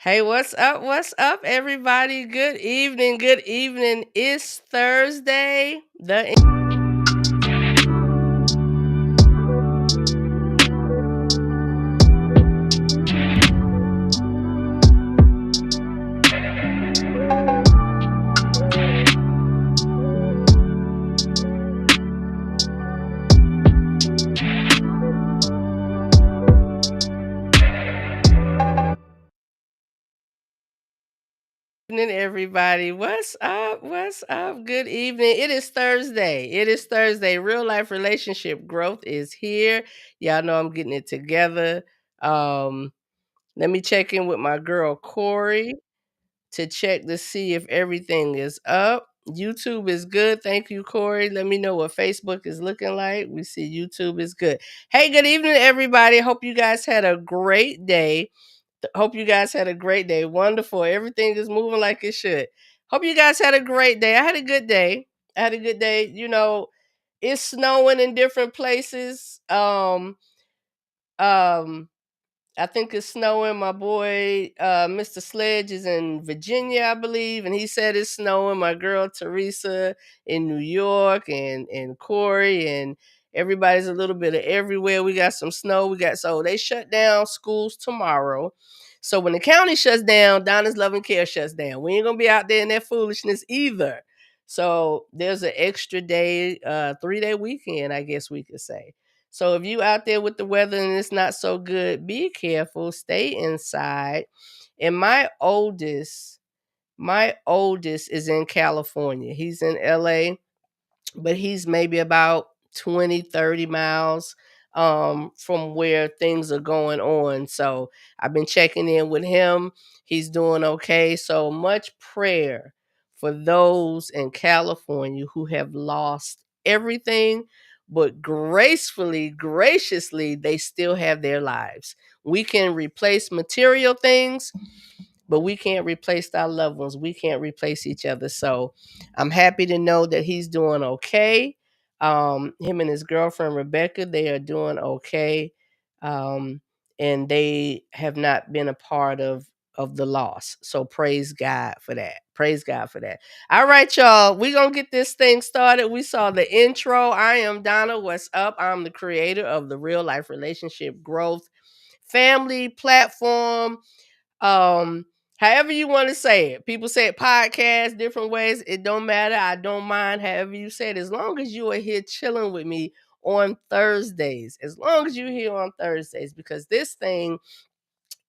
Hey, what's up? What's up, everybody? Good evening. Good evening. It's Thursday. The evening, everybody. What's up? What's up? Good evening. It is Thursday. It is Thursday. Real life relationship growth is here. Y'all know I'm getting it together. Um, Let me check in with my girl Corey to check to see if everything is up. YouTube is good. Thank you, Corey. Let me know what Facebook is looking like. We see YouTube is good. Hey, good evening, everybody. Hope you guys had a great day. Hope you guys had a great day. Wonderful. Everything is moving like it should. Hope you guys had a great day. I had a good day. I had a good day. It's snowing in different places. Um, I think it's snowing. My boy, Mr. Sledge, is in Virginia, I believe, and he said it's snowing. My girl Teresa in New York, and Corey, and everybody's a little bit of everywhere. We got some snow. So they shut down schools tomorrow. So when the county shuts down, Donna's Loving Care shuts down. We ain't gonna be out there in that foolishness either. So there's an extra day, 3-day weekend, I guess we could say. So if you out there with the weather and it's not so good, be careful, stay inside. And my oldest is in California. He's in LA, but he's maybe about 20, 30 miles from where things are going on. So I've been checking in with him. He's doing okay. So much prayer for those in California who have lost everything, but gracefully, graciously, they still have their lives. We can replace material things, but we can't replace our loved ones. We can't replace each other. So I'm happy to know that he's doing okay. Him and his girlfriend Rebecca, they are doing okay. Um, and they have not been a part of the loss. So praise God for that. Praise God for that. All right, y'all. We're gonna get this thing started. We saw the intro. I am Donna. What's up? I'm the creator of the Real Life Relationship Growth Family platform. um However you want to say it. People say it podcast different ways. It don't matter. I don't mind however you say it, as long as you are here chilling with me on Thursdays. As long as you're here on Thursdays, because this thing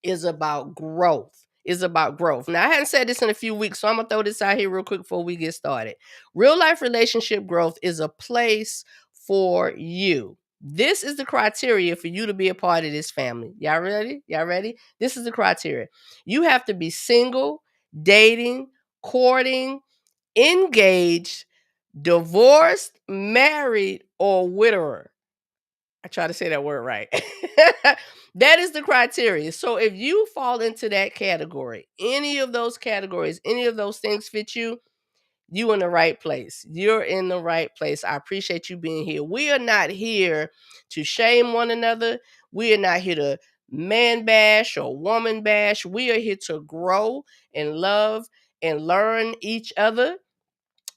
is about growth. Is about growth. Now, I hadn't said this in a few weeks, so I'm gonna throw this out here real quick before we get started. Real life relationship growth is a place for you. This is the criteria for you to be a part of this family. Y'all ready? Y'all ready? This is the criteria. You have to be single, dating, courting, engaged, divorced, married, or widower. I try to say that word right. That is the criteria. So if you fall into that category, any of those categories, any of those things fit you, you in the right place. You're in the right place. I appreciate you being here. We are not here to shame one another. We are not here to man bash or woman bash. We are here to grow and love and learn each other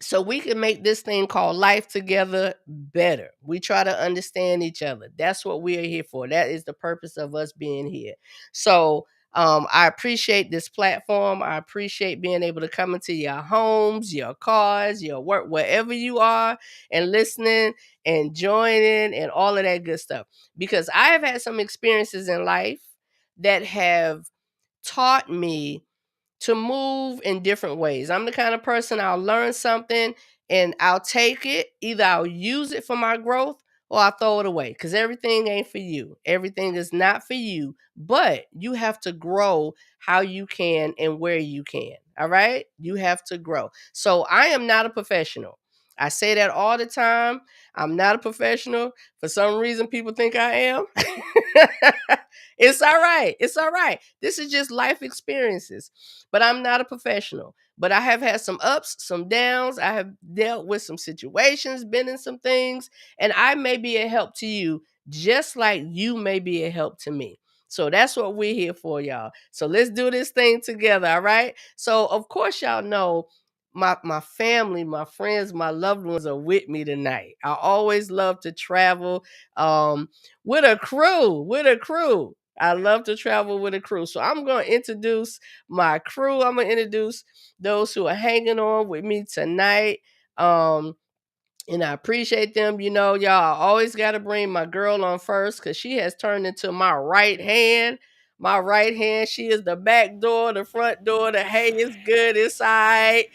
so we can make this thing called life together better. We try to understand each other. That's what we are here for. That is the purpose of us being here. So I appreciate this platform. I appreciate being able to come into your homes, your cars, your work, wherever you are, and listening and joining and all of that good stuff. Because I have had some experiences in life that have taught me to move in different ways. I'm the kind of person, I'll learn something and I'll take it. Either I'll use it for my growth or I'll throw it away, because everything ain't for you. Everything is not for you, but you have to grow how you can and where you can. All right? You have to grow. So I am not a professional. I say that all the time. I'm not a professional. For some reason, people think I am. It's all right. It's all right. This is just life experiences. But I'm not a professional. But I have had some ups, some downs. I have dealt with some situations, been in some things, and I may be a help to you just like you may be a help to me. So that's what we're here for, y'all. So let's do this thing together, all right? So of course, y'all know my family, my friends, my loved ones are with me tonight. I always love to travel with a crew, I love to travel with a crew. So I'm going to introduce my crew. I'm going to introduce those who are hanging on with me tonight. And I appreciate them. You know, y'all always got to bring my girl on first because she has turned into my right hand. My right hand. She is the back door, the front door, the hey, it's good, it's all right.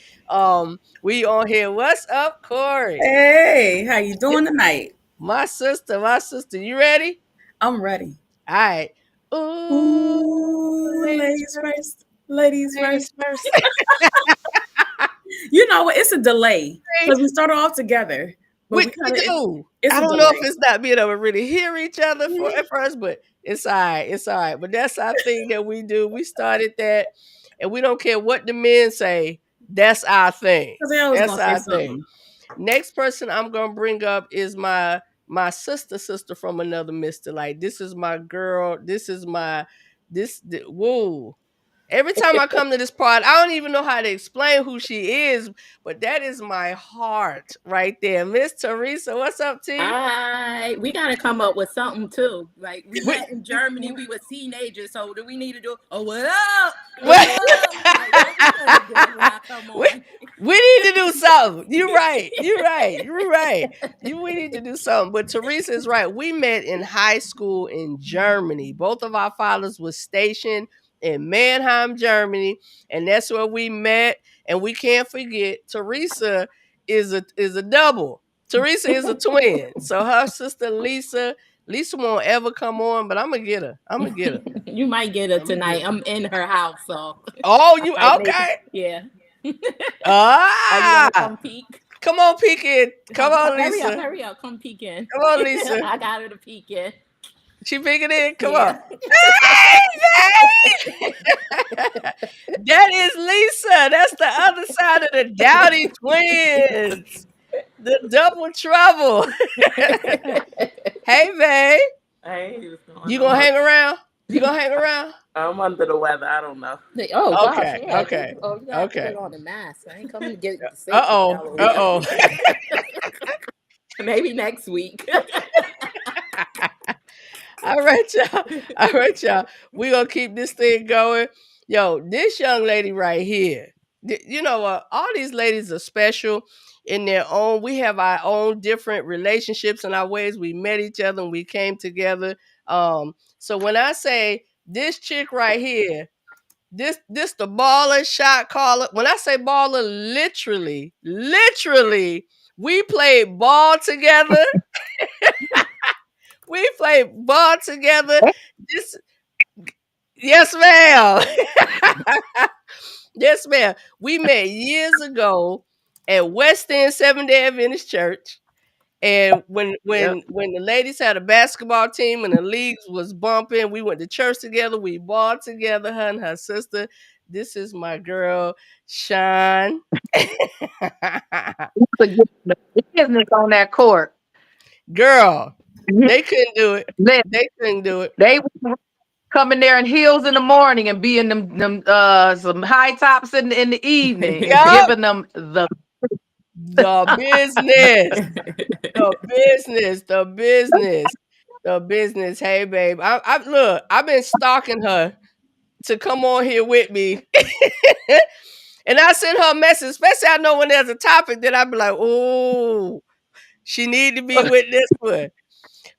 We on here. What's up, Corey? Hey, how you doing tonight? My sister, you ready? I'm ready. All right. Ooh, Ooh, ladies ladies first. first. Ladies Ladies first. first. You know what? It's a delay because we started off together, but We do. it's I a don't know if delay. it's not being able to really hear each other for Mhm. at first, but it's all right. It's all right. But that's our thing that we do. We started that, and we don't care what the men say. That's our thing. Because they always That's gonna say our thing. something. Next person I'm gonna bring up is my sister from another mister. Like this is my girl. This is my woo. Every time I come to this part, I don't even know how to explain who she is, but that is my heart right there. Miss Teresa, what's up, T? We gotta come up with something too. Like we We, met in Germany, we were teenagers, so do we need to do? Oh, what up? What what? up? Like what we gonna do when I come we, on? we need to do something. You're right. You're right. You're right. We need to do something. But Teresa is right. We met in high school in Germany. Both of our fathers were stationed in Mannheim, Germany, and that's where we met. And we can't forget Teresa is a double. Teresa is a twin. So her sister Lisa won't ever come on, but I'm gonna get her. I'm gonna get her. You might get it I'm gonna get tonight. her. I'm in her house, so Oh, you might make it. okay? Yeah. Oh, you wanna Ah, come peek? come on, peek in. Come on, Hurry up, Lisa. hurry up, come peek in. Come on, Lisa. I got her to peek in. She peeking in. Come on. Yeah. Hey, hey! That is Lisa. That's the other side of the Dowdy twins. The double trouble. Hey, babe. Hey, what's going You gonna on? hang around? You gonna hang around? I'm under the weather. I don't know. Oh gosh, Okay. yeah. Okay. Oh, you gotta put Okay. it on the mask. I ain't coming to get sick, Uh-oh. Hallelujah. Uh-oh. Maybe next week. All right, y'all. All right, y'all. We gonna keep this thing going. Yo, this young lady right here. You know what? All these ladies are special in their own. We have our own different relationships and our ways we met each other and we came together. So when I say this chick right here, this the baller shot caller. When I say baller, literally, we played ball together. We played ball together. This, yes, ma'am. Yes, ma'am. We met years ago at West End Seventh Day Adventist Church. And when Yep. when when the ladies had a basketball team and the leagues was bumping, we went to church together. We balled together, her and her sister. This is my girl, Sean. To get the business on that court. Girl, Mhm. they couldn't do it. Let- They couldn't do it. They would come in there in heels in the morning and be in them some high tops in the evening, Yup. giving them the The business. The business. Hey, babe. I look. I've been stalking her to come on here with me, and I send her a message. Especially, I know when there's a topic that I be like, "Oh, she need to be with this one."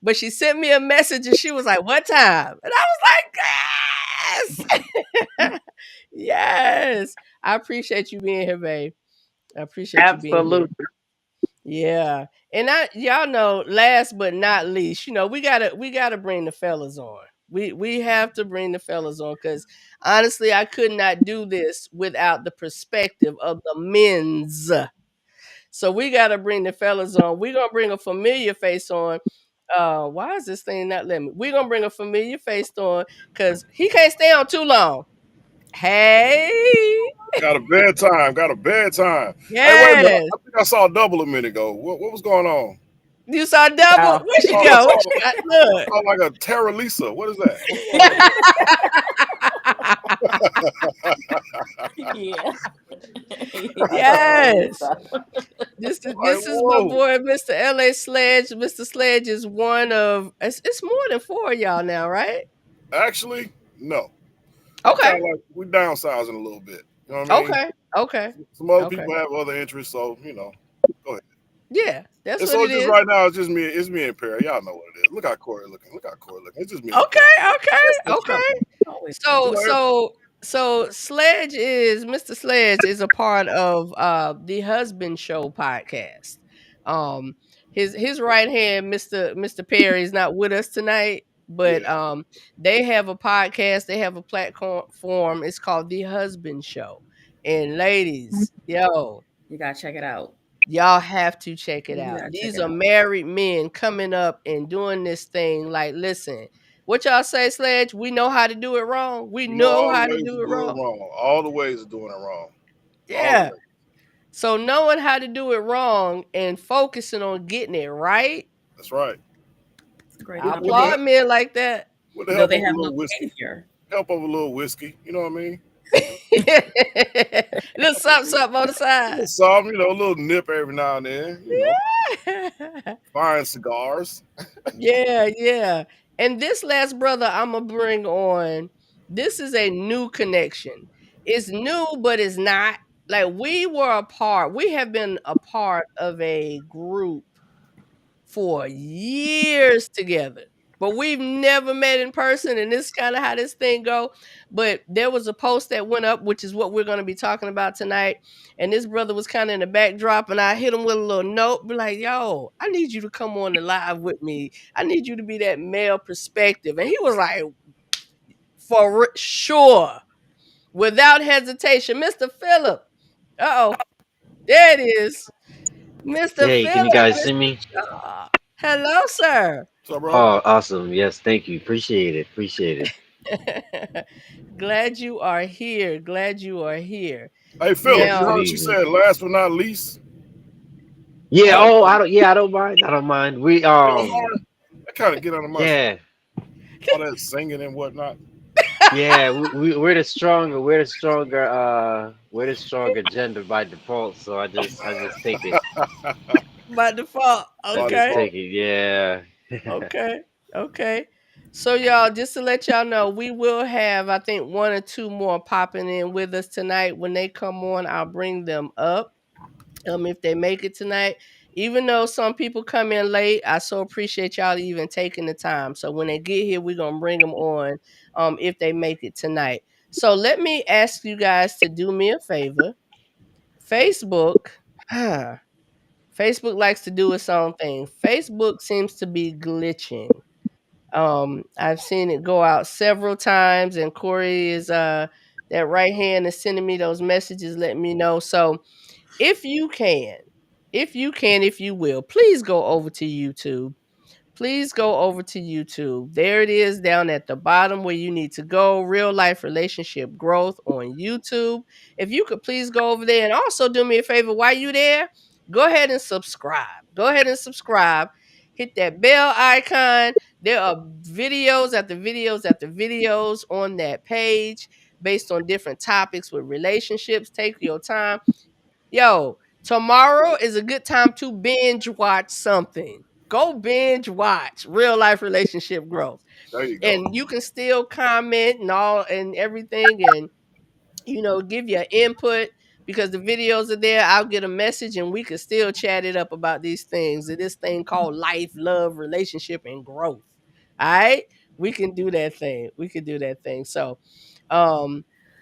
But she sent me a message, and she was like, "What time?" And I was like, "Yes, yes." I appreciate you being here, babe. I appreciate you being here. absolute. Yeah. And y'all know, last but not least, we gotta bring the fellas on. We have to bring the fellas on because honestly, I could not do this without the perspective of the men's. So we gotta bring the fellas on. We're gonna bring a familiar face on. Why is this thing not letting me? We're gonna bring a familiar face on because he can't stay on too long. Hey, Got a bedtime. Got a bedtime. Hey, wait a minute. yes. I think I saw a double a minute ago. What was going on? You saw double? Oh. Where she Oh, go? What she got? Look. Oh, like a Terra Lisa. What is that? Yeah. Yes. This is Like, my whoa. boy, Mr. LA Sledge. Mr. Sledge is one of it's more than 4 of y'all now, right? Actually, no. Okay. Kinda like we downsizing a little bit. You know what I mean? Okay. Okay. Some other Okay. people have other interests, so you know. Go ahead. Yeah, that's And what so it just is. right now, it's just me. It's me and Perry. Y'all know what it is. Look how Corey looking. Look how Corey looking. It's just me. and Okay, Perry. okay. Always. So Sledge is Mr. Sledge is a part of the Husband Show podcast. His right hand, Mr. Perry, is not with us tonight, but they have a podcast, they have a platform. It's called The Husband Show. And ladies, yo, You gotta check it out. y'all have to check it You out. gotta check These it are out. married men coming up and doing this thing. Like, listen, what y'all say, Sledge? We know how to do it wrong. We You know know all how the to ways do to it do it wrong. wrong. All the ways of doing it wrong. All the Yeah. ways. So knowing how to do it wrong and focusing on getting it right. That's right. It's a great I With the applaud men like that. With the Though help they of a have no little whiskey. behavior. Help of a little whiskey. You know what I mean? Little something on the A side. little something, you know, a little nip every now and then. You know, buying cigars. Yeah. And this last brother I'm gonna bring on, this is a new connection. It's new, but it's not. Like we have been a part of a group for years together. But we've never met in person, and this is kind of how this thing go. But there was a post that went up, which is what we're going to be talking about tonight. And this brother was kind of in the backdrop, and I hit him with a little note, be like, "Yo, I need you to come on the live with me. I need you to be that male perspective." And he was like, "For sure, without hesitation, Mr. Phillip." There it is, Mr. Hey, can you Phillip. guys see me? Hello, sir. What's up, bro? Oh, awesome. Yes, thank you. Appreciate it. Appreciate it. Glad you are here. Hey, Philip, Now- you heard what she said. Last but not least. Yeah, I don't mind. We I kind of get under my yeah. all that singing and whatnot. Yeah, we're the stronger gender by default, so I just take it. By default. I just Okay. take it, yeah. Okay. So y'all, just to let y'all know, we will have, I think, 1 or 2 more popping in with us tonight. When they come on, I'll bring them up. If they make it tonight. Even though some people come in late, I so appreciate y'all even taking the time. So when they get here, we're gonna bring them on if they make it tonight. So let me ask you guys to do me a favor. Facebook likes to do its own thing. Facebook seems to be glitching. I've seen it go out several times, and Corey is that right hand is sending me those messages, letting me know. So if you will, please go over to YouTube. Please go over to YouTube. There it is down at the bottom where you need to go. Real Life Relationship Growth on YouTube. If you could please go over there, and also do me a favor while you there, go ahead and subscribe. Hit that bell icon. There are videos after videos on that page based on different topics with relationships. Take your time. Yo, tomorrow is a good time to binge watch something. Go binge watch Real Life Relationship Growth. There you go. And you can still comment and all and everything, and give your input, because the videos are there. I'll get a message and we can still chat it up about these things. This thing called life, love, relationship, and growth. All right. We can do that thing. So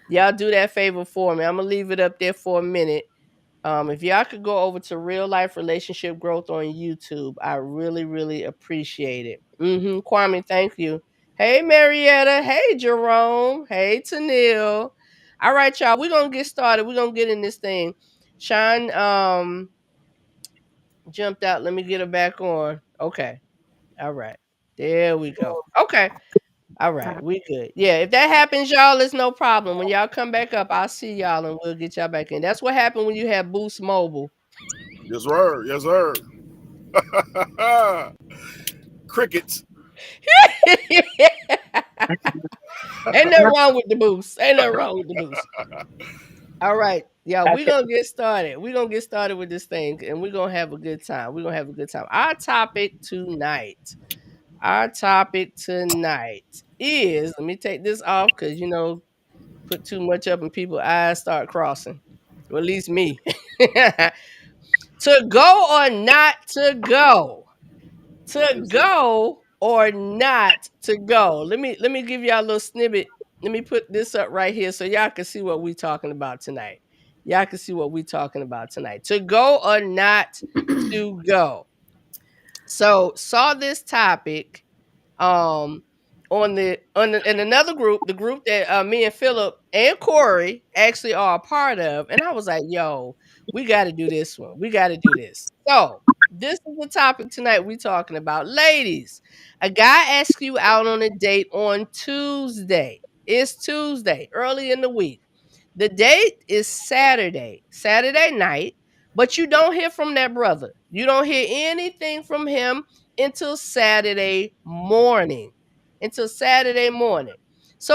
y'all do that favor for me. I'm gonna leave it up there for a minute. If y'all could go over to Real Life Relationship Growth on YouTube, I really, really appreciate it. Kwame, thank you. Hey, Marietta. Hey, Jerome. Hey, Tanil. All right, y'all. We're gonna get started. We're gonna get in this thing. Sean jumped out. Let me get her back on. Okay. All right. There we go. Okay. All right, we good. Yeah, if that happens, y'all, it's no problem. When y'all come back up, I'll see y'all and we'll get y'all back in. That's what happened when you have Boost Mobile. Yes, sir. Yes, sir. Crickets. Ain't nothing wrong with the boost. Ain't nothing wrong with the boost. All right, y'all, we're gonna get started. We're gonna get started with this thing and we're gonna have a good time. We're gonna have a good time. Our topic tonight is, let me take this off because put too much up and people's eyes start crossing. Or at least me. To go or not to go. To go or not to go. Let me give y'all a little snippet. Let me put this up right here so y'all can see what we're talking about tonight. Y'all can see what we're talking about tonight. To go or not to go. So saw this topic in another group, the group that me and Philip and Corey actually are a part of, and I was like, yo, we got to do this one. We got to do this. So this is the topic tonight we talking about. Ladies, a guy asks you out on a date on Tuesday. It's Tuesday, early in the week. The date is Saturday night, but you don't hear from that brother. You don't hear anything from him until Saturday morning. So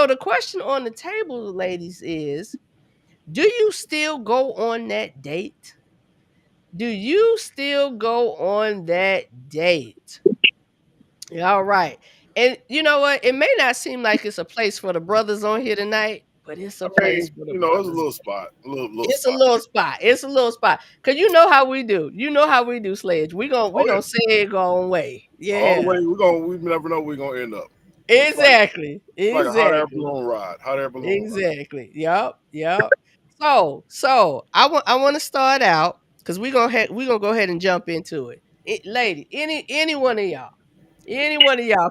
the question on the table, ladies, is do you still go on that date? Do you still go on that date? All right. And you know what? It may not seem like it's a place for the brothers on here tonight, but it's a place for the It's a brothers. little spot. It's a little spot. It's a little spot. Cause you know how we do. You know how we do, Sledge. We gonna say it going way. All the Yeah. way we never know where we're gonna end up. Exactly. It's like a hot air Exactly. balloon ride. Exactly. Yup. So I want to start out because we're gonna go ahead and jump into it. Lady, any one of y'all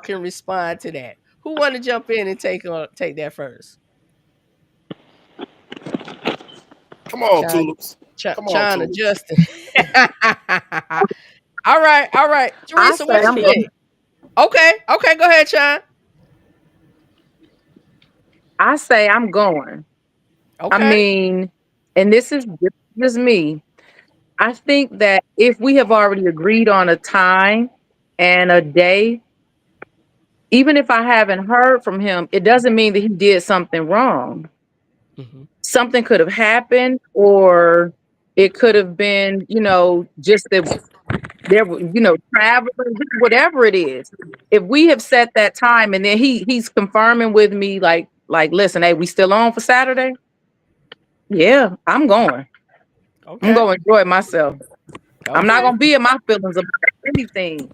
can respond to that. Who want to jump in and take that first? Come on, China, Tulips. Come on, China, Tulips. Justin. All right. Teresa, what you think? Okay, go ahead, China. I say I'm going. I Okay. mean, and this is just me. I think that if we have already agreed on a time and a day, even if I haven't heard from him, it doesn't mean that he did something wrong. Mm-hmm. Something could have happened, or it could have been, just that there were, traveling, whatever it is. If we have set that time and then he's confirming with me, like, listen, hey, we still on for Saturday? Yeah, I'm going. I'm Okay. going to enjoy myself. I'm not Okay. going to be in my feelings about anything.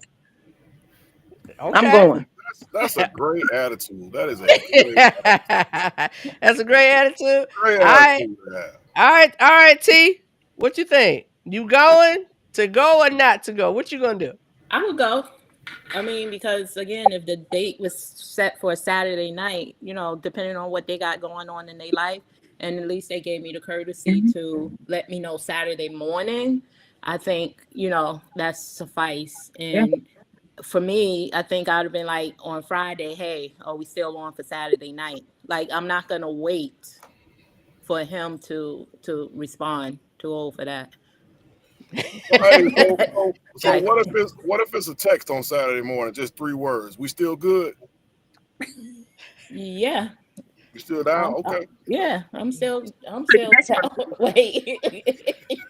I'm Okay. going. That's a great attitude. That is a great That's a great attitude. great All right. attitude to have. All right, T. What you think? You going to go or not to go? What you gonna do? I would go. I mean, because again, if the date was set for a Saturday night, depending on what they got going on in their life, and at least they gave me the courtesy to let me know Saturday morning, I think, that's suffice. And for me, I think I'd have been like on Friday, hey, are we still on for Saturday night? Like, I'm not gonna wait for him to respond too old for that. Hey, so Like, what if it's a text on Saturday morning, just 3 words? We still good? yeah. You still down? Okay. Yeah, I'm still wait.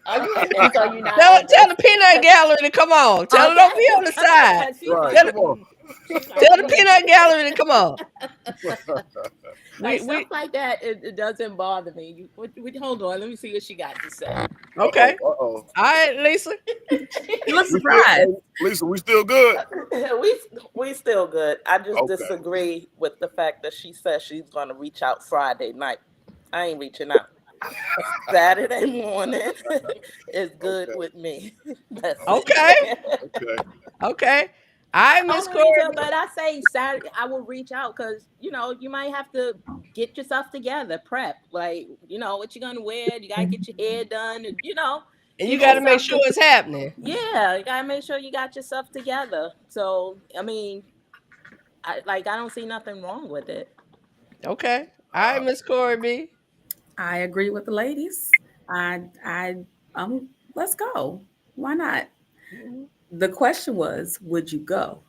Are you in this or you not Tell in this? the peanut gallery to come on. Tell her don't be on the side. Right. Come on. Tell the peanut gallery to come on. Like stuff like that, it doesn't bother me. Hold on, let me see what she got to say. Okay. Uh-oh. All right, Lisa. You look surprised. Lisa, we still good? we still good. I just Okay. disagree with the fact that she says she's going to reach out Friday night. I ain't reaching out. Saturday morning is good with me. That's Okay. it. I Miss Corey. But I say Saturday, I will reach out because you might have to get yourself together, prep. Like, what you're gonna wear, you gotta get your hair done, and And you gotta make sure it's happening. Yeah, you gotta make sure you got yourself together. So I mean, I don't see nothing wrong with it. Okay. All right, Miss Corey B. I agree with the ladies. Let's go. Why not? The question was, would you go?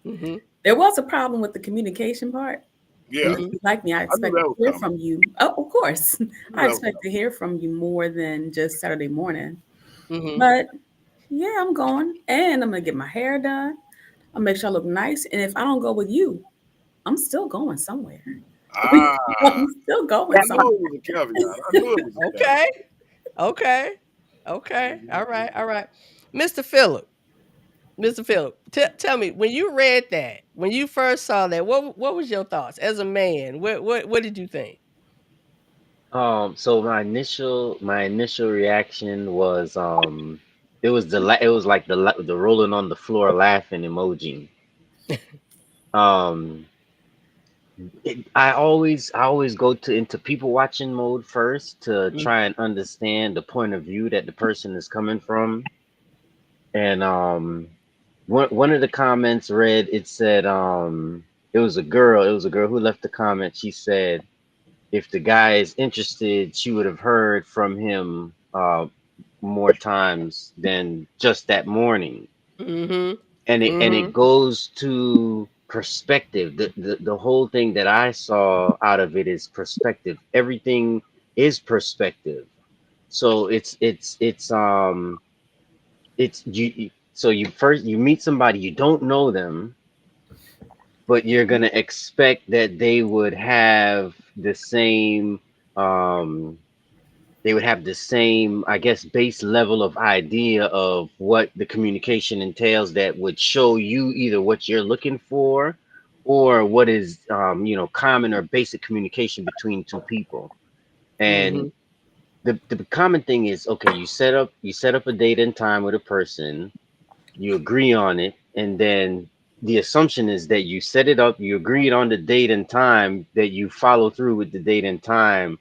Mm-hmm. There was a problem with the communication part. Yeah, If you like me, I I knew expect that to was hear coming. from you. Oh, of course. I knew I that was expect to hear from you more than just Saturday morning. Mm-hmm. But yeah, I'm going. And I'm going to get my hair done. I'll make sure I look nice. And if I don't go with you, I'm still going somewhere. coming. I'm still going I somewhere. knew it was a caveat. I knew it was a caveat. Okay. Okay. Okay. All right. All right. Mr. Phillip. Mr. Phillip, tell me, when you read that, when you first saw that, what was your thoughts as a man? What did you think? So my initial reaction was it was it was like the rolling on the floor laughing emoji. Um, I always go to into people watching mode first to Mm, try and understand the point of view that the person is coming from. And one of the comments read, it said it was a girl who left the comment. She said if the guy is interested, she would have heard from him more times than just that morning. mhm, And it mhm, goes to perspective. The whole thing that I saw out of it is perspective. Everything is perspective. So it's so you meet somebody, you don't know them, but you're gonna expect that um they would have the same, I guess, base level of idea of what the communication entails that would show you either what you're looking for or what is common or basic communication between two people. And mhm, the common thing is, okay, you set up a date and time with a person, you agree on it, and then the assumption is that you set it up, you agreed on the date and time, that you follow through with the date and time.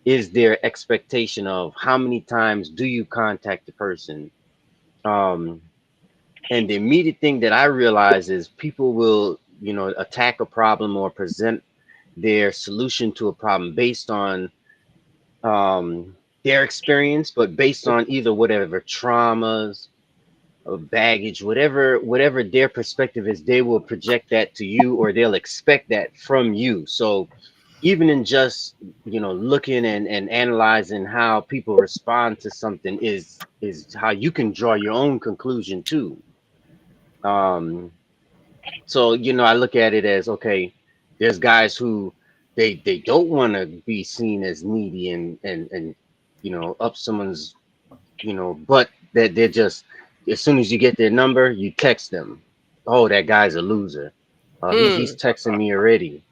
Is there expectation of how many times do you contact the person? um and the immediate thing that I realize is people will attack a problem or present their solution to a problem based on their experience, but based on either whatever traumas or baggage, whatever their perspective is, they will project that to you, or they'll expect that from you. So even in just looking and analyzing how people respond to something is how you can draw your own conclusion too. um so I look at it as, okay, there's guys who they don't want to be seen as needy and up someone's but that they're just, as soon as you get their number, you text them. Oh, that guy's a loser. He's mm, texting me already.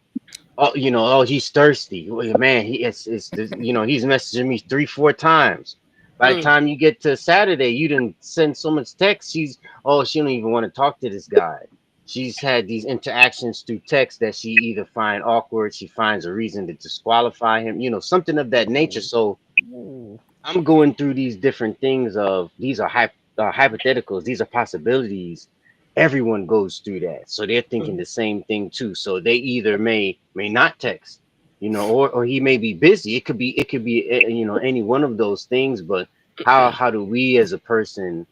Oh, he's thirsty. Well, man, he's messaging me 3 4 times. By the mm, time you get to Saturday, you didn't send so much text. She don't even want to talk to this guy. She's had these interactions through text that she either find awkward, she finds a reason to disqualify him, something of that nature. So ooh, I'm going through these different things of, these are hypotheticals, these are possibilities. Everyone goes through that, so they're thinking mm, the same thing too. So they either may not text, or he may be busy. It could be any one of those things. But how do we as a person,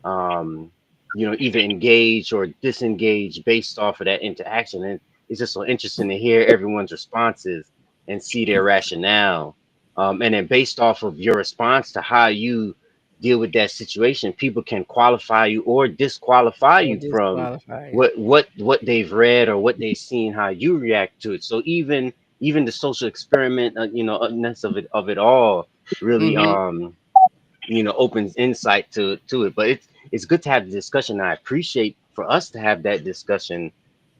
um, either engage or disengage based off of that interaction? And it's just so interesting to hear everyone's responses and see their rationale, and then based off of your response to how you deal with that situation, people can qualify you or disqualify or you from disqualified. what they've read or what they've seen, how you react to it. So even the social experiment, ness of it all really Mhm, opens insight to it. But it's good to have the discussion. I appreciate for us to have that discussion,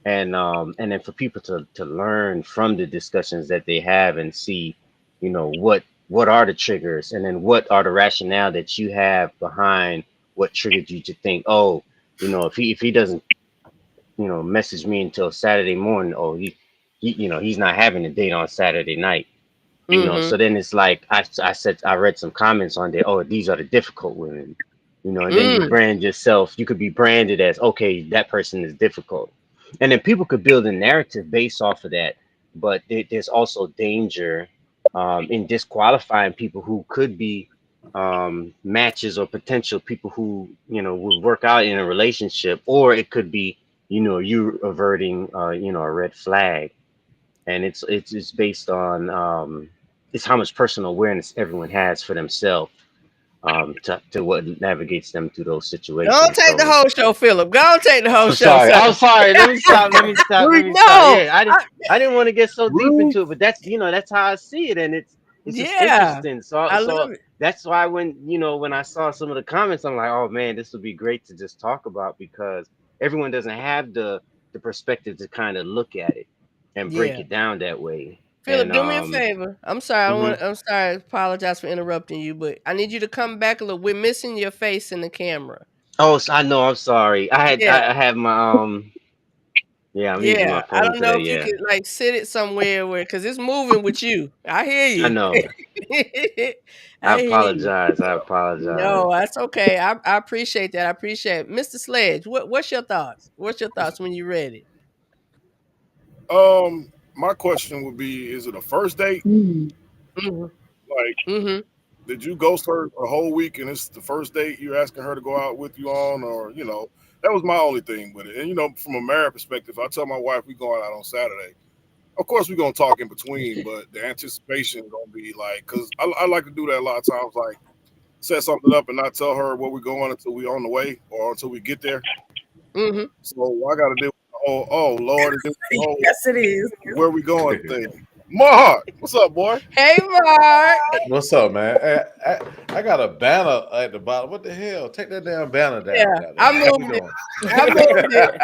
and then for people to learn from the discussions that they have and see, what are the triggers, and then what are the rationale that you have behind what triggered you to think, oh, if he doesn't message me until Saturday morning, oh, he's not having a date on Saturday night. So mhm, then it's like, I read some comments on there, oh, these are the difficult women, and then you mm, brand yourself, you could be branded as, okay, that person is difficult. And then people could build a narrative based off of that. But there's also danger in disqualifying people who could be matches or potential people who would work out in a relationship, or it could be you averting a red flag, and it's based on it's how much personal awareness everyone has for themselves, to what navigates them through those Go situations. take the So whole show, Philip. Go take the whole I'm show, sorry. sir. I'm sorry. Let me stop. Let me stop. Let me stop. No, Yeah, I didn't want to get so deep into it, but that's how I see it, and it's just yeah, interesting. So I love it. that's why when I saw some of the comments, I'm like, oh man, this would be great to just talk about, because everyone doesn't have the perspective to kind of look at it and break Yeah. it down that way. Philip, And do me a favor. I'm sorry. mhm. I'm sorry. I apologize for interrupting you, but I need you to come back a little. We're missing your face in the camera. Oh, I know. I'm sorry. Yeah, I have my yeah. I'm using my yeah. I phone don't know today. if you Yeah, could like sit it somewhere where, because it's moving with you. I hear I you. know. I I hear you. apologize. I apologize. No, that's okay. I appreciate that. I appreciate it. Mr. Sledge, what's your thoughts? What's your thoughts when you're ready? My question would be: is it a first date? Mm. Mm-hmm. Like, Mm-hmm. did you ghost her a whole week and it's the first date you're asking her to go out with you on, or that was my only thing with it. And from a married perspective, I tell my wife we going out on Saturday. Of course, we're gonna talk in between, but the anticipation is gonna be like, because I like to do that a lot of times, like set something up and not tell her where we're going until we're on the way or until we get there. Mm-hmm. So I got to deal with oh Lord, is this the whole Yes, it is. where we going thing. Mark, what's up, boy? Hey, Mark. What's up, man? I got a banner at the bottom. What the hell? Take that damn banner down. Yeah, I goddamn. What moved you it. doing? I moved it.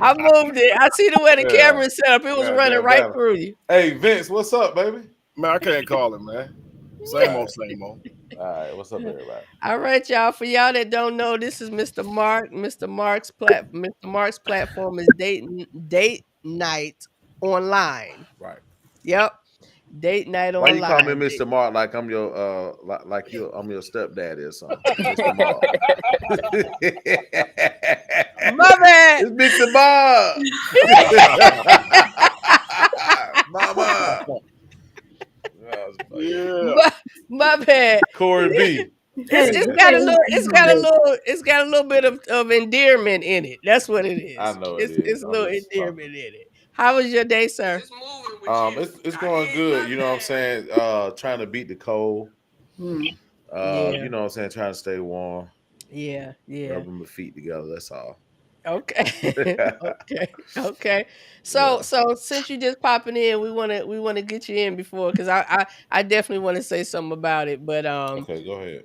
I moved it. I see the way the Yeah. camera is set up. It was running Goddamn right banner. through you. Hey, Vince, what's up, baby? Man, I can't call him, man. Same old, same old. All right, what's up, everybody? All right, y'all. For y'all that don't know, this is Mr. Mark. Mr. Mark's platform is date night online. Right. Yep. Date night Why you call me online. Mr. Mark like I'm your I'm your stepdaddy or something? Mr. Mark. My bad. It's Mr. Mark. Mama. Yeah. My bad. Corey B. It's got a little bit of endearment in it. That's what it is. I know it is. It's a I'm little just endearment in it. How was your day, sir? It's going good. You know what I'm saying? Trying to beat the cold. Yeah. You know what I'm saying? Trying to stay warm. Yeah. Rubbing my feet together. That's all. Okay. Okay. So since you just popping in, we wanna get you in before, because I definitely want to say something about it. But Okay, go ahead.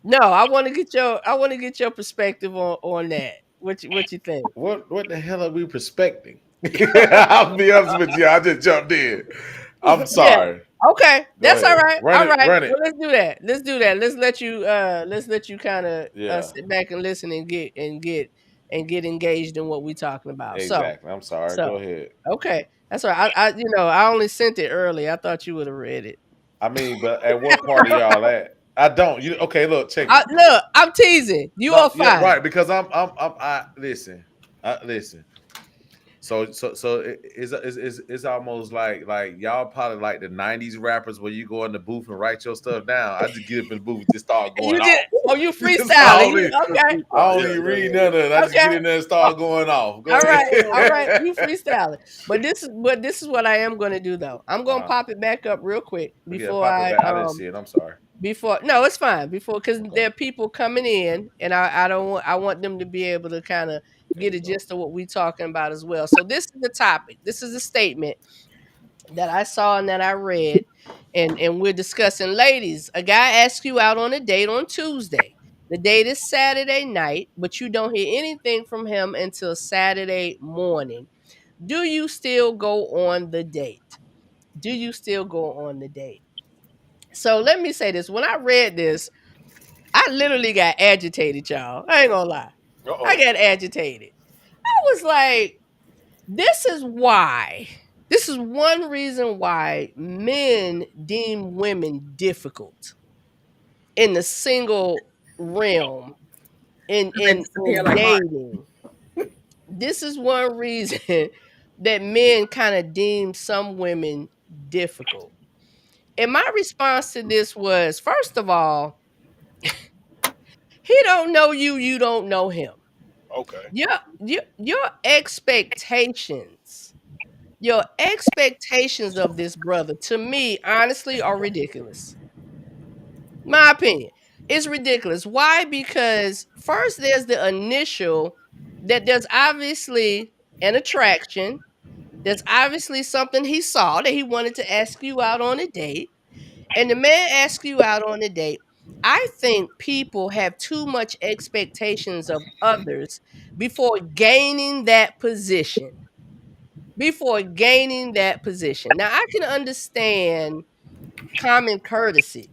no, I want to get your perspective on that. What you think? What the hell are we prospecting? I'll be honest with you. I just jumped in. I'm sorry. Okay, that's all right. Run it. Well, let's do that. Let's let you kind of sit back and listen and get engaged in what we're talking about. Exactly. I'm sorry. Go ahead. Okay, that's all right. I only sent it early. I thought you would have read it. I mean, but at what part of y'all at? I don't. Okay, look, check it. Look, I'm teasing. You are fine. Yeah, right, because I listen. So it's almost like y'all probably like the 90s rappers where you go in the booth and write your stuff down. I just get up in the booth and just start going off. You freestyling. Okay. I don't even read none of it. I just get in there and start going off. All right. You freestyling. But this is what I am gonna do though. I'm gonna pop it back up real quick before I didn't see it. I'm sorry. No, it's fine. Because there are people coming in, and I want them to be able to kind of get a gist of what we're talking about as well. So this is the topic. This is a statement that I saw and that I read, and we're discussing. Ladies, a guy asks you out on a date on Tuesday. The date is Saturday night, but you don't hear anything from him until Saturday morning. Do you still go on the date? So let me say this. When I read this, I literally got agitated, y'all. I ain't gonna lie. I got agitated. I was like, this is one reason why men deem women difficult in the single realm in dating. This is one reason that men kind of deem some women difficult. And my response to this was, first of all, He don't know you, you don't know him. Okay. Your expectations, your expectations of this brother, to me, honestly, are ridiculous. My opinion. It's ridiculous. Why? Because first there's the initial that there's obviously an attraction. There's obviously something he saw that he wanted to ask you out on a date. And the man asks you out on a date. I think people have too much expectations of others before gaining that position. Before gaining that position. Now I can understand common courtesy.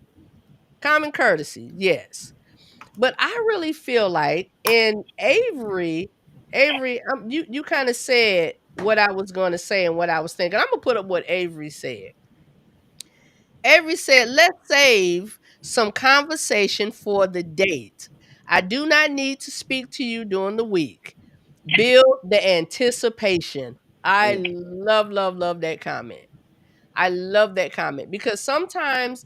Common courtesy, yes. But I really feel like in Avery, you kind of said what I was going to say and what I was thinking. I'm gonna put up what Avery said. Avery said, "Let's save some conversation for the date. I do not need to speak to you during the week. Build the anticipation." I love, love, love that comment. I love that comment because sometimes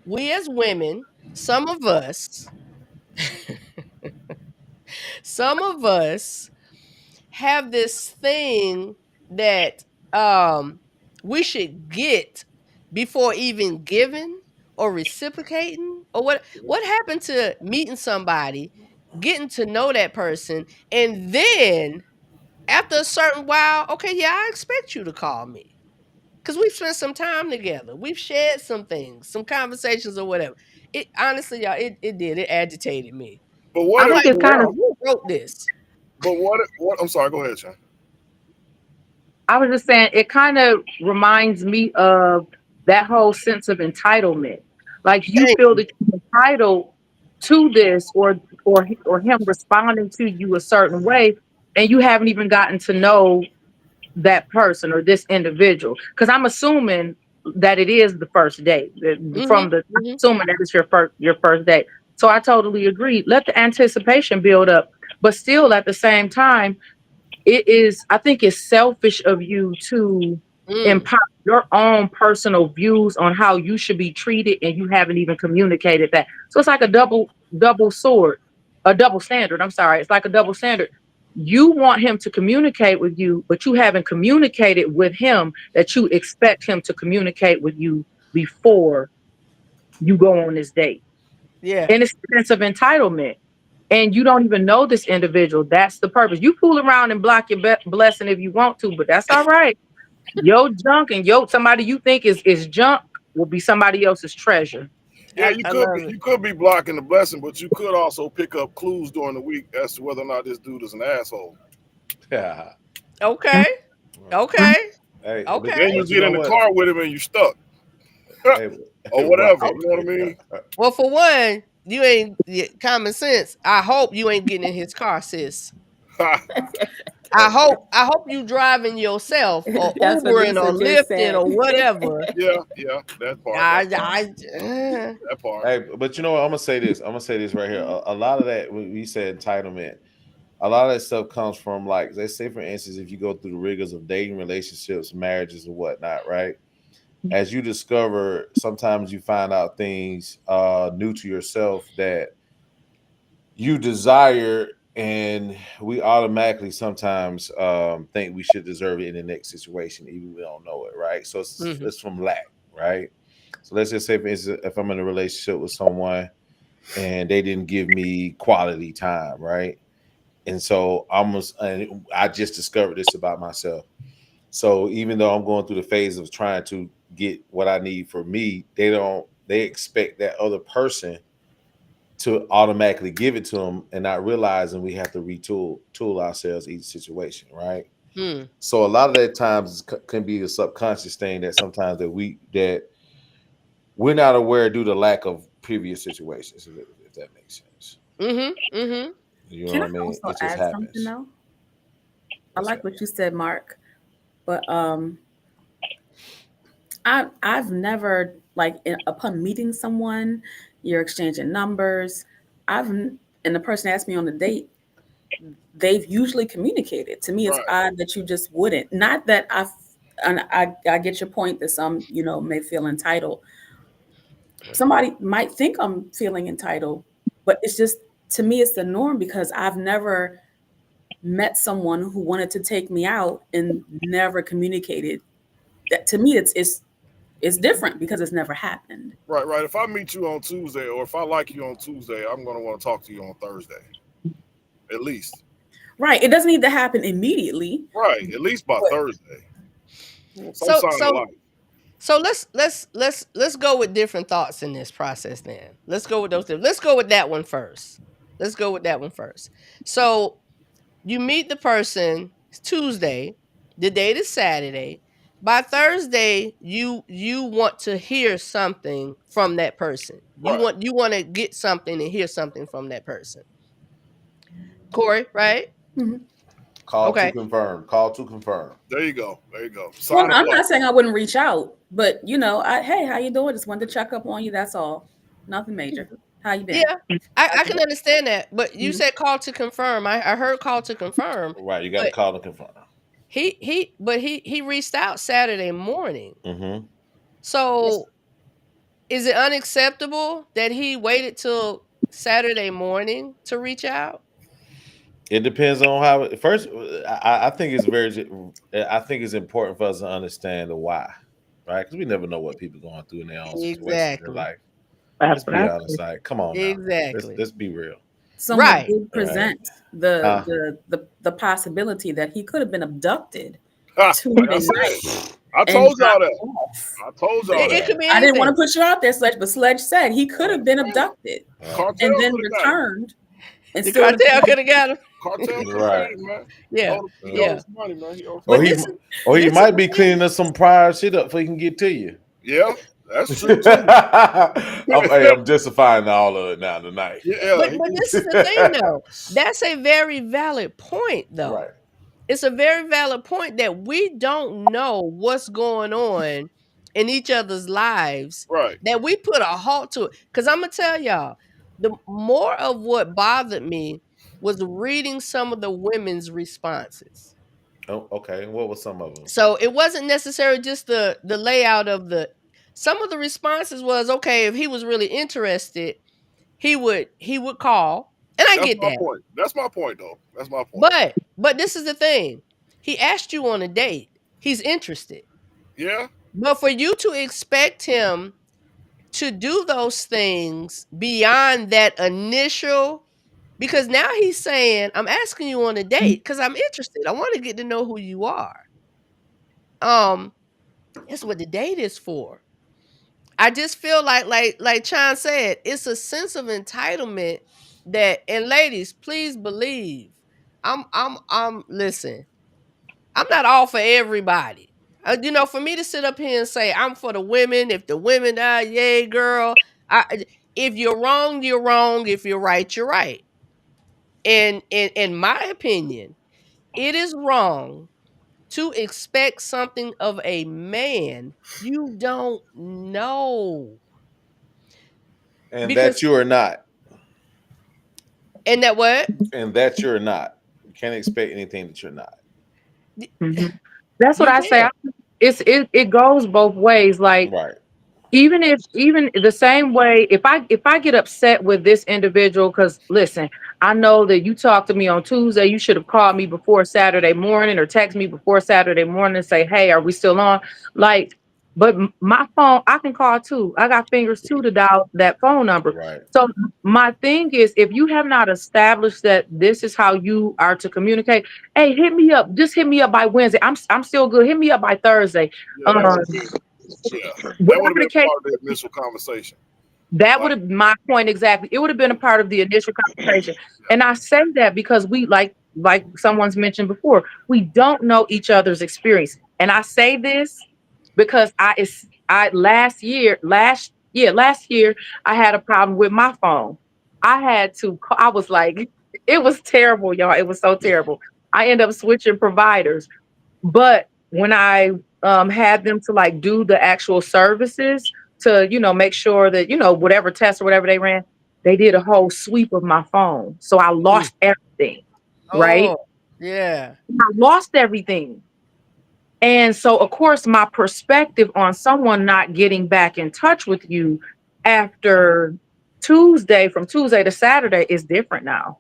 we as women, some of us, some of us have this thing that we should get before even giving or reciprocating or what happened to meeting somebody, getting to know that person, and then after a certain while, okay, yeah, I expect you to call me because we've spent some time together, we've shared some things, some conversations or whatever. It honestly, y'all, it agitated me. But I what I'm if, think like, it's kind of, who wrote this? but what I'm sorry, go ahead, Sean. I was just saying, it kind of reminds me of that whole sense of entitlement. Like you Thank feel you. that you're entitled to this, or him responding to you a certain way, and you haven't even gotten to know that person or this individual. Because I'm assuming that it is the first date. Mm-hmm, From the I'm mm-hmm. assuming that it's your first date. So I totally agree. Let the anticipation build up, but still at the same time, I think it's selfish of you to Mm. impart your own personal views on how you should be treated, and you haven't even communicated that. So it's like a double sword, a double standard. I'm sorry, it's like a double standard. You want him to communicate with you, but you haven't communicated with him that you expect him to communicate with you before you go on this date. Yeah. And it's a sense of entitlement, and you don't even know this individual. That's the purpose. You fool around and block your blessing if you want to, but that's all right. Your junk and somebody you think is junk will be somebody else's treasure. Yeah, I love it. you could be blocking the blessing, but you could also pick up clues during the week as to whether or not this dude is an asshole. Yeah. Okay. Okay. Hey, Okay. Then you but you get know in the what? car with him and you stuck. Hey, Or right. whatever. You know what I mean? Well, for one, you ain't common sense. I hope you ain't getting in his car, sis. I hope you driving yourself or That's what Ubering Lisa or just lifting said. or whatever. yeah, that part. That part. Hey, but you know what? I'm gonna say this. I'm gonna say this right here. A lot of that, when we said entitlement, a lot of that stuff comes from, like, let's say for instance, if you go through the rigors of dating, relationships, marriages, and whatnot, right? As you discover, sometimes you find out things new to yourself that you desire, and we automatically sometimes think we should deserve it in the next situation, even we don't know it, right? So it's from lack, right? So let's just say, for instance, if I'm in a relationship with someone and they didn't give me quality time, right? And so I just discovered this about myself. So even though I'm going through the phase of trying to get what I need for me, they expect that other person to automatically give it to them, and not realizing we have to tool ourselves each situation, right? So a lot of that times can be a subconscious thing that sometimes that we're not aware due to lack of previous situations, if that makes sense. You know Can what I I mean? also It just add something happens. though? I like what you said, Mark, but I've never, like, upon meeting someone, you're exchanging numbers. And the person asked me on a date, they've usually communicated. To me, it's Right. odd that you just wouldn't. Not that I get your point that some may feel entitled. Somebody might think I'm feeling entitled, But it's just, to me, it's the norm because I've never met someone who wanted to take me out and never communicated. That to me, it's different because it's never happened. Right. If I meet you on Tuesday, or if I like you on Tuesday, I'm gonna want to talk to you on Thursday, at least. Right. It doesn't need to happen immediately. Right. At least by But- Thursday. So Some sign of life. so let's go with different thoughts in this process then. Let's go with those. Let's go with that one first. So you meet the person Tuesday, the date is Saturday. By Thursday, you want to hear something from that person. You Right. want to get something and hear something from that person. Corey, right? Call Okay. to confirm. Call to confirm. There you go. Sign Well, of I'm life. not saying I wouldn't reach out, but hey, how you doing? Just wanted to check up on you. That's all. Nothing major. How you been? Yeah, I can understand that. But you said call to confirm. I heard call to confirm. Right. You got to But call to confirm. he reached out Saturday morning. Mm-hmm. So is it unacceptable that he waited till Saturday morning to reach out? It depends on how. First, I think it's I think it's important for us to understand the why, right? Because we never know what people are going through in their own situation in Exactly. life. That's Let's be honest. Like, come on, now. Exactly. Let's be real. Someone Right. did present the possibility that he could have been abducted Like I Tuesday said, night. I told y'all dropped that. off. I told y'all It that. could be I didn't want to anything. put you out there, Sledge, but Sledge said he could have been abducted Cartel and then could have got him. returned. And The still cartel could have got him. Cartel could have Right. got him, man. Yeah. He Yeah. owed us money, man. He owed us Or But he, this is- or he this might is be the cleaning up some prior shit up before he can get to you. Yeah, that's true too. I'm justifying all of it now tonight. Yeah, But this is the thing though. That's a very valid point though. Right. It's a very valid point that we don't know what's going on in each other's lives, right. that we put a halt to it. Because I'm gonna tell y'all, the more of what bothered me was reading some of the women's responses. Oh, okay. What was some of them? So it wasn't necessarily just the layout of some of the responses was, okay, if he was really interested, he would call. And I That's get my that. point. That's my point, though. That's my point. But this is the thing. He asked you on a date. He's interested. Yeah, But for you to expect him to do those things beyond that initial, because now he's saying, I'm asking you on a date because I'm interested. I want to get to know who you are. That's what the date is for. I just feel like Chan said, it's a sense of entitlement that, and ladies, please believe, listen, I'm not all for everybody. For me to sit up here and say I'm for the women, if the women die, yay, girl. If you're wrong, you're wrong. If you're right, you're right. And in my opinion, it is wrong to expect something of a man you don't know. And Because- that you are not. And that what? And that you're not. You can't expect anything that you're not. That's what You I say. can't. It goes both ways. Like Right. even the same way, if I get upset with this individual, because listen, I know that you talked to me on Tuesday, you should have called me before Saturday morning or text me before Saturday morning and say, hey, are we still on? Like, but my phone, I can call too. I got fingers too to dial that phone number. Right. So my thing is, if you have not established that this is how you are to communicate, hey, hit me up. Just hit me up by Wednesday. I'm still good. Hit me up by Thursday. Yeah, that would have been part of the initial conversation. That would have my point exactly. It would have been a part of the initial conversation. And I say that because we like someone's mentioned before, we don't know each other's experience. And I say this because last year I had a problem with my phone. I was like, it was terrible, y'all. It was so terrible. I ended up switching providers. But when I had them to like do the actual services to, make sure that, whatever test or whatever they ran, they did a whole sweep of my phone. So I lost everything, right? Oh, yeah. I lost everything. And so, of course, my perspective on someone not getting back in touch with you after from Tuesday to Saturday is different now.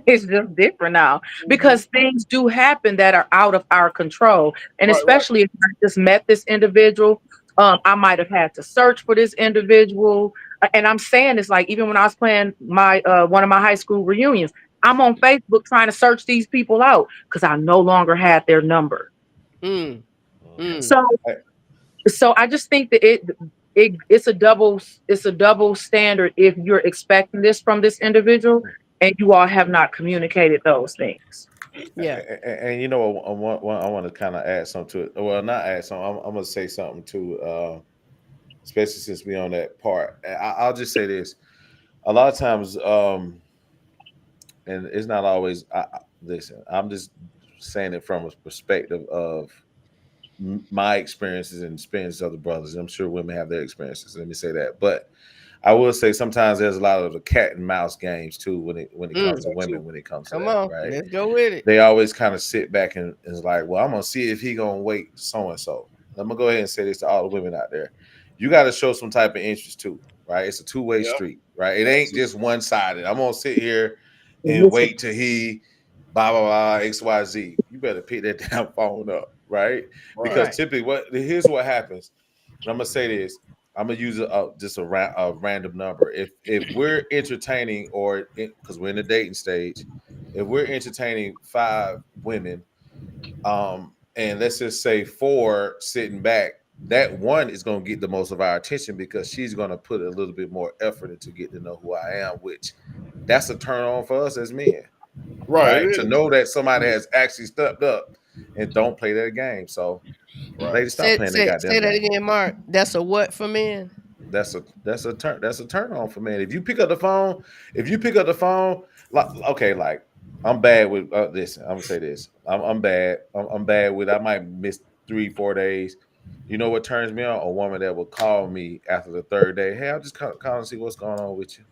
It's just different now because things do happen that are out of our control. And Right, right. especially if I just met this individual, I might have had to search for this individual. And I'm saying this like even when I was playing my one of my high school reunions, I'm on Facebook trying to search these people out because I no longer had their number. Mm. Mm. So I just think that it's a double standard if you're expecting this from this individual and you all have not communicated those things. Yeah. And you know, I want to kind of add something to it. Well, not add something. I'm going to say something too, especially since we on that part. I'll just say this: a lot of times, and it's not always. Listen, I'm just saying it from a perspective of my experiences and experiences of the brothers. I'm sure women have their experiences. Let me say that, but I will say sometimes there's a lot of the cat and mouse games too when it comes to women. When it comes to Come that, on, right? let's go with it. They always kind of sit back and is like, well, I'm gonna see if he gonna wait so and so. I'm gonna go ahead and say this to all the women out there: you got to show some type of interest too, right? It's a two-way street, right? It ain't just one-sided. I'm gonna sit here and wait till he blah blah blah XYZ. You better pick that damn phone up, right? Because typically, here's what happens. And I'm gonna say this. I'm gonna use just a random number. If we're entertaining, or because we're in the dating stage, if we're entertaining 5 women, and let's just say 4 sitting back, that one is gonna get the most of our attention because she's gonna put a little bit more effort into getting to know who I am, which that's a turn on for us as men, right? To know that somebody has actually stepped up and don't play that game. So, ladies, stop playing that goddamn Say that game. again, Mark. That's a what for men? That's a turn on for men. If you pick up the phone, like I'm bad with listen, I'm gonna say this. I'm bad. I'm bad with I might miss 3-4 days. You know what turns me on? A woman that will call me after the 3rd day. Hey, I'll just call and see what's going on with you.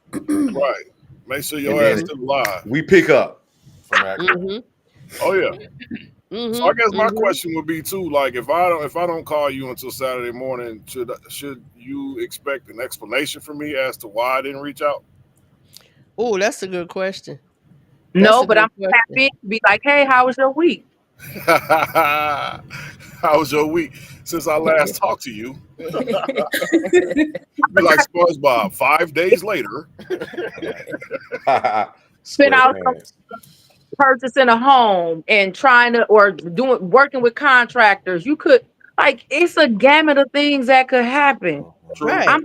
Right. Make sure your ass still alive. We pick up from that. Oh yeah. So I guess my question would be too, like if I don't call you until Saturday morning, should you expect an explanation from me as to why I didn't reach out? Oh, that's a good question. No, but I'm happy to be like, hey, how was your week? How was your week since I last talked to you? Be like SpongeBob, 5 days later. Spent out purchasing a home and working with contractors. You could it's a gamut of things that could happen. Right. I'm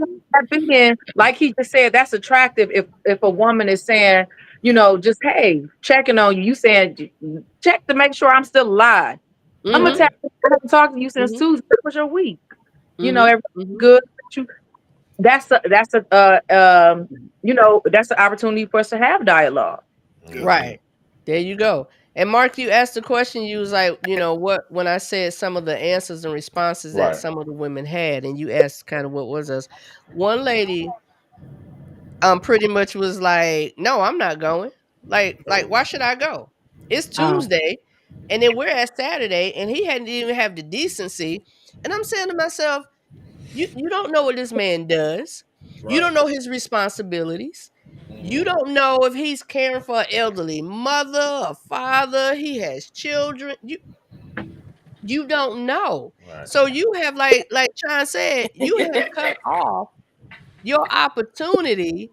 being like he just said, that's attractive if a woman is saying, just hey, checking on you. You saying check to make sure I'm still alive. I'm gonna I haven't talked to you since Tuesday. What was your week? Everything good. That's that's an opportunity for us to have dialogue. Right. There you go. And Mark, you asked the question, you was like, when I said some of the answers and responses that some of the women had, and you asked kind of what was us. One lady pretty much was like, no, I'm not going. Like why should I go? It's Tuesday, and then we're at Saturday, and he hadn't even have the decency. And I'm saying to myself, you don't know what this man does. You don't know his responsibilities. You don't know if he's caring for an elderly mother, a father, he has children. You don't know. So you have like Sean said, you have cut off your opportunity,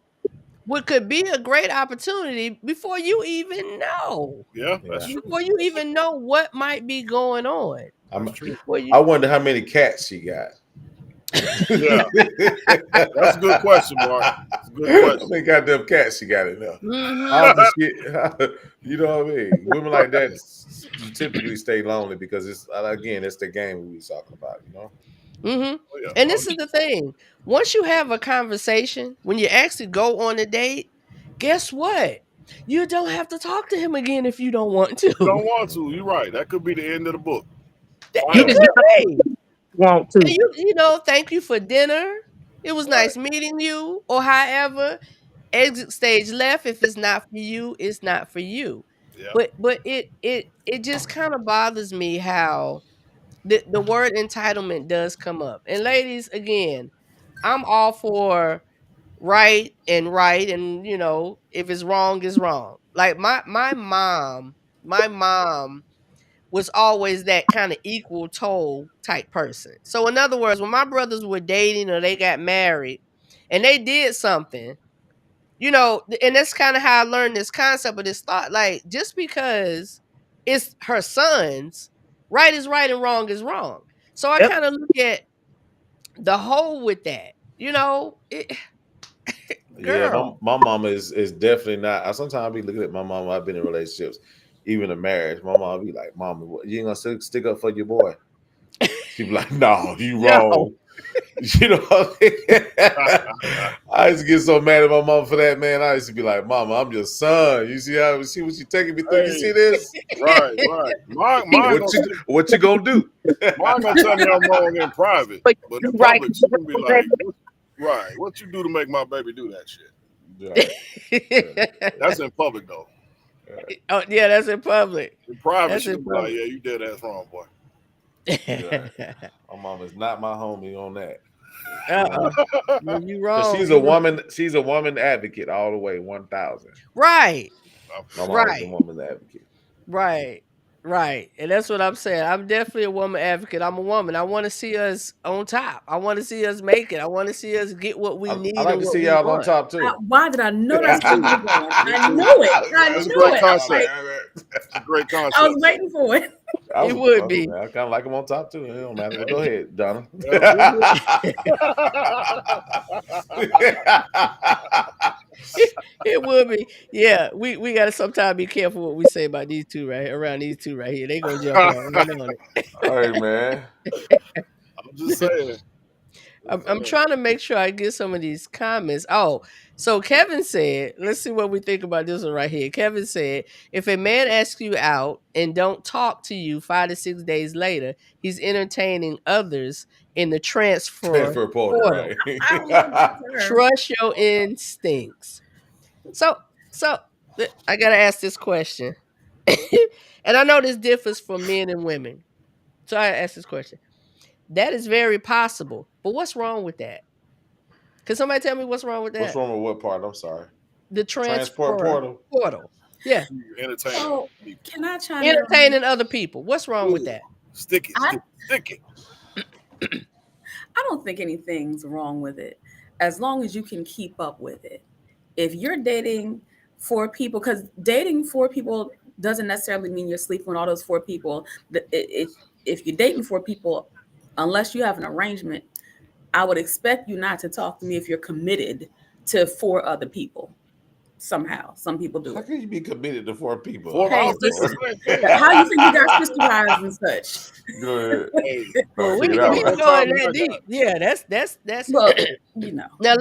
what could be a great opportunity before you even know. Yeah, that's true. Before you even know what might be going on. I wonder how many cats she got. Yeah, that's a good question, Mark. That's a good question. How many goddamn cats she got in there? You know what I mean? Women like that typically stay lonely because it's the game we was talking about, And this is the thing. Once you have a conversation, when you actually go on a date, guess what? You don't have to talk to him again if you don't want to. You don't want to. You're right. That could be the end of the book. It could be. Want to. And thank you for dinner. It was nice meeting you. Or however, exit stage left. If it's not for you, it's not for you. Yeah. But it just kind of bothers me how the word entitlement does come up. And ladies, again, I'm all for right, and you know, if it's wrong, it's wrong. Like my mom was always that kind of equal toll type person. So in other words, when my brothers were dating or they got married and they did something, you know, and that's kind of how I learned this concept of this thought. Like, just because it's her sons, right is right and wrong is wrong. So I Yep. kind of look at the whole with that, you know, Yeah, girl. my mama is definitely not. I sometimes be looking at my mama. I've been in relationships, even in marriage. My mom be like, "Mama, you ain't gonna stick up for your boy." She be like, "No, you No. wrong." You know what I mean? I used to get so mad at my mom for that, man. I used to be like, "Mama, I'm your son. You see what you taking me through? You see this? Right. Mine What you gonna do?" mine gonna tell me I'm wrong in private, But but you're in right. public, she gonna be like, what you do to make my baby do that shit? Right. That's in public though. Oh yeah, that's in public. In private, That's she in gonna be like, public. yeah, you dead ass wrong, boy. Right. My mom is not my homie on that. When you 'Cause wrong, she's a woman. She's a woman advocate all the way, 1,000. right, My mom is a right, woman advocate. right, and that's what I'm saying. I'm definitely a woman advocate. I'm a woman. I want to see us on top. I want to see us make it. I want to see us get what we I need like and to what see we y'all on want. top too. Why did I know that's where you were going? Me I too. knew it. I That's a knew great it. concept. It's a great I was concept. waiting for it. It would be. I kind of like them on top too. It don't matter. But go ahead, Donna. It would be. Yeah, we gotta sometimes be careful what we say about these two right around these two right here. They gonna jump right on it. All right, man. I'm just saying. I'm trying to make sure I get some of these comments. Oh, so Kevin said, let's see what we think about this one right here. Kevin said, if a man asks you out and don't talk to you 5 to 6 days later, he's entertaining others in the Transfer portal, portal. right? I love that term. Trust your instincts. So I gotta ask this question. And I know this differs from men and women. So I ask this question. That is very possible. But what's wrong with that? Can somebody tell me what's wrong with that? What's wrong with what part? I'm sorry. The Transport portal. Yeah. Entertaining. So, can I chime in? Entertaining other people. What's wrong with that? Stick it. I don't think anything's wrong with it as long as you can keep up with it. If you're dating 4 people, because dating 4 people doesn't necessarily mean you're sleeping with all those 4 people. If you're dating 4 people, unless you have an arrangement, I would expect you not to talk to me if you're committed to 4 other people. Somehow, some people do How it. can you be committed to 4 people? Hey, listen, how you think you got sister wives and such? Go ahead. Well, we Figure it out, going right? that deep. Yeah, that's Well, you know. now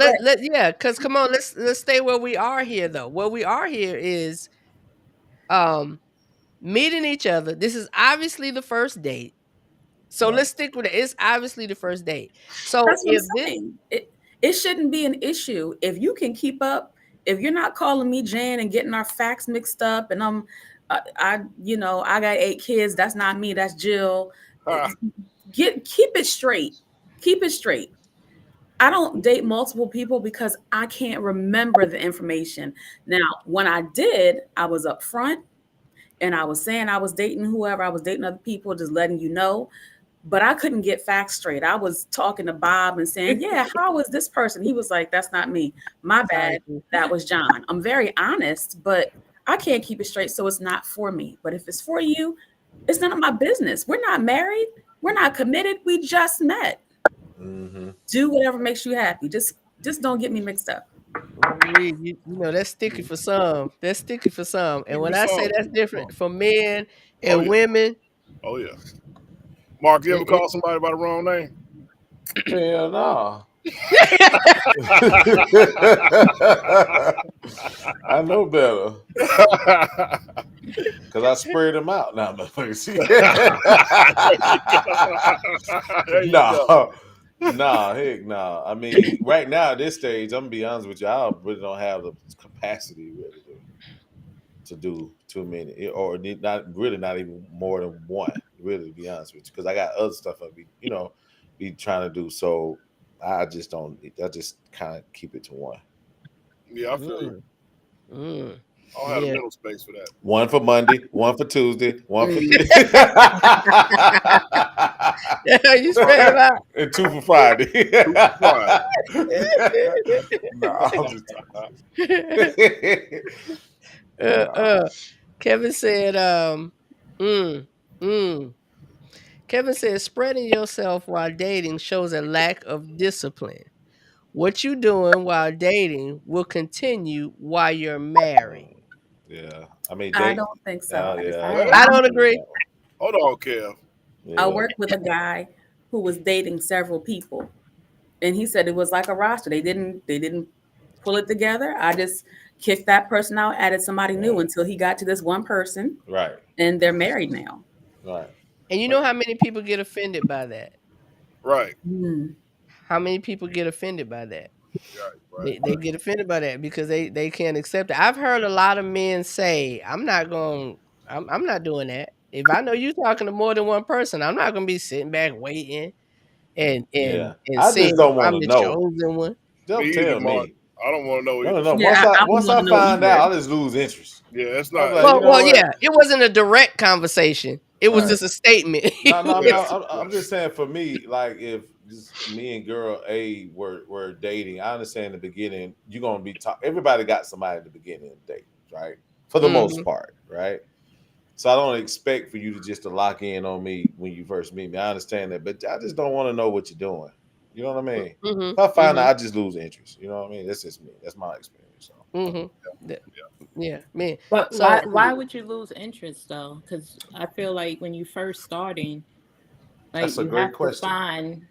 because come on, let's stay where we are here though. Where we are here is meeting each other. This is obviously the first date. So Right. let's stick with it. It's obviously the first date. So That's what if I'm this saying. It shouldn't be an issue if you can keep up. If you're not calling me Jan and getting our facts mixed up, and I got 8 kids. That's not me. That's Jill. Keep it straight. Keep it straight. I don't date multiple people because I can't remember the information. Now, when I did, I was upfront and I was saying I was dating whoever. I was dating other people, just letting you know. But I couldn't get facts straight. I was talking to Bob and saying, yeah, how was this person? He was like, that's not me. My bad. That was John. I'm very honest, but I can't keep it straight. So it's not for me. But if it's for you, it's none of my business. We're not married. We're not committed. We just met. Mm-hmm. Do whatever makes you happy. Just don't get me mixed up. you know, that's sticky for some. That's sticky for some. And when I say that's different for men and women. Oh yeah. Mark, you ever call somebody by the wrong name? Hell no. I know better. Because I sprayed them out. Now, heck no. I mean, right now at this stage, I'm gonna be honest with you, I really don't have the capacity really to do too many, or not even more than one. Really, to be honest with you, because I got other stuff I be trying to do. So I just don't. I just kind of keep it to one. Yeah, I feel you. Mm. I don't have the Yeah. mental space for that. One for Monday, one for Tuesday, one for You spread it out. and two for Friday. Right. No, I'm just talking. No. Kevin said, Kevin said, spreading yourself while dating shows a lack of discipline. What you doing while dating will continue while you're married. Yeah, I mean, I date. don't think so. Yeah, I don't agree. Hold on, Kev. I worked with a guy who was dating several people, and he said it was like a roster. They didn't pull it together. I just kicked that person out, added somebody new until he got to this one person, Right. and they're married now. Right. And you know how many people get offended by that? Right. How many people get offended by that? Right. They get offended by that because they can't accept it. I've heard a lot of men say, I'm not doing that. If I know you're talking to more than one person, I'm not gonna be sitting back waiting and Yeah. and I seeing just don't if want I'm to the know. chosen one. Don't Me tell either, Mark. me. I don't want to know either. No. Yeah, I Once I wouldn't wanna know find either. out, I just lose interest. Yeah, it's I'm not. like, Well, you know well, what? yeah, it wasn't a direct conversation. It was Right. just a statement. I'm just saying for me, like if just me and girl A were dating, I understand in the beginning you're gonna be everybody got somebody at the beginning of dating, right? For the most part, right? So I don't expect for you to lock in on me when you first meet me. I understand that, but I just don't want to know what you're doing. You know what I mean? If I find out, I just lose interest. You know what I mean? That's just me. That's my experience. So. Yeah, man. But So why would you lose interest though? Because I feel like when you first starting, like That's a you great have to question. find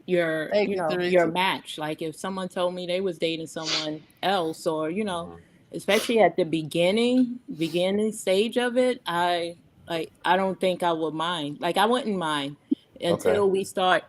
your Thank you you, know Teresa. your match. Like if someone told me they was dating someone else, or especially at the beginning stage of it, I don't think I would mind. Like I wouldn't mind until we start.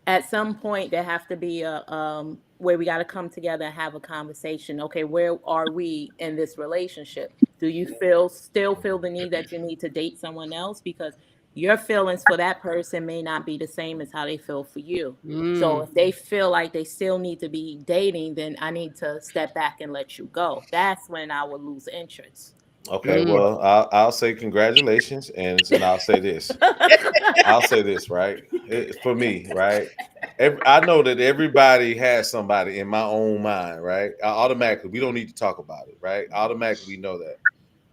At some point there have to be a where we got to come together and have a conversation. Okay, where are we in this relationship? Do you still feel the need that you need to date someone else? Because your feelings for that person may not be the same as how they feel for you. So if they feel like they still need to be dating, then I need to step back and let you go. That's when I would lose interest. Okay, well, I'll say congratulations, and I'll say this. Right? For me, right? I know that everybody has somebody in my own mind, right? Automatically, we don't need to talk about it, right? Automatically, we know that.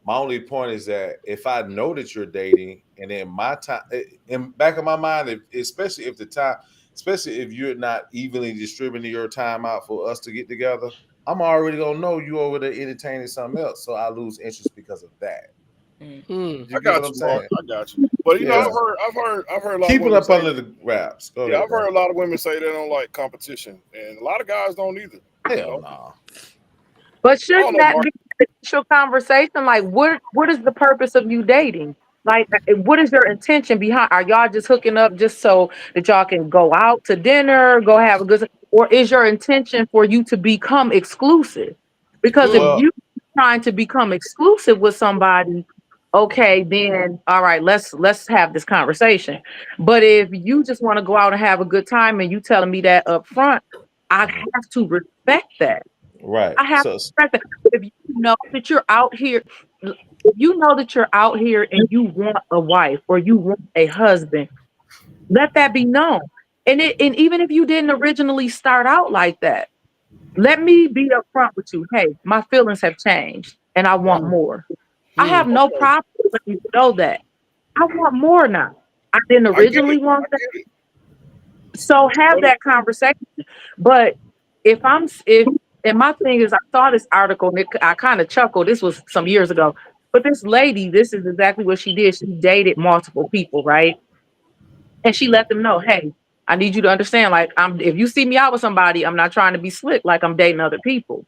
My only point is that if I know that you're dating, and in my time, in back of my mind, especially if you're not evenly distributing your time out for us to get together, I'm already gonna know you over there entertaining something else, so I lose interest because of that. You I get got what I'm you, Mark. saying? I got you. But you know, Yeah. I've heard a lot Keep of it women up under the wraps. Go Yeah, ahead, I've heard a lot of women say they don't like competition, and a lot of guys don't either. Hell no. But shouldn't that be the initial conversation? Like, what is the purpose of you dating? Like, what is your intention behind? Are y'all just hooking up just so that y'all can go out to dinner, go have a good, or is your intention for you to become exclusive? Because if you trying to become exclusive with somebody, okay, then all right, let's have this conversation. But if you just want to go out and have a good time and you telling me that up front, I have to respect that. Right. I have to respect that. If you know that you're out here, if you know that you're out here and you want a wife or you want a husband, let that be known. And even if you didn't originally start out like that, let me be upfront with you. Hey, my feelings have changed and I want more. I have no problem letting you know that. I want more now. I didn't originally want that. So have that conversation. But if and my thing is, I saw this article and I kind of chuckled. This was some years ago. But this lady, this is exactly what she did. She dated multiple people, right? And she let them know, hey, I need you to understand, like, if you see me out with somebody, I'm not trying to be slick like I'm dating other people.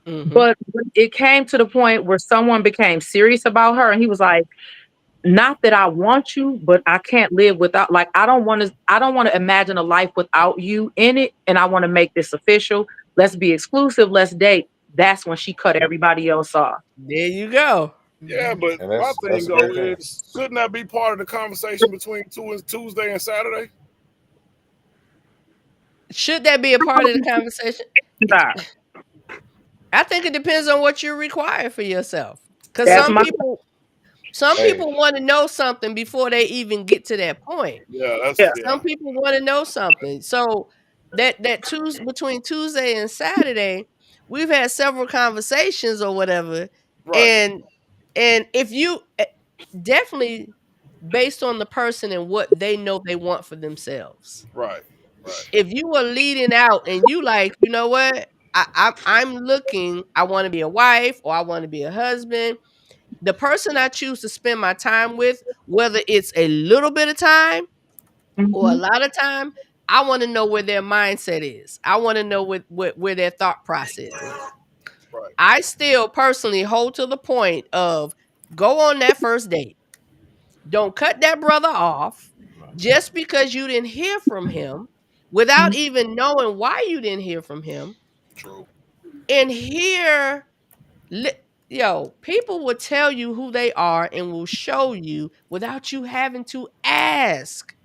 But when it came to the point where someone became serious about her, and he was like, not that I want you, but I can't live without, like, I don't want to imagine a life without you in it. And I want to make this official. Let's be exclusive. Let's date. That's when she cut everybody else off. There you go. Yeah, but my thing though is, shouldn't that be part of the conversation between Tuesday and Saturday? Should that be a part of the conversation? I think it depends on what you require for yourself. Because That's some my Hey. people want to know something before they even get to that point. Yeah, that's Yeah. Some people want to know something. So that Tuesday, between Tuesday and Saturday, we've had several conversations or whatever, right. and if you definitely based on the person and what they know they want for themselves. Right. Right. If you are leading out and you like, you know what, I'm looking, I want to be a wife or I want to be a husband. The person I choose to spend my time with, whether it's a little bit of time or a Mhm. lot of time, I want to know where their mindset is. I want to know where their thought process is. Right. I still personally hold to the point of go on that first date. Don't cut that brother off just because you didn't hear from him without even knowing why you didn't hear from him. True. And here, people will tell you who they are and will show you without you having to ask.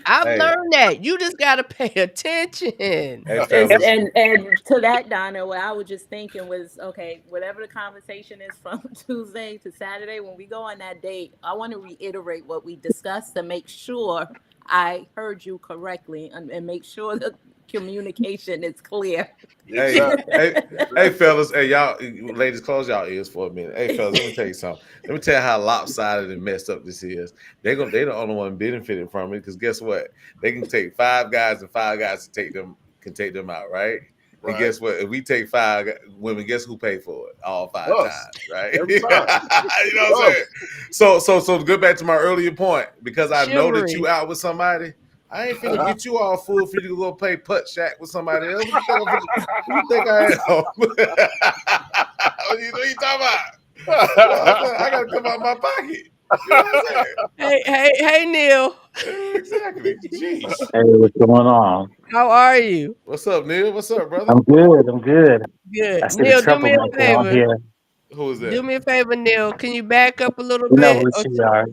I've Hey. learned that. You just got to pay attention. Hey, And, fellas. and to that, Donna, what I was just thinking was, okay, whatever the conversation is from Tuesday to Saturday, when we go on that date, I want to reiterate what we discussed to make sure I heard you correctly and make sure the communication is clear. Hey, Exactly. hey, fellas, hey, y'all, ladies, close y'all ears for a minute. Hey, fellas, let me tell you something. Let me tell you how lopsided and messed up this is. They the only one benefiting from it because guess what? They can take 5 guys and 5 guys can take them out, right? Right. And guess what? If we take 5 women, guess who paid for it? All 5 Us. times, right? Every time. You know what I'm saying? So to go back to my earlier point, because I know that Chivalry. you out with somebody, I ain't finna get you all full for you to go play putt shack with somebody else. What you think I am? What you talking about? I gotta come out of my pocket. You know what I'm saying? Hey, Neil. Exactly. Jeez. Hey, what's going on? How are you? What's up, Neil? What's up, brother? I'm good. I'm good. Good. I see the Neil, do me a troublemaker on favor. here. Who is that? Do me a favor, Neil. Can you back up a little You know bit? who she are.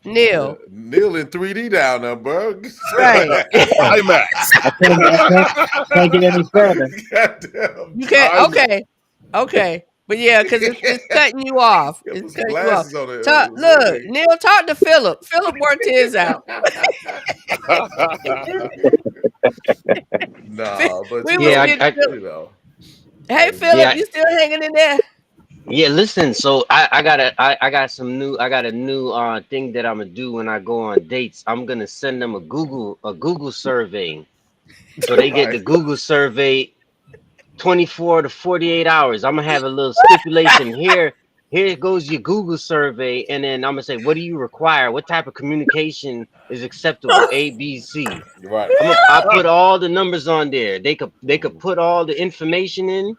Neil. Neil in 3D down there, bro. Right. IMAX. I can't get any further. Goddamn. You can't. Okay. But yeah, because it's cutting you off. Yeah, It's put some cutting you off. glasses on it. Look, Neil, talk to Philip. Philip worked his out. Nah, but We you was Yeah, know, getting you know. Hey, Philip, Yeah. you still hanging in there? Yeah, listen. So I got a new thing that I'm gonna do when I go on dates. I'm gonna send them a Google survey, so they get the Google survey 24 to 48 hours. I'm gonna have a little stipulation here. Here goes your Google survey, and then I'm gonna say, what do you require? What type of communication is acceptable? A, B, C. Right. I put all the numbers on there. They could put all the information in.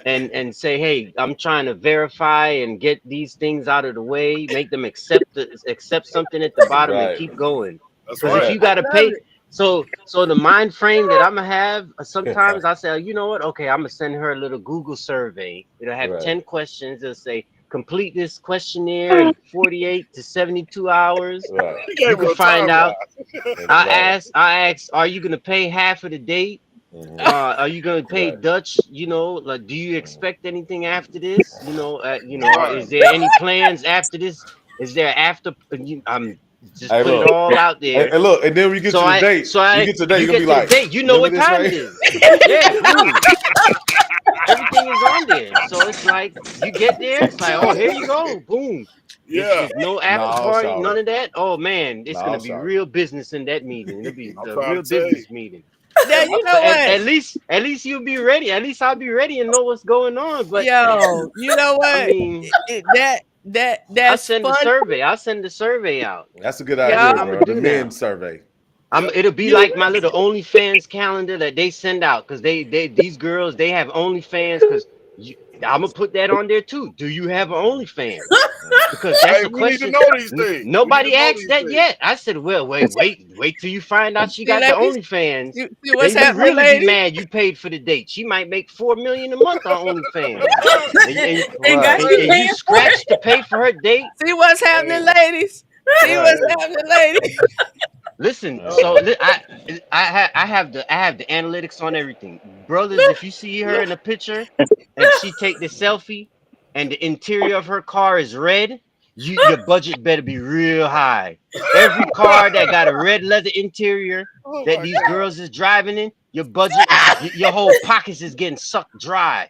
And say, hey, I'm trying to verify and get these things out of the way, make them accept something at the bottom and Right. keep going. That's Because right. if you gotta Love pay, it. so the mind frame that I'm gonna have, sometimes I say, you know what? Okay, I'm gonna send her a little Google survey. It'll have Right. 10 questions. It'll say, complete this questionnaire in 48 to 72 hours. Right. You can find out. Right. I ask, are you gonna pay half of the date? Mhm. Are you gonna pay Right. Dutch? You know, like, do you expect anything after this? Right. Is there any plans after this? Is there after? I'm just Hey, put it look. all out there. And look, and then when you get So to the I- date, so I- you get to the date, you you're gonna get be to the like, date, you know what remember time this, it is. Yeah, boom. Everything is on there. So it's like you get there, it's like, oh, here you go, boom. Yeah. It's no after No, party, sorry. none of that. Oh man, it's No, gonna be sorry. real business in that meeting. It'll be I'm the trying real to tell business meeting. Now, you know But what? at least you'll be ready. At least I'll be ready and know what's going on. But Yo, you know what? I mean, I'll I'll send fun. the survey out. That's a good Yeah. idea, I'ma bro. do The now. men survey. It'll be like my little OnlyFans calendar that they send out because these girls they have OnlyFans because I'm gonna put that on there too. Do you have an OnlyFans? Because that's Hey, the we need to question. know these things. Nobody We need to know asked these that things. yet. I said, well, wait till you find out she See, got the ladies, OnlyFans. you see what's Then you happening, really be ladies? mad you paid for the date. She might make $4 million a month on OnlyFans. and got and you you paying for scratch to pay for her date. See what's happening, Hey. ladies? See Right. what's happening, ladies? Listen, Right. so I have the analytics on everything. brothers, if you see her in a picture and she take the selfie and the interior of her car is red, your budget better be real high. Every car that got a red leather interior Oh that my these God. girls is driving in, your budget, your whole pockets is getting sucked dry.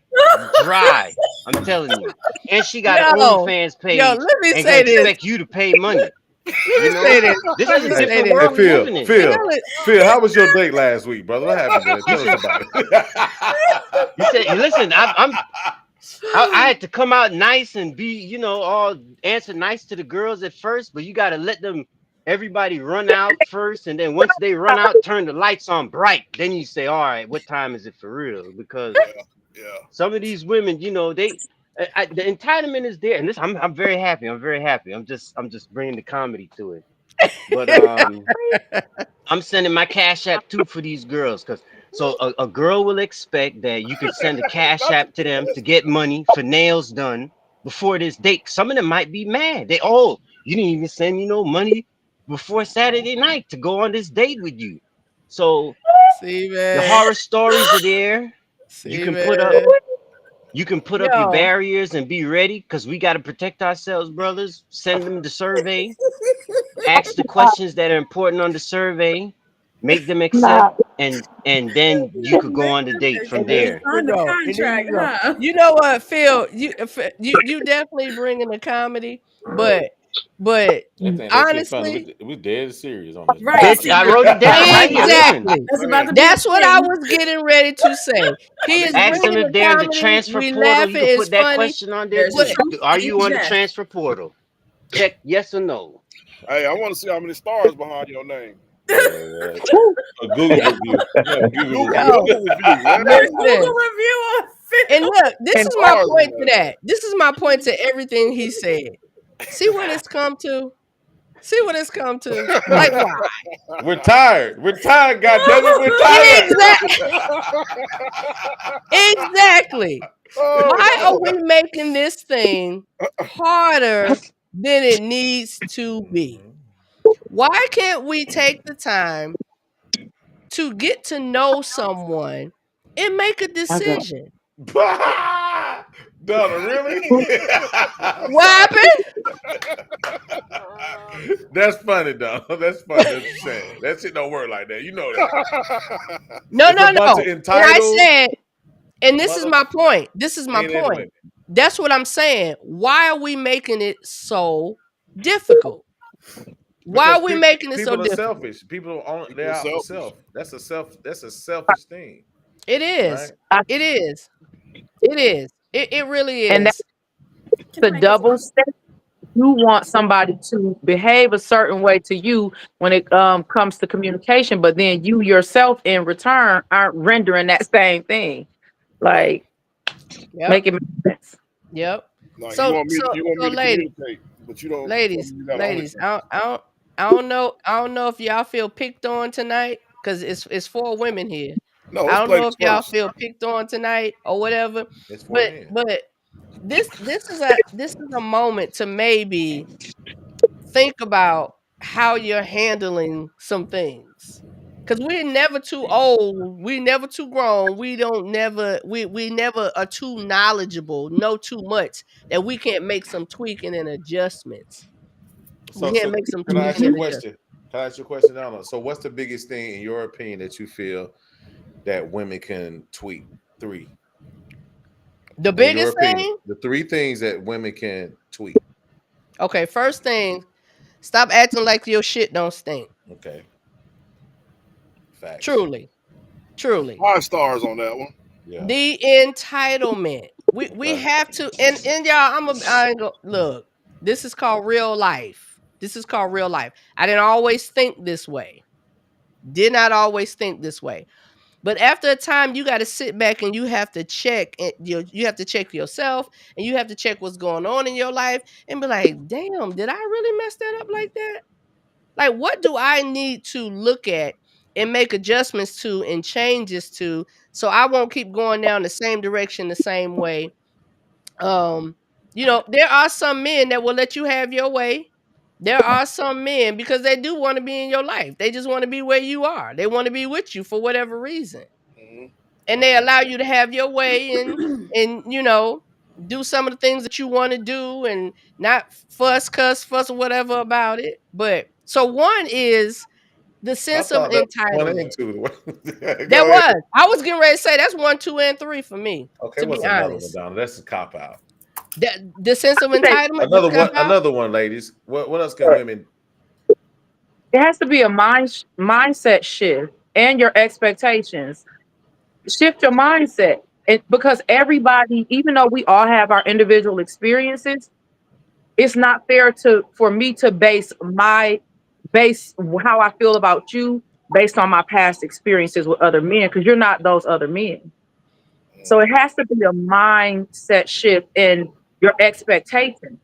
Dry. I'm telling you. And she got an Yo, OnlyFans yo, page let me and gonna say this. expect you to pay money. Let You me know, say this. this Let is me a say different this. Hey, world we Phil, living in. Phil, Feel it. Phil, how was your date last week, brother? What happened, man? Tell us about it. You said, listen, I had to come out nice and be, all answer nice to the girls at first, but you got to let them, everybody run out first. And then once they run out, turn the lights on bright. Then you say, all right, what time is it for real? Because Yeah. some of these women, the entitlement is there. And this, I'm very happy. I'm very happy. I'm just bringing the comedy to it. But I'm sending my Cash App too for these girls, because so a girl will expect that you could send a Cash App to them to get money for nails done before this date. Some of them might be mad. You didn't even send me no money before Saturday night to go on this date with you. So See, the man. horror stories are there. You See, can man. put up your Yo. barriers and be ready, because we got to protect ourselves, brothers. Send them the survey. Ask the questions that are important on the survey, make them accept, and then you could go on the date from And then there. Sign the and then contract, you go. huh? You know what, Phil? You definitely bringing the comedy, but That thing, that shit funny. honestly, We dead serious on this. Right. Bitch, See, I wrote it down right here. Listen, exactly. it's about to be That's a what I thing. was getting ready to say. He is ask them bringing if the they're in the comedy. transfer We portal. laugh. You It can is put that funny. question on there There's a too. truth Are to you each on the jest. transfer portal? Check yes or no. Hey, I want to see how many stars behind your name. Yeah. A Google review. Yeah, Google review. Yo, Google review. Yeah. listen. Google review on And look, this And is my Stars point in to that. This is my point to everything he said. See what it's come to? See what it's come to? Like, why? We're tired. We're tired, goddammit. We're tired. Exactly. Oh, Why are no. we making this thing harder than it needs to be? Why can't we take the time to get to know someone and make a decision? Donna, really? What happened? That's funny, Donna. That's funny. That's what you're saying. That shit don't work like that. You know that. No, It's a bunch of And I entitled said, and this is my point. This is my ain't into point. women. That's what I'm saying. Why are we making it so difficult? Why are we making it so People are difficult? selfish. People are People they're are out for selfish. self. That's a selfish thing. It is. Right? It is. It is. It really And is. Can I the make a double statement? standard. You want somebody to behave a certain way to you when it comes to communication, but then you yourself in return aren't rendering that same thing. Like, Yep. make it make sense. Yep. Like So you want me to ladies, communicate, but you don't. ladies, You got only- I don't know if y'all feel picked on tonight, because it's 4 women here. No, I let's don't play know this if y'all first. feel picked on tonight or whatever. It's for men. But this is a moment to maybe think about how you're handling some things. Cause we're never too old, we never too grown, we never are too knowledgeable, know too much that we can't make some tweaking and adjustments. We can't make some can I ask tweaking you a and adjustments. question? Can I ask you a question, Donna? So what's the biggest thing in your opinion that you feel that women can tweak? 3. The In your biggest opinion, thing, the 3 things that women can tweak. okay, first thing, stop acting like your shit don't stink. Okay. Facts. Truly. 5 stars on that one. Yeah. The entitlement. We have to, and y'all, I ain't go, look, this is called real life. This is called real life. I didn't always think this way. Did not always think this way. But after a time, you got to sit back and you have to check, and you have to check yourself, and you have to check what's going on in your life, and be like, damn, did I really mess that up like that? Like, what do I need to look at and make adjustments to and changes to, so I won't keep going down the same direction the same way? There are some men that will let you have your way. There are some men, because they do want to be in your life. They just want to be where you are. They want to be with you for whatever reason. Mhm. and they allow you to have your way and do some of the things that you want to do and not fuss or whatever about it. But so one is the I sense of thought that was 1 and entitlement. 2. That Go ahead. was. I was getting ready to say that's 1, 2, and 3 for me. Okay, To what's be another one, honest, Donna? That's a cop out. the sense of entitlement. Another one, ladies. What else can women? It has to be a mindset shift and your expectations. Shift your mindset. Because everybody, even though we all have our individual experiences, it's not fair for me to base how I feel about you based on my past experiences with other men, because you're not those other men. So it has to be a mindset shift in your expectation.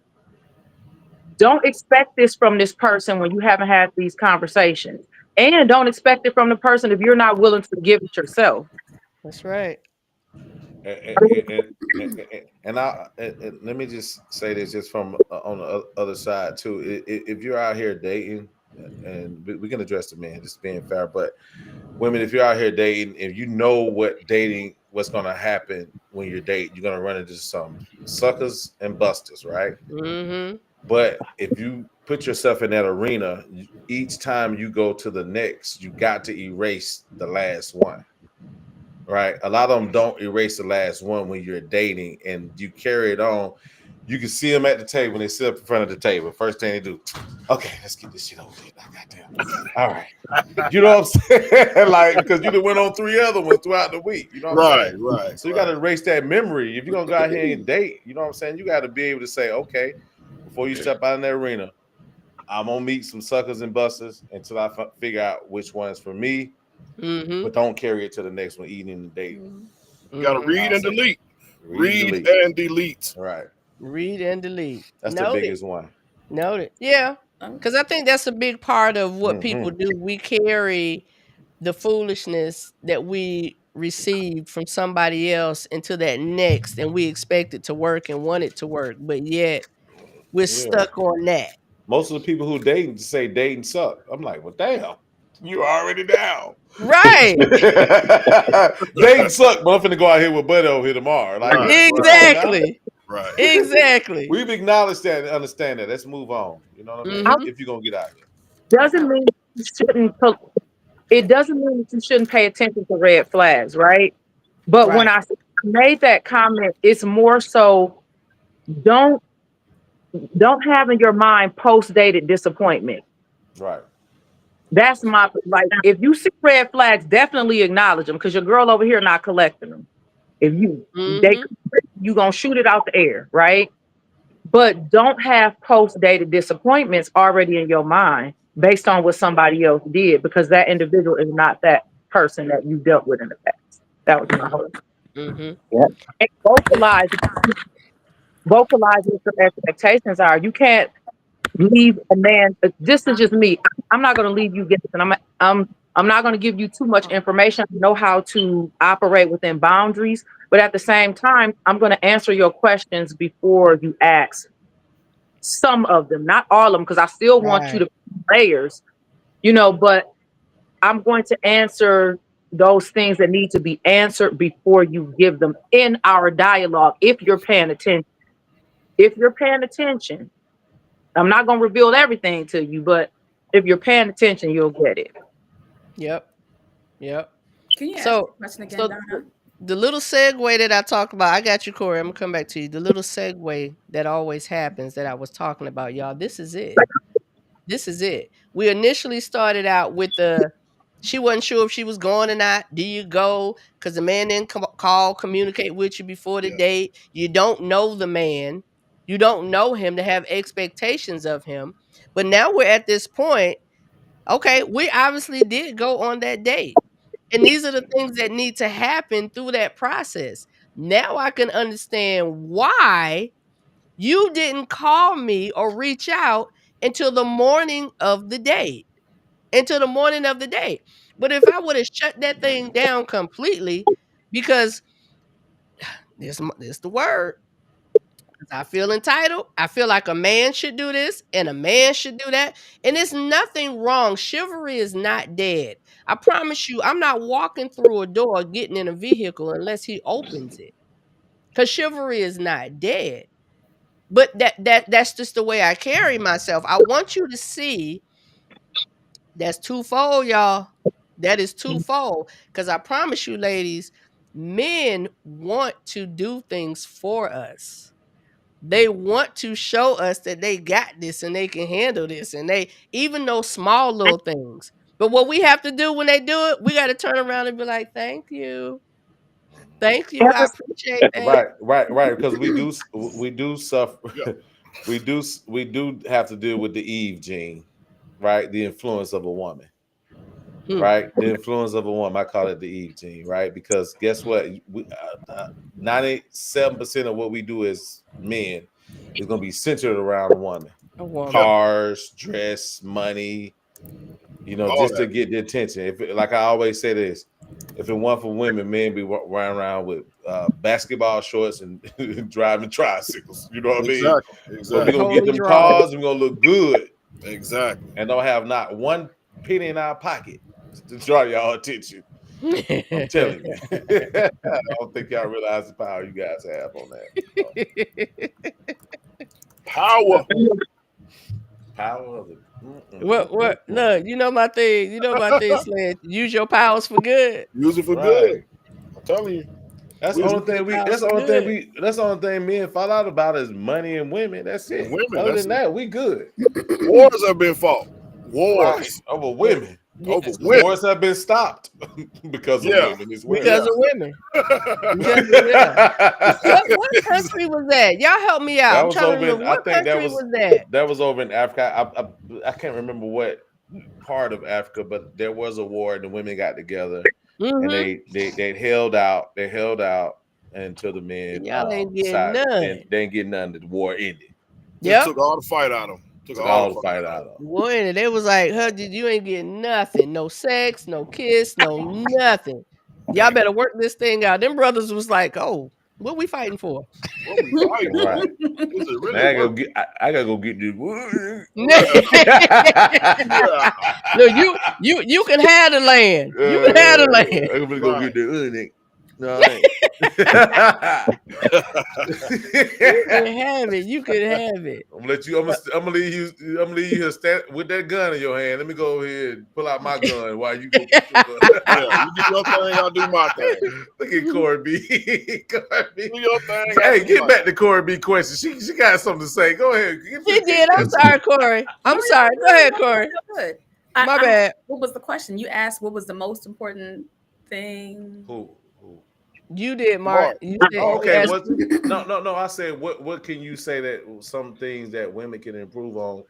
Don't expect this from this person when you haven't had these conversations. And don't expect it from the person if you're not willing to give it yourself. That's right. And let me just say this just from on the other side too. If you're out here dating, and we can address the men, just being fair, but women, if you're out here dating, if you know what's going to happen when you're dating, you're going to run into some suckers and busters, right? Mm-hmm. But if you put yourself in that arena, each time you go to the next, you got to erase the last one. Right, a lot of them don't erase the last one when you're dating, and you carry it on. You can see them at the table when they sit up in front of the table. First thing they do, okay, let's get this shit over with. Goddamn. All right, you know what I'm saying? Like, because you done went on 3 other ones throughout the week. You know what I'm saying? Right. So you got to erase that memory. If you're gonna go out here and date, you know what I'm saying? You got to be able to say, okay, before you step out in that arena, I'm gonna meet some suckers and busters until I figure out which one's for me. Mm-hmm. But don't carry it to the next one, eating and dating. You gotta read and delete. Read and delete. Right. Read and delete. That's the biggest one. Noted. Yeah. Because I think that's a big part of what people do. We carry the foolishness that we received from somebody else into that next, and we expect it to work and want it to work, but yet we're stuck on that. Most of the people who dating say dating suck. I'm like, well, damn, you already down. Right. Dating suck, but I'm finna go out here with Buddy over here tomorrow. Like, exactly. Right. Exactly. We've acknowledged that and understand that. Let's move on. You know what I mean? Mm-hmm. If you're gonna get out here. Doesn't mean you shouldn't. It doesn't mean that you shouldn't pay attention to red flags, right? But when I made that comment, it's more so don't have in your mind post-dated disappointment. Right. That's my, like, if you see red flags, definitely acknowledge them, because your girl over here not collecting them. If you gonna shoot it out the air, right? But don't have post-dated disappointments already in your mind based on what somebody else did, because that individual is not that person that you dealt with in the past. That was my whole. Mm-hmm. And vocalize what your expectations are. You can't leave a man. This is just me. I'm not going to leave you guessing. I'm not going to give you too much information. I know how to operate within boundaries, but at the same time, I'm going to answer your questions before you ask. Some of them, not all of them, because I still want you to layers, but I'm going to answer those things that need to be answered before you give them in our dialogue. If you're paying attention, I'm not going to reveal everything to you, but if you're paying attention, you'll get it. Yep. Can you ask the question again, Donna? The little segue that I talk about, I got you, Corey. I'm gonna come back to you. The little segue that always happens that I was talking about, y'all. This is it. We initially started out with she wasn't sure if she was going or not. Do you go? Because the man didn't communicate with you before the date. You don't know the man. You don't know him to have expectations of him. But now we're at this point. Okay, we obviously did go on that date. And these are the things that need to happen through that process. Now I can understand why you didn't call me or reach out until the morning of the date. But if I would have shut that thing down completely, because this is the word, I feel entitled. I feel like a man should do this and a man should do that. And there's nothing wrong. Chivalry is not dead. I promise you, I'm not walking through a door, getting in a vehicle unless he opens it. Because chivalry is not dead. But that's just the way I carry myself. I want you to see that's twofold, y'all. That is twofold. Because I promise you, ladies, men want to do things for us. They want to show us that they got this and they can handle this, and they even those small little things. But what we have to do when they do it, we got to turn around and be like, "Thank you, thank you, I appreciate that." Right. Because we do suffer. we do have to deal with the Eve gene, right? The influence of a woman. Right, the influence of a woman. I call it the Eve gene, right? Because guess what? 97% of what we do as men is going to be centered around a woman. Cars, dress, money, just to get the attention. If like I always say this, if it weren't for women, men be running around with basketball shorts and driving tricycles. You know what I mean? Exactly. So we're going to get them cars and we're going to look good. Exactly. And don't have not one penny in our pocket to draw y'all attention. I'm telling you. I don't think y'all realize the power you guys have on that. Power of the What? Look, you know my thing. Slant. Use your powers for good. Use it for good. I'm telling you. That's the only thing men fall out about is money and women. That's it. Other than that, we good. Wars have been fought. Wars over women. Wars have been stopped because of women. Because of women. What country was that? Y'all help me out. I'm trying to remember. What country was that? That was over in Africa. I can't remember what part of Africa, but there was a war and the women got together and they held out. They held out until the men y'all ain't getting none. They ain't getting none. The war ended. Yep. Took all the fight out of them. Took all the fight out of them. Well, they was like, you ain't getting nothing. No sex, no kiss, no nothing. Y'all better work this thing out. Them brothers was like, oh, what we fighting for? What we fighting for? Right. Really I gotta go get this. No, you can have the land. You can have the land. I'm gonna go get the no, you can have it. You can have it. I'm gonna leave you here with that gun in your hand. Let me go over here and pull out my gun while you go get your gun. You do your thing, I'll do my thing. Look at Corey B. Corey B. Do your thing. Hey, get back to Corey B question. She got something to say. Go ahead. She did. I'm sorry, Corey. I'm sorry. Go ahead, Corey. Good. My bad. What was the question? You asked what was the most important thing? Who? You did, Mark. You did. Okay. No. I said, what can you say that some things that women can improve on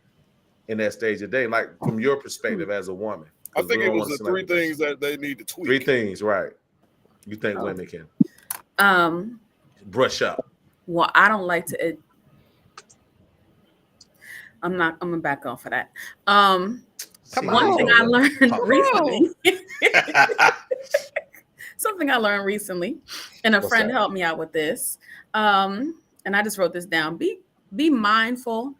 in that stage of day, like from your perspective as a woman? I think it was the three things that they need to tweak. 3 things, right? You think women can brush up? Well, I don't like to. I'm gonna back off of that. One thing I learned recently. Something I learned recently, and a friend helped me out with this. And I just wrote this down. Be mindful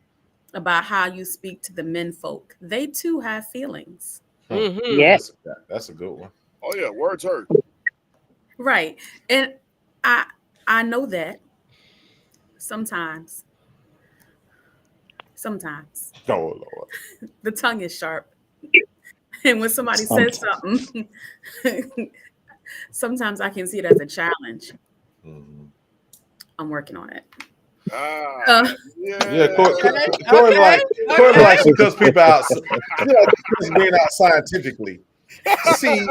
about how you speak to the men folk. They too have feelings. Mm-hmm. Yes. That's a good one. Oh yeah, words hurt. Right. And I know that sometimes. Oh Lord. The tongue is sharp. And when somebody says something, sometimes I can see it as a challenge. Mm-hmm. I'm working on it. Corey likes to cuss people out. Being out scientifically. See,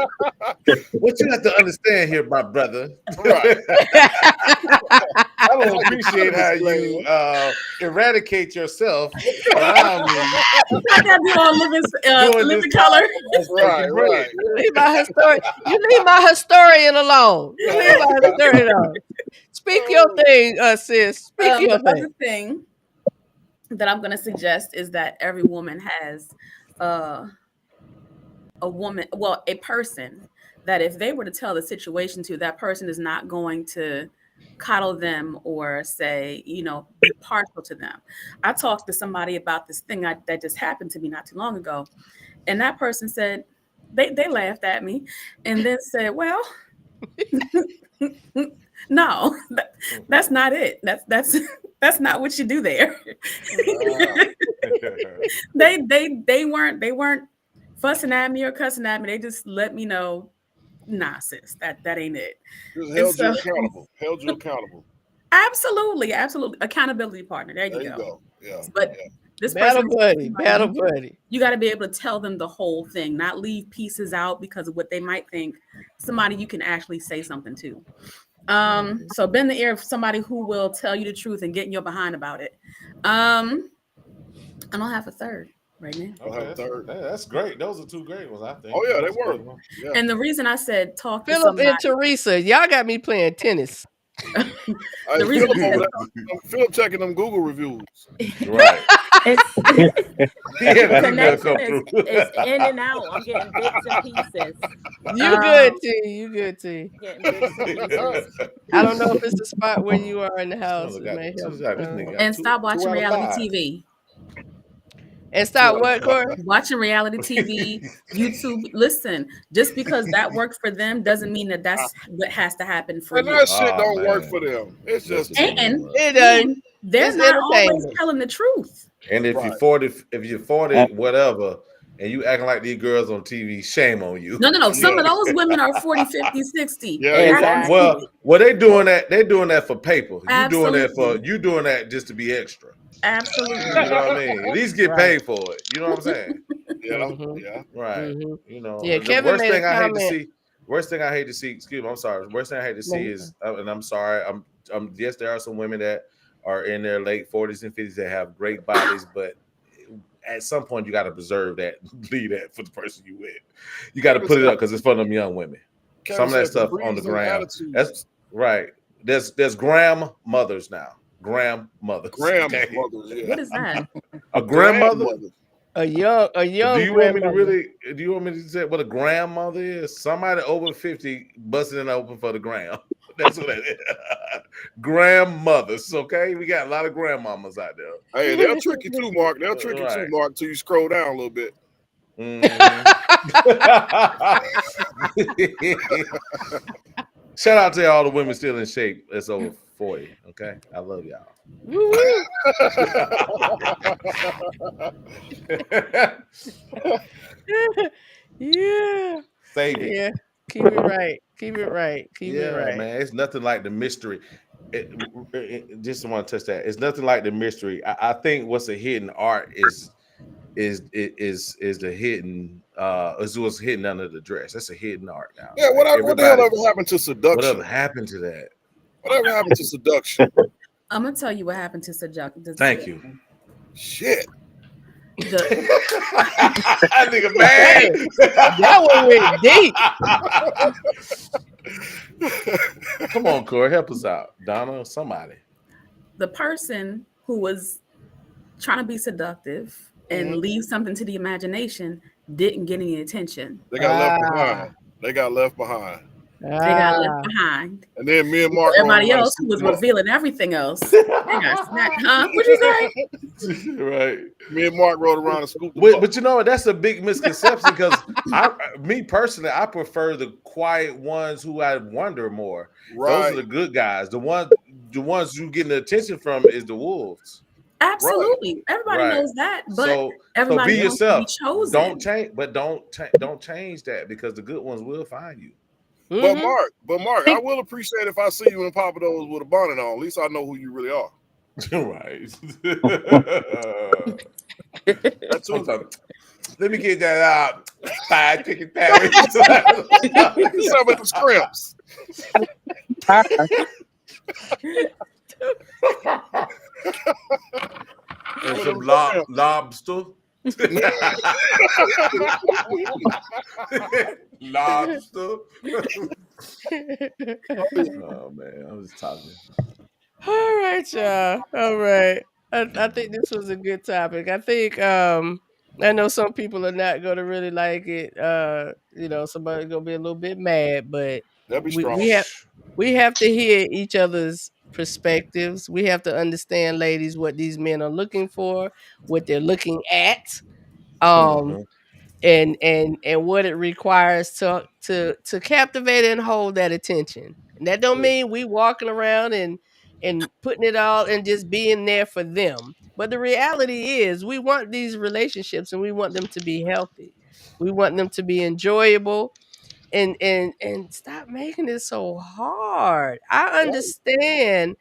what you have to understand here, my brother. Right. I don't appreciate how you eradicate yourself around me. I got you on living color. Right. You leave my historian alone. Speak your thing, sis. Speak your thing. The other thing that I'm going to suggest is that every woman has a person that if they were to tell the situation to, that person is not going to coddle them or say, be partial to them. I talked to somebody about this thing that just happened to me not too long ago. And that person said, They laughed at me and then said, well, no, that's not it. That's not what you do there. They weren't fussing at me or cussing at me. They just let me know, nah, sis, that ain't it. Just held you accountable. Held you accountable. Absolutely. Accountability partner. There you go. Yeah. But this battle person, buddy. You got to be able to tell them the whole thing, not leave pieces out because of what they might think. Somebody you can actually say something to. So bend the ear of somebody who will tell you the truth and get in your behind about it. I don't have a third right now. Okay, that's great. Those are two great ones, I think. Oh yeah, they were. Yeah. And the reason I said talk to Philip somebody, and Teresa, y'all got me playing tennis. The reason Philip checking them Google reviews. Right. Connection is in and out. I'm getting bits and pieces. You good, T. You good, T. Getting bits and pieces. I don't know if it's the spot where you are in the house. It may help. And stop watching reality TV. And stop what, Corey? Watching reality TV, YouTube. Listen, just because that worked for them doesn't mean that that's what has to happen for you. And that shit don't work for them. It's just and they're It's not always entertainment. telling the truth. And if you're 40, whatever, and you acting like these girls on TV, shame on you. No. Some of those women are 40, 50, 60. Yeah, exactly. Well, they doing that. They're doing that for paper. Absolutely. You doing that just to be extra. Absolutely. You know what I mean? At least get paid for it. You know what I'm saying? Yeah. Right. You know. Yeah, the Kevin worst made thing a I hate to comment. see. Worst thing I hate to see. Excuse me. I'm sorry. Worst thing I hate to see is, and I'm sorry. Yes, there are some women that are in their late 40s and 50s that have great bodies, but at some point you got to preserve that, leave that for the person you with. You got to put it up because it's for them young women. Kevin Some of that said stuff on the ground. That's right. There's grandmothers now. Grandmothers. Grandmothers. Yeah. What is that? A grandmother. A young Do you want me to grandmother. do you want me to say what a grandmother is? Somebody over 50 busting it open for the gram. That's what that is. Grandmothers, okay? We got a lot of grandmamas out there. Hey, they'll trick you too, Mark. They'll trick you too, Mark, till you scroll down a little bit. Shout out to all the women still in shape that's over 40. Okay. I love y'all. Yeah. Save it. Yeah. Keep it right. Keep it right. Keep it right. Man. It's nothing like the mystery. Just want to touch that. It's nothing like the mystery. I think what's a hidden art is the hidden is what's hidden under the dress. That's a hidden art now. Yeah, what the hell ever happened to seduction? Whatever happened to that? Whatever happened to seduction? I'm gonna tell you what happened to seduction. Thank you. Shit. That nigga mad. That one went deep. Come on, Corey, help us out. Donna, somebody. The person who was trying to be seductive and leave something to the imagination didn't get any attention. They got left behind. They got left behind. They got left behind. And then me and Mark. Everybody else who was revealing everything else. They got snapped, huh? What'd you say? Right. Me and Mark rode around and scooped. But you know that's a big misconception because me personally, I prefer the quiet ones who I wonder more. Right. Those are the good guys. The ones you getting the attention from is the wolves. Absolutely. Everybody knows that. But everybody be wants yourself. to be chosen. Don't change, but don't change that because the good ones will find you. But Mark, I will appreciate if I see you in Papa Do's with a bonnet on. At least I know who you really are. Right. That's what let me get that out. 5 chicken patties. Some of the scrimps. And some lobster. Lobster. Oh man, I was talking. All right, y'all. All right. I think this was a good topic. I think I know some people are not gonna really like it. Somebody's gonna be a little bit mad, but we have to hear each other's perspectives. We have to understand, ladies, what these men are looking for, what they're looking at. and what it requires to captivate and hold that attention. And that don't mean we walking around and putting it all and just being there for them. But the reality is we want these relationships and we want them to be healthy. We want them to be enjoyable and stop making it so hard. I understand.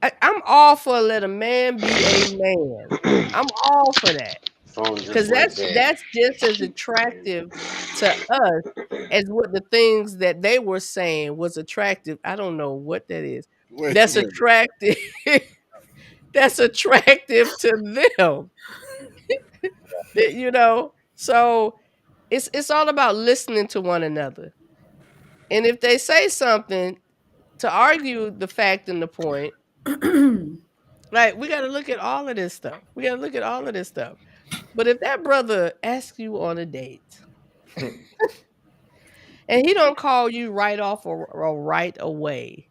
I'm all for let a man be a man. I'm all for that. Phone just Because went dead. that's just as attractive to us as what the things that they were saying was attractive. I don't know what that is. Wait a That's minute. attractive. That's attractive to them. You know, so it's all about listening to one another. And if they say something to argue the fact and the point, like we got to look at all of this stuff. We got to look at all of this stuff. But if that brother asks you on a date and he don't call you right off or right away,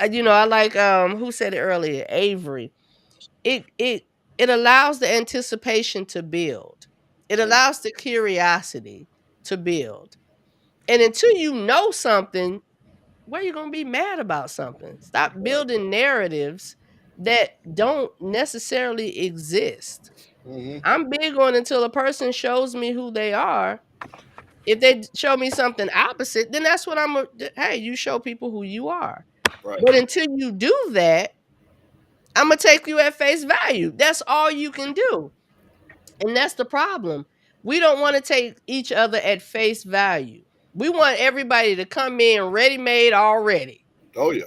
you know, I like who said it earlier, Avery. It allows the anticipation to build. It allows the curiosity to build. And until you know something, where you gonna be mad about something? Stop building narratives that don't necessarily exist. I'm big on until a person shows me who they are. If they show me something opposite, then that's what hey, you show people who you are. Right. But until you do that, I'm gonna take you at face value. That's all you can do. And that's the problem. We don't want to take each other at face value. We want everybody to come in ready-made already. Oh yeah.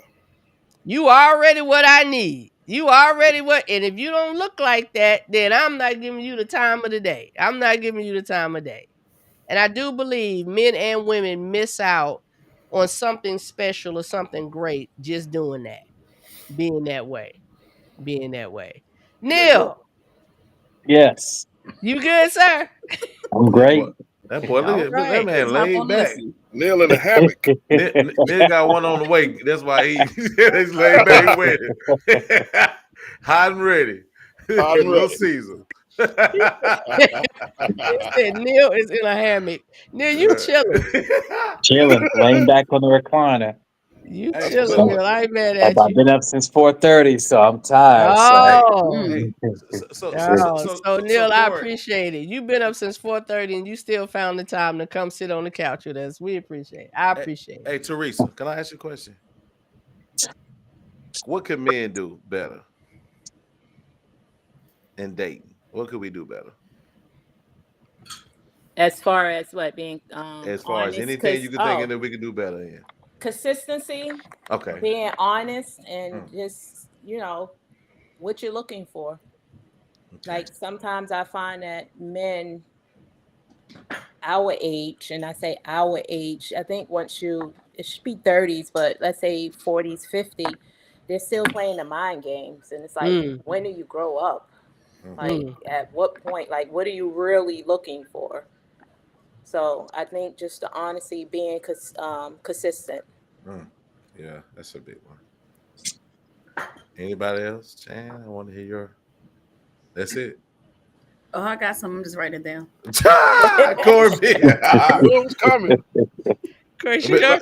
You already what I need. You already what, and if you don't look like that, then I'm not giving you the time of the day. I'm not giving you the time of day. And I do believe men and women miss out on something special or something great just doing that. Being that way. Neil, Yes, you good, sir? I'm great. That boy, look at that Right. man Let's hop laid on back. listen. Neil in the hammock. Nigga got one on the way. That's why he's laid back ready. Hot and ready. Hot and Little ready. Caesar. He said Neil is in a hammock. Neil, you chilling. Chilling, laying back on the recliner. You Hey, chilling, so- Neil. I ain't mad at I've you. been up since 4:30, so I'm tired. Oh. Hey, so Neil, I Corey, appreciate it. You've been up since 4:30 and you still found the time to come sit on the couch with us. We appreciate it. I appreciate it. Hey, Teresa, can I ask you a question? What can men do better in dating? What could we do better? As far as what being As far as honest, anything you could think oh, of that we could do better in. consistency, Okay. being honest, and just what you're looking for. Like sometimes I find that men our age, and I say our age, I think once it should be 30s, but let's say 40s, 50, they're still playing the mind games. And it's like, when do you grow up? Like, at what point? Like, what are you really looking for? So I think just the honesty, being consistent. Yeah, that's a big one. Anybody else? Chan, I want to hear your. That's it. Oh, I got some. I'm just writing it down. Corbin. It was coming. Chris, But- I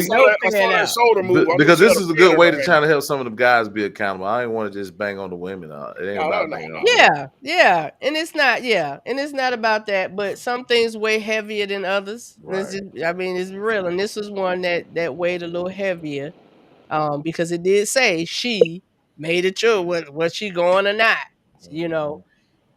saw that shoulder move. Because this is a good way to try to help some of the guys be accountable. I ain't want to just bang on the women. It ain't about banging on. Yeah. And it's not about that, but some things weigh heavier than others. Right. It's real. And this is one that weighed a little heavier. Because it did say she made it sure was she going or not,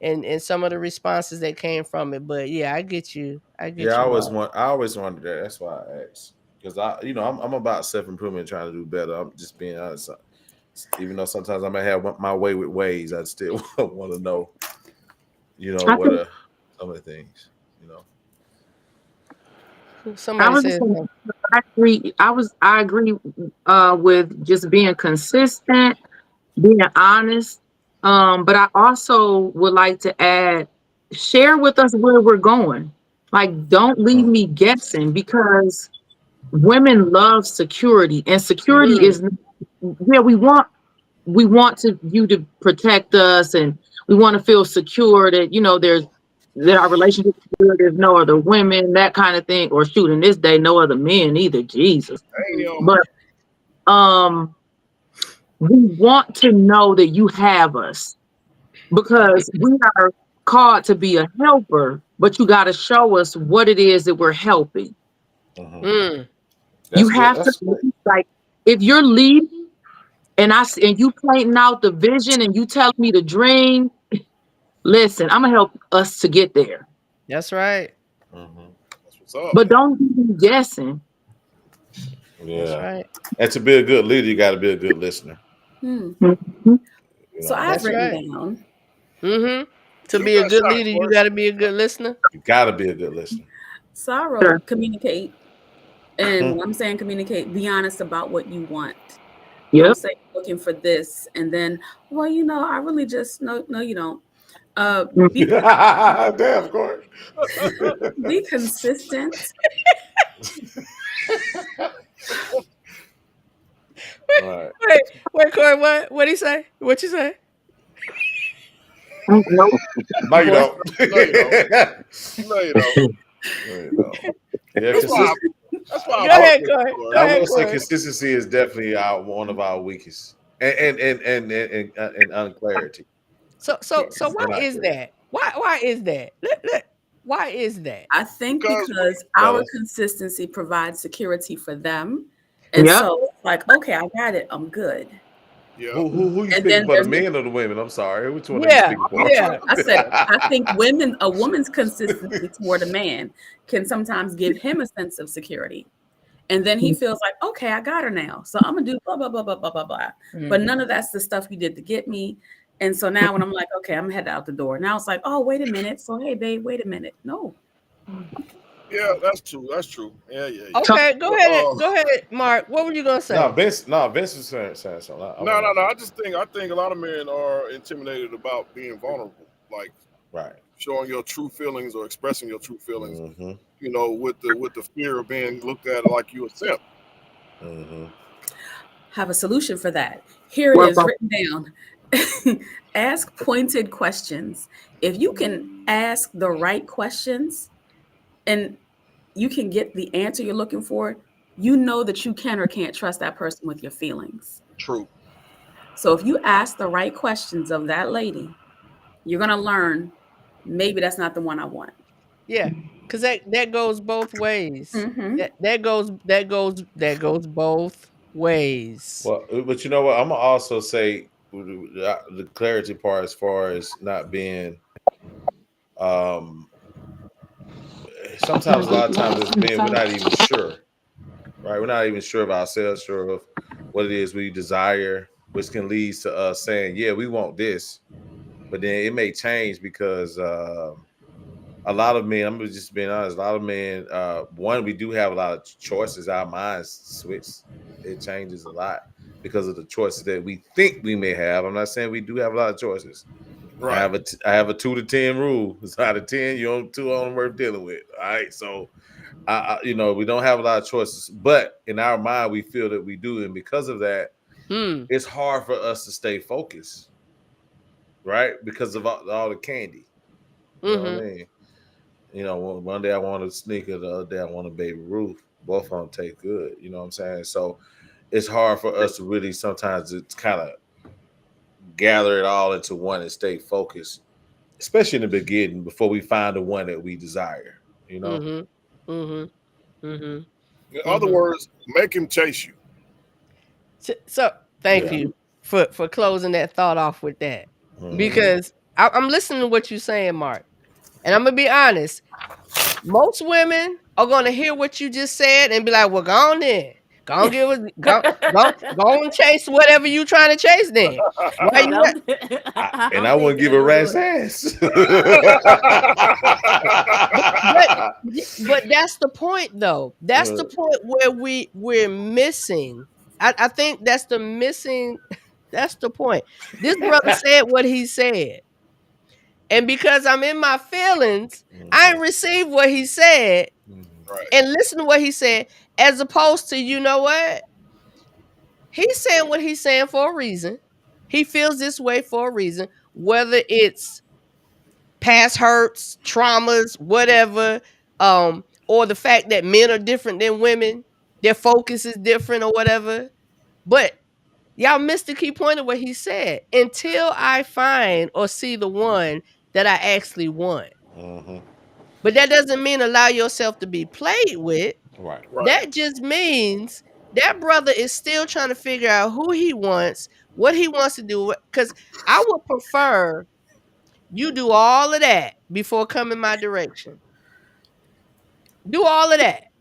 and some of the responses that came from it. But yeah, I get you. I always wondered that. That's why I asked. Because I'm about self-improvement, trying to do better. I'm just being honest. Even though sometimes I may have my way with ways, I still want to know, what are some of the things, Somebody said I agree with just being consistent, being honest. But I also would like to add, share with us where we're going. Like, don't leave me guessing, because women love security, and security is we want you to protect us, and we want to feel secure that there's that our relationship is good, there's no other women, that kind of thing, or shoot, in this day, no other men either. Jesus. Damn. But we want to know that you have us because we are called to be a helper, but you got to show us what it is that we're helping. Mm. You have to, like, if you're leading and you pointing out the vision and you telling me the dream, listen, I'm gonna help us to get there. That's right. That's what's up. But don't be guessing. Yeah. That's right. And to be a good leader, you got to be a good listener. Hmm. You So know, I've That's written right. down. Mm-hmm. To Shoot be a that good shot, leader, you Corey. got to be a good listener. you got to be a good listener. So I wrote Sure. communicate. And when I'm saying communicate, be honest about what you want. Yep. Don't say looking for this and then, well, I really just no, you don't. Be Damn, Corey. be consistent. Right. Wait, Corey, what he say? What you say? Nope. No, you don't. No, you don't. No, you don't. No, you don't. Yeah, That's why. consistency. That's why. Go ahead, Corey. Go I ahead, will say Corey. consistency is definitely one of our weakest, and unclarity. So why not is good. that? Why is that? Why is that? I think Because- because our Fellas. consistency provides security for them. And Yep. so it's like, okay, I got it. I'm good. Yeah. Who you And speaking then for, the there's- men or the women? I'm sorry, which one Yeah, are you speaking for? yeah. I said, I think a woman's consistency toward a man can sometimes give him a sense of security. And then he feels like, okay, I got her now. So I'm going to do blah, blah, blah, blah, blah, blah, blah. But none of that's the stuff you did to get me. And so now when I'm like, okay, I'm headed out the door. Now it's like, oh, wait a minute. So, hey, babe, wait a minute. No. Yeah, that's true. That's true. Yeah. Okay, go ahead, Mark. What were you gonna say? Vince was saying something. No. I think a lot of men are intimidated about being vulnerable, like Right. showing your true feelings or expressing your true feelings. Mm-hmm. With the fear of being looked at like you a simp. Mm-hmm. Have a solution for that. Here it is written down. Ask pointed questions. If you can ask the right questions and you can get the answer you're looking for, you know that you can or can't trust that person with your feelings. True. So if you ask the right questions of that lady, you're going to learn maybe that's not the one I want. Yeah, because that goes both ways. Mhm. That goes both ways. Well, but you know what? I'm gonna also say the clarity part as far as not being. Sometimes, a lot of times, as men, we're not even sure, right? We're not even sure of ourselves, sure of what it is we desire, which can lead to us saying, "Yeah, we want this," but then it may change because a lot of men. I'm just being honest. A lot of men. One, we do have a lot of choices. Our minds switch. It changes a lot because of the choices that we think we may have. I'm not saying we do have a lot of choices. Right. I have a 2 to 10 rule. It's out of 10, you're on 2 on worth dealing with. All right. So we don't have a lot of choices, but in our mind, we feel that we do. And because of that, it's hard for us to stay focused. Right? Because of all the candy. You know what I mean? One day I want a sneaker, the other day I want a Baby Ruth. Both of them taste good. You know what I'm saying? So it's hard for us to really sometimes it's kind of gather it all into one and stay focused, especially in the beginning before we find the one that we desire. You know. In other words, make him chase you. So thank you for closing that thought off with that, because I'm listening to what you're saying, Mark, and I'm gonna be honest. Most women are gonna hear what you just said and be like, "Well, go on then, go and chase whatever you trying to chase then." Why you? And I wouldn't give a rat's ass. But that's the point, though. That's the point where we're missing. I think that's the missing. That's the point. This brother said what he said, and because I'm in my feelings, I received what he said and listen to what he said, as opposed to, you know what? He's saying what he's saying for a reason. He feels this way for a reason, whether it's past hurts, traumas, whatever, or the fact that men are different than women, their focus is different or whatever. But y'all missed the key point of what he said. Until I find or see the one that I actually want. Mm-hmm. But that doesn't mean allow yourself to be played with. Right. That just means that brother is still trying to figure out who he wants, what he wants to do. Because I would prefer you do all of that before coming my direction. Do all of that.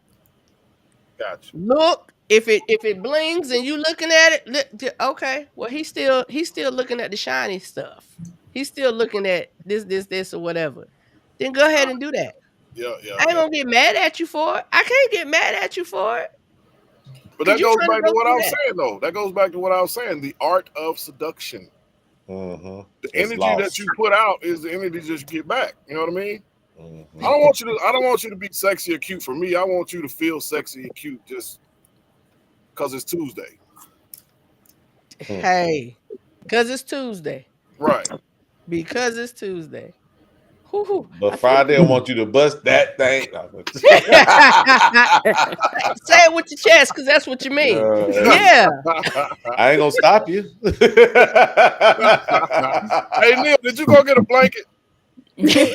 Gotcha. Look, if it blings and you looking at it, okay. Well, he's still looking at the shiny stuff. He's still looking at this or whatever. Then go ahead and do that. Yeah. I ain't gonna get mad at you for it. I can't get mad at you for it. But that goes back to what I was that. saying, though. That goes back to what I was saying. The art of seduction. Mm-hmm. The energy that you put out is the energy that you get back. You know what I mean? Mm-hmm. I don't want you to be sexy or cute for me. I want you to feel sexy and cute just because it's Tuesday. Hey, because it's Tuesday. Right. Because it's Tuesday. But Friday, I want you to bust that thing. Say it with your chest, because that's what you mean. Yeah. I ain't gonna stop you. Hey, Neil, did you go get a blanket? Hey,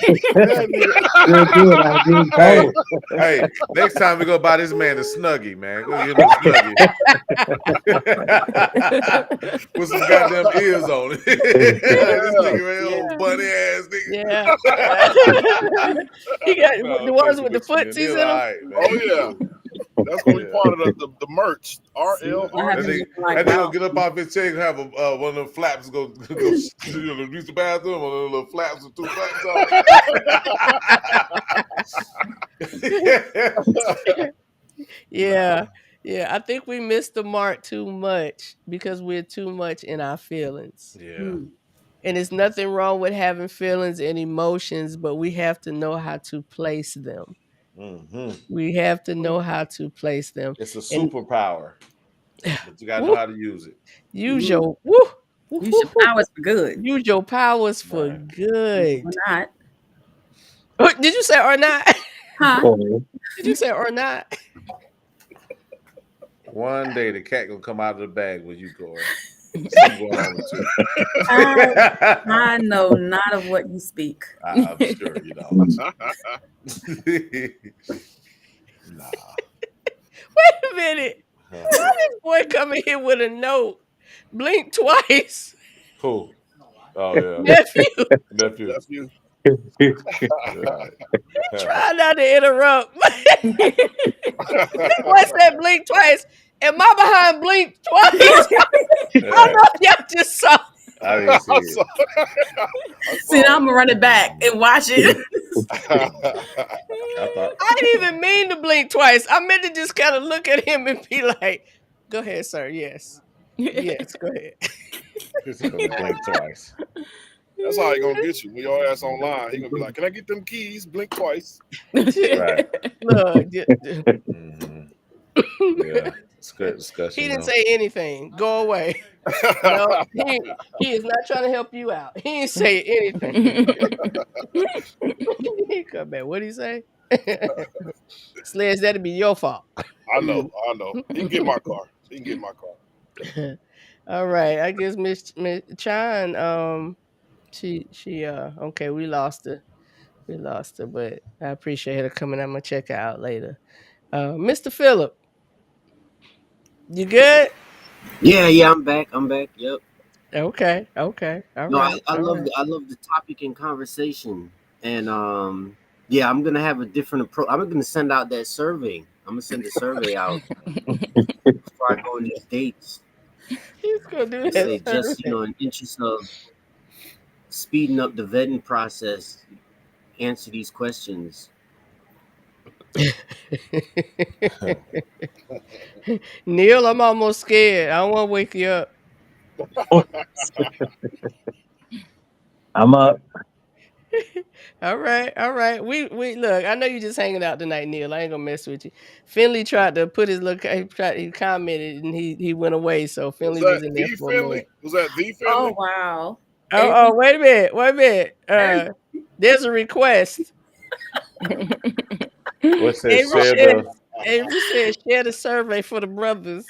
next time we go buy this man a Snuggie, man. Go get him a Snuggie. Put some goddamn ears on it. This nigga, old bunny ass nigga. Yeah. He got the ones with the footsies in them. Right, oh yeah. That's gonna be part of the merch. RL. That nigga gonna get up off his chair and have one of them flaps go use the bathroom, one of them little flaps with two flaps on. Yeah. I think we missed the mark too much because we're too much in our feelings. Yeah. And there's nothing wrong with having feelings and emotions, but we have to know how to place them. Mm-hmm. We have to know how to place them. It's a superpower, but you gotta know how to use it. Use your use your powers for good. Use your powers for good. Or not. Did you say or not? Huh? Did you say or not? One day the cat gonna come out of the bag when you go. I know not of what you speak. I'm sure you don't. Nah. Wait a minute. Why this boy coming here with a note? Blink twice. Who? Oh yeah. Nephew. Try not to interrupt. What's that? Blink twice. Am I behind blink twice? I don't know if y'all just saw. I didn't see it. See, now I'm gonna run it back and watch it. I didn't even mean to blink twice. I meant to just kind of look at him and be like, "Go ahead, sir. Yes, yes, go ahead." He's gonna blink twice. That's how he gonna get you. When your ass online, he gonna be like, "Can I get them keys? Blink twice." Right. Look, yeah. It's good discussion. He didn't say anything. Go away. No, he is not trying to help you out. He didn't say anything. He come back. What'd he say? Sledge, that'd be your fault. I know. He can get my car. All right. I guess Miss Chan, she okay, we lost her. But I appreciate her coming. I'm gonna check her out later. Mr. Phillip, you good? Yeah, I'm back. Yep. Okay. All right. I love the topic and conversation, and yeah, I'm gonna have a different approach. I'm gonna send out that survey. I'm gonna send a survey out before I go on these dates. He's gonna do Say that. just in interest of speeding up the vetting process, answer these questions. Neil, I'm almost scared. I don't want to wake you up. I'm up. All right. We look. I know you just hanging out tonight, Neil. I ain't gonna mess with you. Finley tried to put his look. He commented and he went away. So Finley was in there for a minute. Was that the Finley? Oh wow. Oh, wait a minute. There's a request. What's that? Avery Share said, the Avery said, share the survey for the brothers.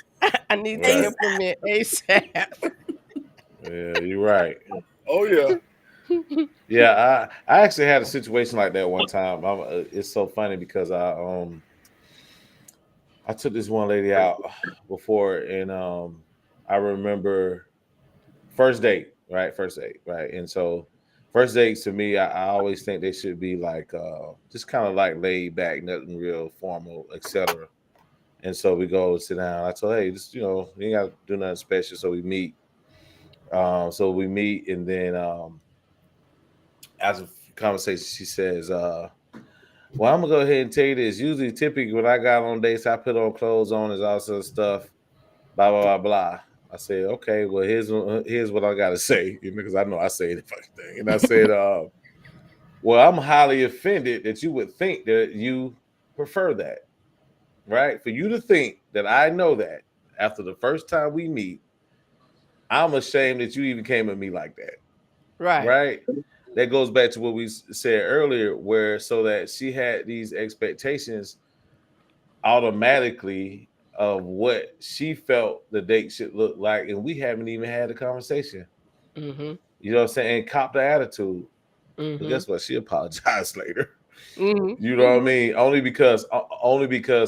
I need to Right. implement ASAP. Yeah, you're right. Oh yeah. Yeah, I actually had a situation like that one time. It's so funny because I took this one lady out before, and I remember first date, right? First date, right? And so first dates to me, I always think they should be like just kind of like laid back, nothing real formal, etc. And so we go sit down. I told her, hey, just you ain't gotta do nothing special. So we meet. And then as a conversation, she says, well, I'm gonna go ahead and tell you this. Usually, typically, when I got on dates, I put on clothes on and all sort of stuff. Blah blah blah blah. I said, okay, well, here's what I gotta say, because I know I say the fucking thing. And I said, well, I'm highly offended that you would think that you prefer that, right? For you to think that I know that after the first time we meet, I'm ashamed that you even came at me like that. Right. Right. That goes back to what we said earlier, where so that she had these expectations automatically of what she felt the date should look like, and we haven't even had a conversation. Mm-hmm. You know what I'm saying? And cop the attitude. Mm-hmm. But guess what? She apologized later. Mm-hmm. You know what I mean? Only because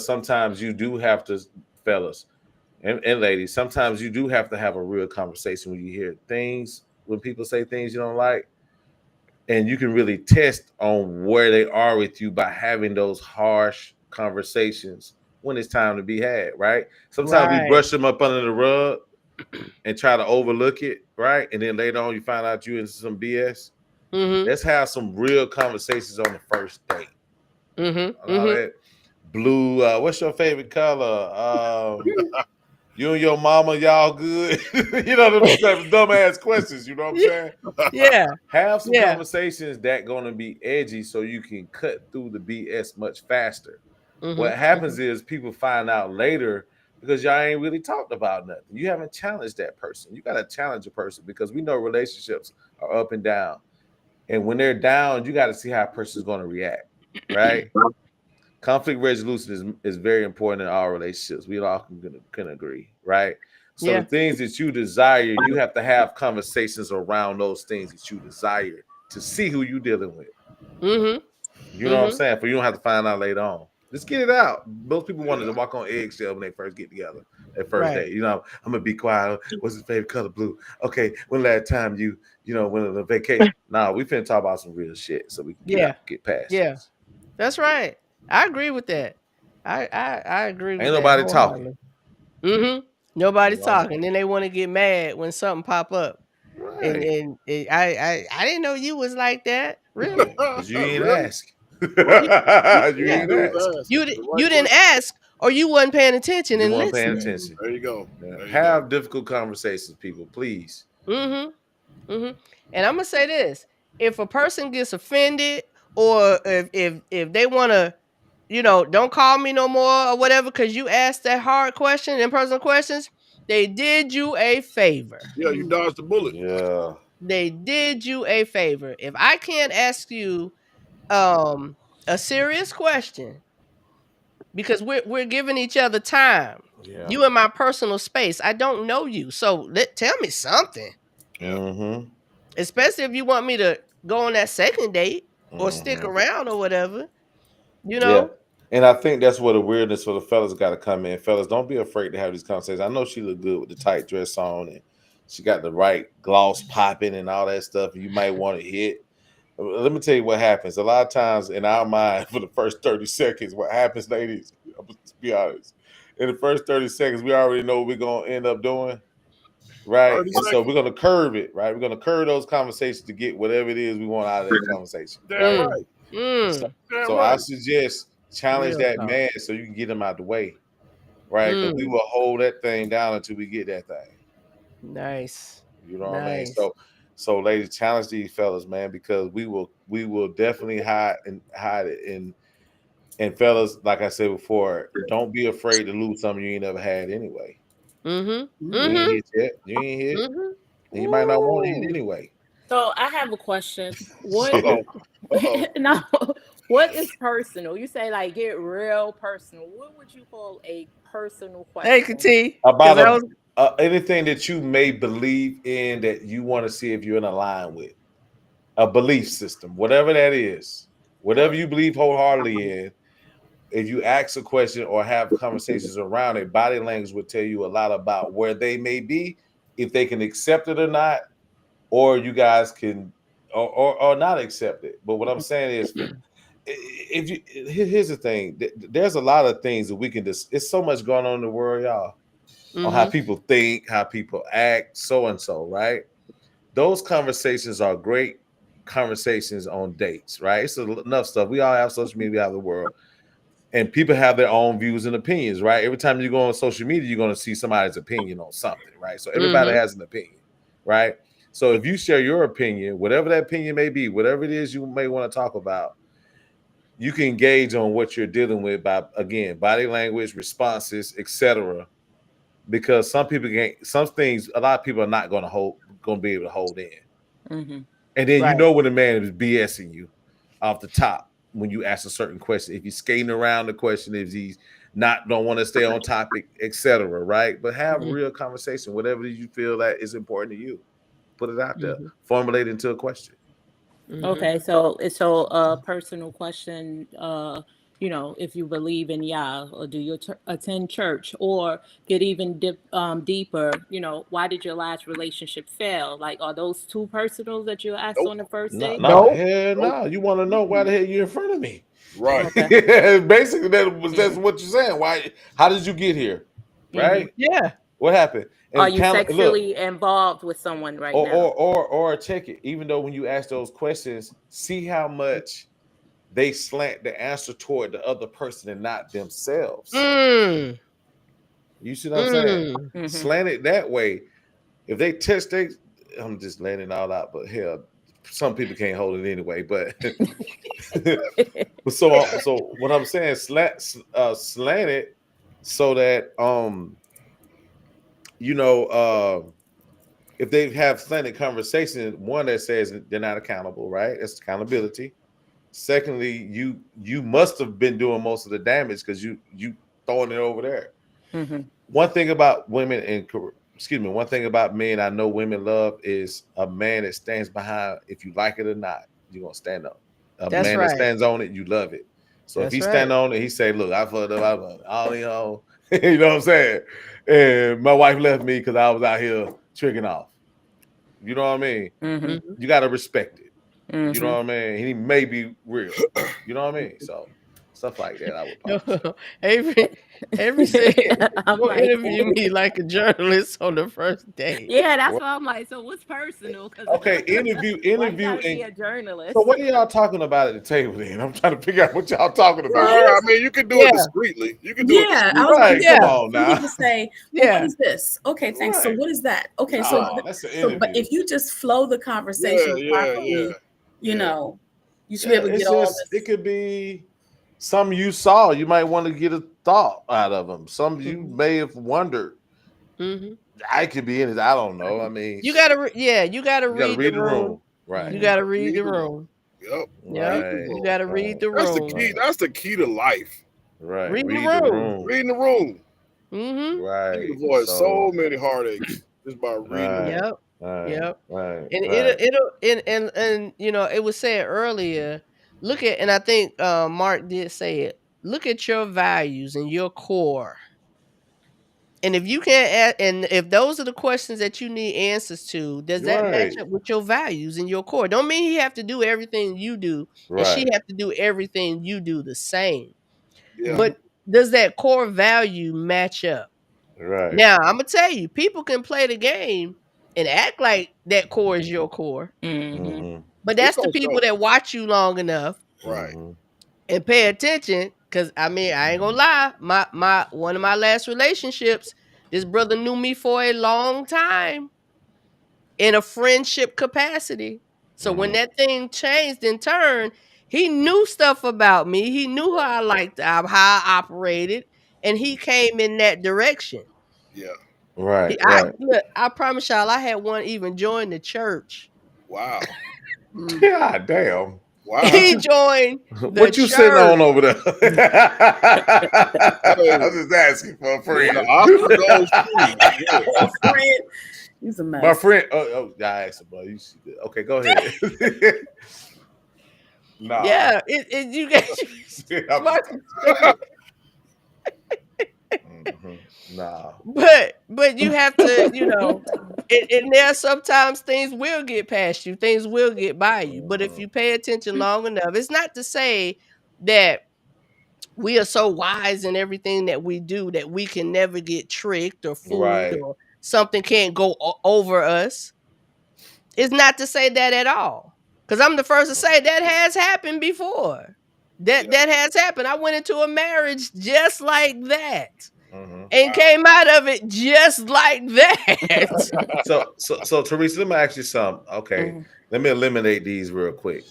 sometimes you do have to, fellas and ladies, sometimes you do have to have a real conversation when you hear things, when people say things you don't like. And you can really test on where they are with you by having those harsh conversations when it's time to be had, right? Sometimes we brush them up under the rug and try to overlook it, right? And then later on you find out you into some BS. Mm-hmm. Let's have some real conversations on the first date. Mm-hmm. That blue, what's your favorite color? You and your mama, y'all good? You know, those type of dumbass questions, you know what I'm saying? Yeah. Have some conversations that gonna be edgy so you can cut through the BS much faster. Mm-hmm. What happens is people find out later because y'all ain't really talked about nothing. You haven't challenged that person. You gotta challenge a person because we know relationships are up and down. And when they're down, you got to see how a person's going to react, right? Conflict resolution is very important in our relationships. We all can agree, right? So the things that you desire, you have to have conversations around those things that you desire to see who you're dealing with. Mm-hmm. You know what I'm saying? But you don't have to find out later on. Just get it out. Most people wanted to walk on eggshells when they first get together. That first date, I'm gonna be quiet. What's his favorite color? Blue. Okay. When last time you went on a vacation? Nah, we finna talk about some real shit so we can get past. Yeah, that's right. I agree with that. I agree with that. Ain't nobody talking. Mm-hmm. Nobody's talking. Then they want to get mad when something pop up. Right. And I didn't know you was like that. Really? Because you didn't ask. You didn't ask, or you wasn't paying attention and wasn't paying listening. attention. There you go. Have difficult conversations, people, please. Mm-hmm. Mm-hmm. And I'm gonna say this: if a person gets offended, or if they want to, don't call me no more or whatever, because you asked that hard question and personal questions, they did you a favor. Yeah, you dodged the bullet. Yeah. They did you a favor. If I can't ask you a serious question, because we're giving each other time. Yeah. You in my personal space. I don't know you. So tell me something. Mm-hmm. Especially if you want me to go on that second date or stick around or whatever. Yeah. And I think that's where the weirdness for the fellas got to come in. Fellas, don't be afraid to have these conversations. I know she looked good with the tight dress on and she got the right gloss popping and all that stuff. You might want to hit. Let me tell you what happens. A lot of times in our mind, for the first 30 seconds, what happens, ladies, let's be honest. In the first 30 seconds, we already know what we're going to end up doing. Right. And so we're going to curve it. Right. We're going to curve those conversations to get whatever it is we want out of that conversation. Damn right. So I suggest challenge that man so you can get him out the way. Right. Because we will hold that thing down until we get that thing. Nice. You know what I mean? So ladies, challenge these fellas, man, because we will definitely hide it. And fellas, like I said before, don't be afraid to lose something you ain't never had anyway. Mm-hmm. You ain't hit yet. You ain't hit. And you might not want to hit anyway. So I have a question. No, what is personal? You say like get real personal. What would you call a personal Thank you, question? T. About 'Cause I was anything that you may believe in that you want to see if you're in line with a belief system, whatever that is, whatever you believe wholeheartedly in. If you ask a question or have conversations around it, body language will tell you a lot about where they may be, if they can accept it or not, or you guys can or not accept it. But what I'm saying is, if you here's the thing, there's a lot of things that we can just. It's so much going on in the world, y'all, on how people think, how people act, so and so, right? Those conversations are great conversations on dates, right? It's enough stuff. We all have social media, we have the world, and people have their own views and opinions, right? Every time you go on social media, you're going to see somebody's opinion on something, right? So everybody has an opinion, right? So if you share your opinion, whatever that opinion may be, whatever it is you may want to talk about, you can gauge on what you're dealing with by, again, body language, responses, etc. Because some people can't, some things, a lot of people are not going to be able to hold in. Mm-hmm. And then you know when a man is BSing you off the top when you ask a certain question. If he's skating around the question, if he's don't want to stay on topic, etc. Right? But have real conversation, whatever you feel that is important to you. Put it out there. Formulate it into a question. Okay, so it's a personal question. You know, if you believe in Yah, or do you attend church, or get even deeper? You know, why did your last relationship fail? Like, are those too personal that you asked on the first date? No, hell no. You want to know why the hell you're in front of me? Right. Okay. Basically, that's what you're saying. Why? How did you get here? Right? Yeah. What happened? And are you sexually involved with someone right now? Or check it. Even though when you ask those questions, see how much they slant the answer toward the other person and not themselves. You see what I'm saying? Slant it that way. If they test, I'm just letting it all out, but hell, some people can't hold it anyway. But so what I'm saying, slant it so that if they have slanted conversation, one that says they're not accountable, right? That's accountability. Secondly, you must have been doing most of the damage because you throwing it over there. One thing about women one thing about men I know women love is a man that stands behind. If you like it or not, you're gonna stand up. That's man right. that stands on it, you love it. So if he stand on it, he say, "Look, I fucked up. I you know what I'm saying? And my wife left me because I was out here tricking off. You know what I mean? You got to respect it. You know what I mean? He may be real. You know what I mean? So stuff like that, I would probably Avery said, "Don't interview me like a journalist on the first date." Yeah, that's why I'm like, so what's personal? Okay, interview, and be a journalist. So what are y'all talking about at the table then? I'm trying to figure out what y'all talking about. I mean, you can do it discreetly. You can do it discreetly. I was Right, like, come on now. You just say, what is this? Okay, thanks. So what is that? Okay, that's an so but if you just flow the conversation properly, you know, you should be able to get all this. It could be something you saw. You might want to get a thought out of them. Some you may have wondered. I could be in it. I don't know. I mean, you gotta read the room. Right. You gotta read the room. Yep. Right. You gotta read the room. That's the key. That's the key to life. Right. Read the room. Reading the room. Right. You avoid so many heartaches just by reading. Yep. Right. Right. And it'll and you know, it was said earlier. Look at, and I think Mark did say it. Look at your values and your core. And if you can't, and if those are the questions that you need answers to, does that match up with your values and your core? Don't mean he have to do everything you do, and she have to do everything you do the same. But does that core value match up? Right. Now, I'm gonna tell you, people can play the game and act like that core is your core. But that's the people that watch you long enough, right, and pay attention. Cause I mean, I ain't gonna lie, my one of my last relationships, this brother knew me for a long time in a friendship capacity. So when that thing changed and turned, he knew stuff about me. He knew how I liked, how I operated, and he came in that direction. Yeah. Right. Look, I promise y'all, I had one even join the church. Wow. God damn. Wow. He joined the What you sitting on church. over there? I was just asking for a The friend. Oscar goes to Friend, he's a mess. My friend. I asked him, bro. Okay, go ahead. Nah. Yeah, you got I'm Mark, Mhm. Nah. but you have to, you know, and there sometimes things will get past you, things will get by you. But if you pay attention long enough, it's not to say that we are so wise in everything that we do that we can never get tricked or fooled Right. or something can't go over us. It's not to say that at all. Because I'm the first to say that has happened before. That has happened. I went into a marriage just like that. Mhm. And came out of it just like that. So Teresa, let me ask you something. Okay, let me eliminate these real quick.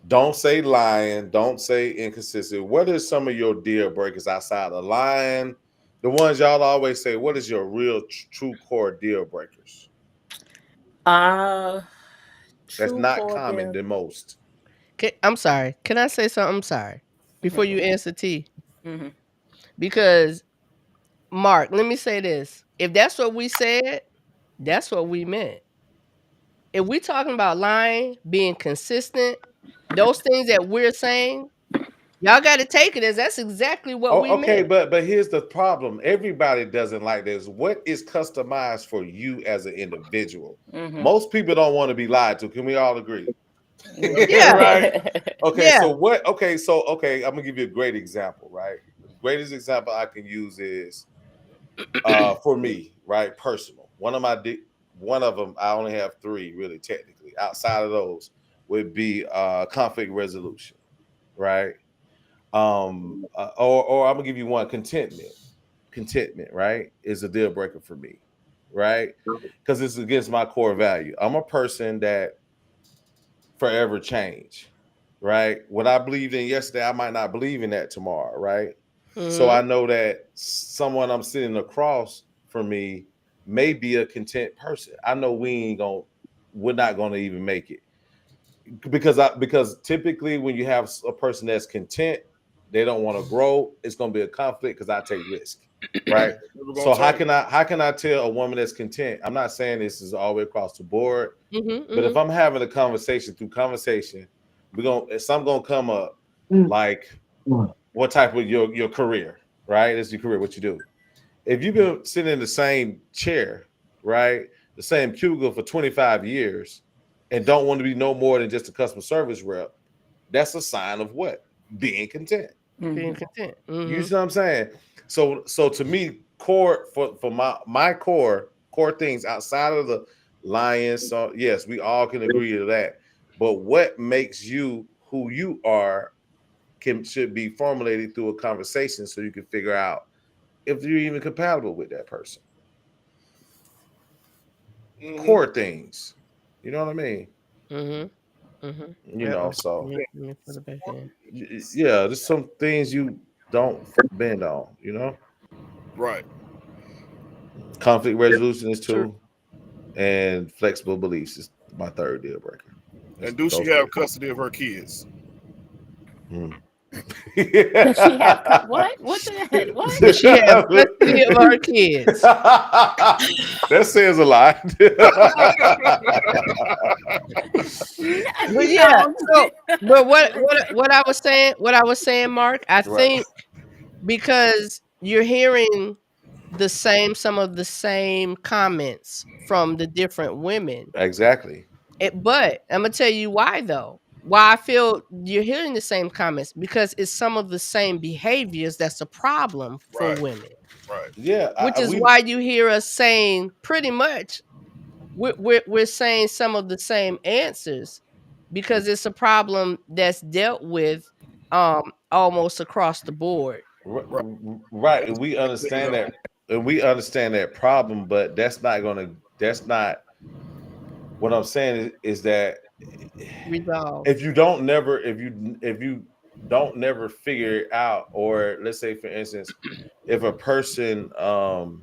Don't say lying. Don't say inconsistent. What is some of your deal breakers outside of lying? The ones y'all always say. What is your real true core deal breakers? That's True not core common deal. the most. I'm sorry. Can I say something? I'm sorry. Before you answer T. Mhm. Because Mark, let me say this. If that's what we said, that's what we meant. If we talking about lying, being consistent, those things that we're saying, y'all got to take it as that's exactly what Oh, we okay, meant. but here's the problem. Everybody doesn't like this. What is customized for you as an individual? Most people don't want to be lied to. Can we all agree? Yeah. Right. Okay. Yeah. So what? Okay. So okay, I'm gonna give you a great example. Right. The greatest example I can use is for me, right? Personal. One of them. I only have 3 really technically. Outside of those would be conflict resolution, right? Or I'm gonna give you one. Contentment, right, is a deal breaker for me, right? Because it's against my core value. I'm a person that forever change, right? What I believed in yesterday, I might not believe in that tomorrow, right? So I know that someone I'm sitting across from me may be a content person. I know we're not gonna even make it because typically when you have a person that's content, they don't want to grow. It's gonna be a conflict because I take risk, right? So how can I tell a woman that's content? I'm not saying this is all the way across the board, but if I'm having a conversation through conversation, something gonna come up like what type of your career, right? It's your career, what you do. If you've been sitting in the same chair, right, the same cubicle for 25 years, and don't want to be no more than just a customer service rep, that's a sign of what? Being content. Being content. You see what I'm saying? So to me, core for my core things outside of the lions. So yes, we all can agree to that. But what makes you who you are should be formulated through a conversation so you can figure out if you're even compatible with that person. Core things. You know what I mean? You know, so yeah, there's some things you don't bend on, you know? Right. Conflict resolution is 2, and flexible beliefs is my 3rd deal breaker. And do she have custody of her kids? Does she have what? What the heck? What? Does she have custody of her kids? That says a lot. But yeah, but what I was saying, Mark, I think because you're hearing some of the same comments from the different women. Exactly. But I'm gonna tell you why though. Why I feel you're hearing the same comments because it's some of the same behaviors that's a problem for women. Right. Yeah. Which is why you hear us saying pretty much we're saying some of the same answers because it's a problem that's dealt with almost across the board. Right. And we understand that. And we understand that problem, but that's not what I'm saying is that resolve. If you don't never figure it out, or let's say for instance, if a person you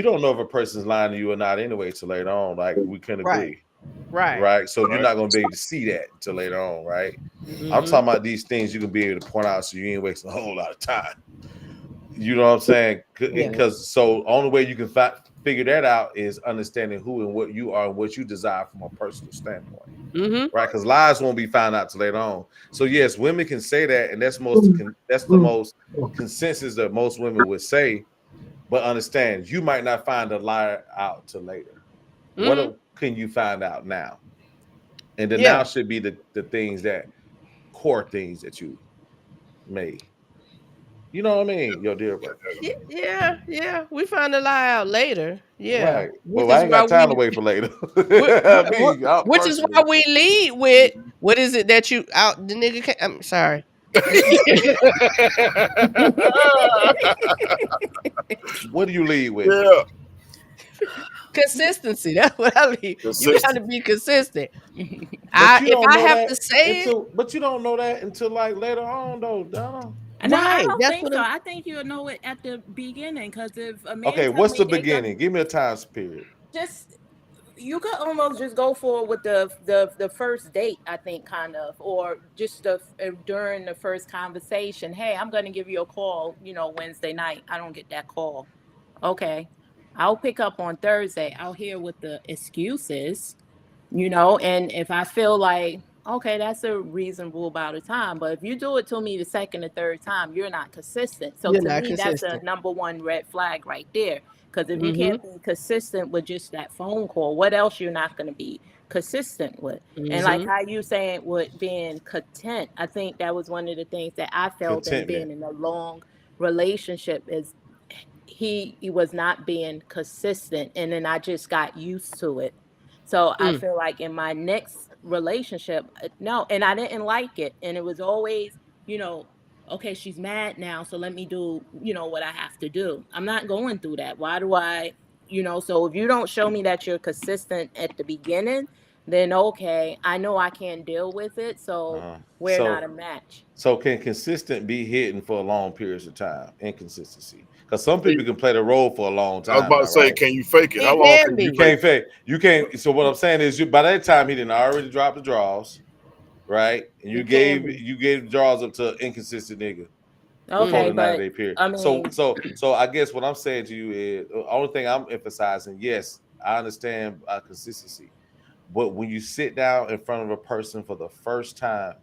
don't know if a person's lying to you or not anyway till later on, like we can agree, Right. right? So you're Right. not going to be able to see that until later on, right? I'm Mhm. talking about these things you can be able to point out so you ain't wasting a whole lot of time. You know what I'm saying? Yeah. Because so only way you can figure that out is understanding who and what you are and what you desire from a personal standpoint, Mhm. right? Because lies won't be found out till later on. So yes, women can say that, and that's the most consensus that most women would say. But understand, you might not find the lie out till later. Mhm. What can you find out now? And the Yeah. now should be the things that core things that you made. You know what I mean? Your deal breaker. Yeah. We find the lie out later. Yeah. Right. Which Well, I is ain't why got time to we wait for later. which is why we lead with what is it that you out the nigga can't, I'm sorry. What do you lead with? Yeah. Consistency. That's what I mean. You got to be consistent. But you If I don't know have that to say it, until, but you don't know that until like later on, though, Donna. No, I right. don't That's think what so. I'm. I think you'll know it at the beginning, because if a man Okay, tell what's me the they gonna beginning? Give me a time period. just, you could almost just go for with the first date, I think, kind of, or just during the first conversation. Hey, I'm gonna give you a call, Wednesday night. I don't get that call. Okay, I'll pick up on Thursday. I'll hear what the excuse is, and if I feel like, okay, that's a reasonable amount of time. But if you do it to me the second or third time, you're not consistent. So You're to not me, that's a consistent. number one red flag right there. Because if you Mhm. can't be consistent with just that phone call, what else you're not going to be consistent with? And like Mhm. how you saying with being content, I think that was one of the things that I felt in Contentment. being in a long relationship is he was not being consistent, and then I just got used to it. So I Mm. feel like in my next relationship, no, and I didn't like it. And it was always, okay, she's mad now, so let me do, what I have to do. I'm not going through that. Why do I, so if you don't show me that you're consistent at the beginning, then okay, I know I can't deal with it. So we're not a match. So can consistent be hidden for long periods of time? Inconsistency. Because some people can play the role for a long I was time about now, to say, right? can you fake it? It How long can can be. you You fake can't fake. You can't. So what I'm saying is, by that time he didn't already drop the draws, right? And you It can gave be. the draws up to an inconsistent nigga before Okay, the but 90-day period. I So mean, I guess what I'm saying to you is the only thing I'm emphasizing. Yes, I understand consistency, but when you sit down in front of a person for the first time,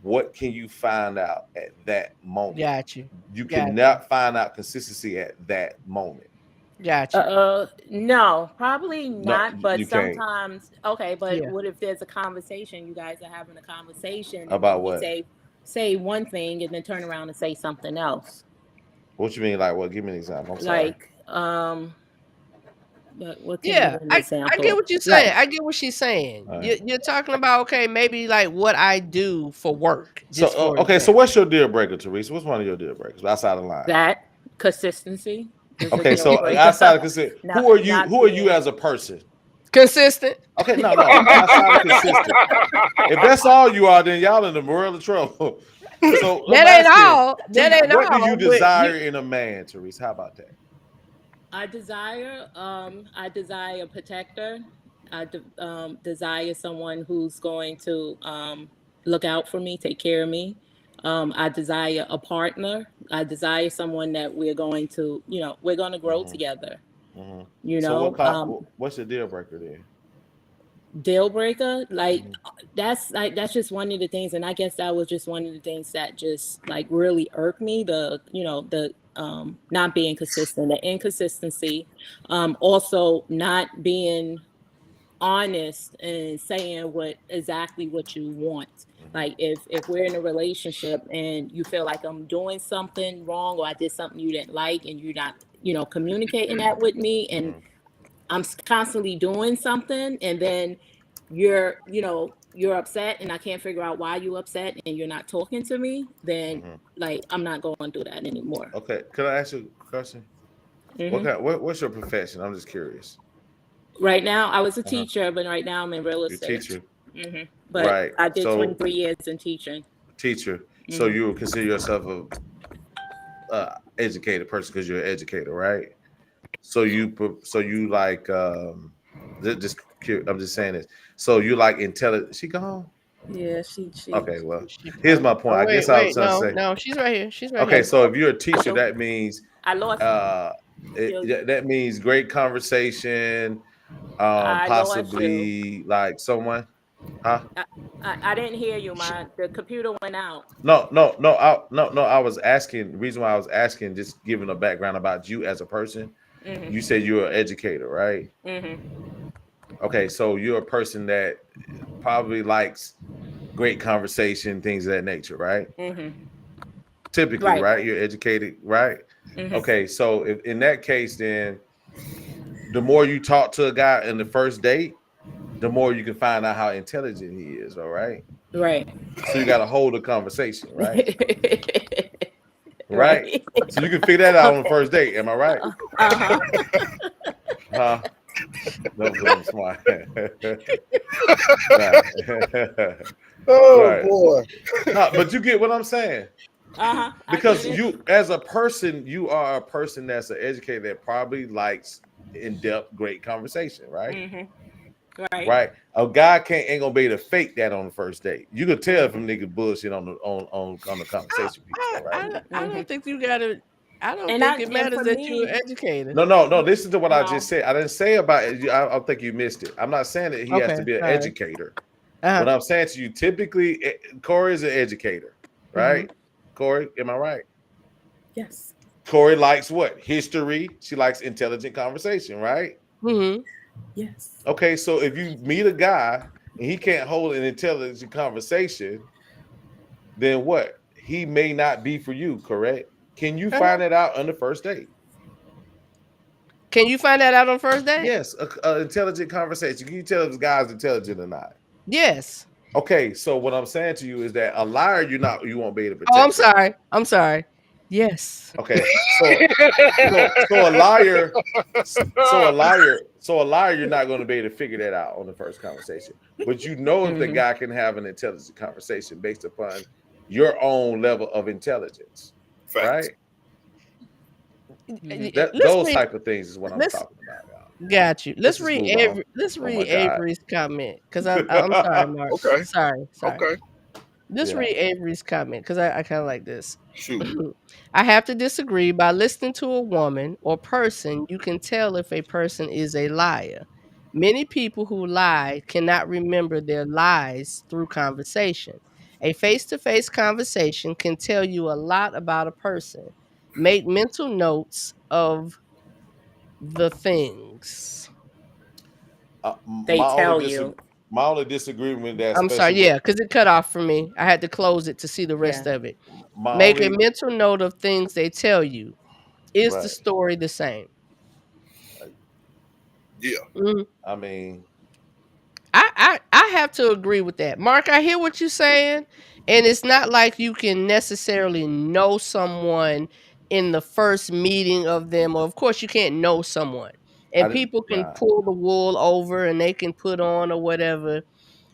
what can you find out at that moment? Got you. You Got you. cannot find out consistency at that moment. Got you. no, probably No, not. But you can't. sometimes, okay. But Yeah. what if there's a conversation? You guys are having a conversation, and About then he what? say one thing, and then turn around and say something else. What you mean? Like what? Give me an example. I'm sorry. Like, but what can Yeah, be an I example? get what you're saying. I get what she's saying. All right. You're talking about, okay, maybe like what I do for work. So Just for okay. So example. what's your deal breaker, Teresa? What's one of your deal breakers outside the line? That consistency is a Okay, deal so breaker. outside of consistency, Not- who are you? not Who are you being- as a person? Consistent. Okay, no. Outside of consistent. If that's all you are, then y'all in the world of trouble. So I'm That ain't asking, all. That ain't what do all, you but desire in a man, Teresa? How about that? I desire a protector. I desire someone who's going to look out for me, take care of me. I desire a partner. I desire someone that we're going to grow together. Mm-hmm. So what's your deal breaker then? Deal breaker, that's just one of the things, and I guess that was just one of the things that just like really irked me. The not being consistent, the inconsistency, also not being honest and saying exactly what you want. Like if we're in a relationship and you feel like I'm doing something wrong or I did something you didn't like, and you're not communicating that with me, and I'm constantly doing something, and then you're upset and I can't figure out why you're upset and you're not talking to me, then I'm not going through that anymore. Okay, could I ask you a question? What's your profession? I'm just curious. Right now, I was a teacher, but right now I'm in real estate. You're a teacher. But right. I did 23 years in teaching. Teacher. So you would consider yourself a educated person because you're an educator, right? So you like just I'm just saying this. So you like intelligent? She gone? Yeah, she. Okay, well, She here's my probably. point. Oh I wait, guess I was wait, trying to no, say. no, she's right here. She's right Okay, here. so if you're a teacher, that means I lost. that means great conversation, I lost you. possibly like someone, huh? I didn't hear you, man. The computer went out. No. I was asking. The reason why I was asking, just giving a background about you as a person. Mhm. You said you're an educator, right? Mhm. Okay, so you're a person that probably likes great conversation, things of that nature, right? Mhm. Typically, right? You're educated, right? Mhm. Okay, so if in that case, then the more you talk to a guy in the first date, the more you can find out how intelligent he is, all right? Right. So you got to hold a conversation, right? Right. So you can figure that out on the first date, am I right? Uh-huh. Huh? No, I'm smart. Right. Oh Right. boy. No, but you get what I'm saying. Uh-huh. Because you, as a person, you are a person that's an educator that probably likes in-depth, great conversation, right? Mhm. Right. Right. A guy ain't gonna be able to fake that on the first date. You can tell if a nigga bullshit on the conversation piece, right? I don't think you gotta. I don't And think I- it and matters for that me- you're an educator. No. Listen to what I No. just said. I didn't say about it. I think you missed it. I'm not saying that he has Okay, to be an sorry. educator. Uh-huh. What I'm saying to you, typically, Corey is an educator, right? Corey, am I right? Yes. Corey likes what? History. She likes intelligent conversation, right? Mm-hmm. Yes. Okay, so if you meet a guy and he can't hold an intelligent conversation, then what? He may not be for you, correct? Can you find that out on the first date? Can you find that out on first date? Yes, a intelligent conversation. Can you tell if this guy's intelligent or not? Yes. Okay, so what I'm saying to you is that a liar, you won't be able to protect. Oh, I'm sorry. Yes. Okay, so a liar, you're not going to be able to figure that out on the first conversation. But you know if the guy can have an intelligent conversation based upon your own level of intelligence, Facts. right? Those type of things is what I'm talking about. Y'all. Got you. Let's just read move on. let's Oh my read God. Avery's comment because I'm sorry, Mark. Okay. Sorry. Okay. Let's Yeah. read Avery's comment because I kind of like this. Shoot. I have to disagree. By listening to a woman or person, you can tell if a person is a liar. Many people who lie cannot remember their lies through conversation. A face-to-face conversation can tell you a lot about a person. Make mental notes of the things. They My tell only you. My only disagreement with that. I'm sorry, especially yeah, because it cut off for me. I had to close it to see the rest of it. my Make only, a mental note of things they tell you. Is the Right. story the same? Yeah. Mhm. I mean, I have to agree with that. Mark, I hear what you're saying. And it's not like you can necessarily know someone in the first meeting of them. Or of course, you can't know someone. And people can right. pull the wool over and they can put on or whatever.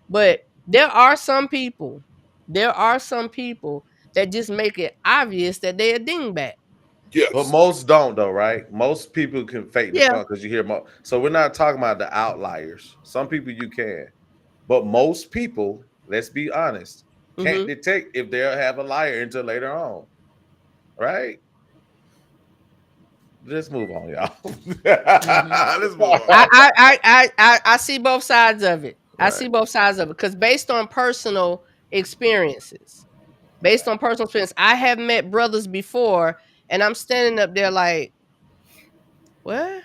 But there are some people that just make it obvious that they're a dingbat. Yes. But most don't though, right? Most people can fake the Yeah. funk because you hear more. So we're not talking about the outliers. Some people you can, but most people, let's be honest, can't detect if they'll have a liar until later on, right? Let's move on, y'all. Let's move on. I see both sides of it. I Right. see both sides of it because based on personal experiences, I have met brothers before, and I'm standing up there like, what?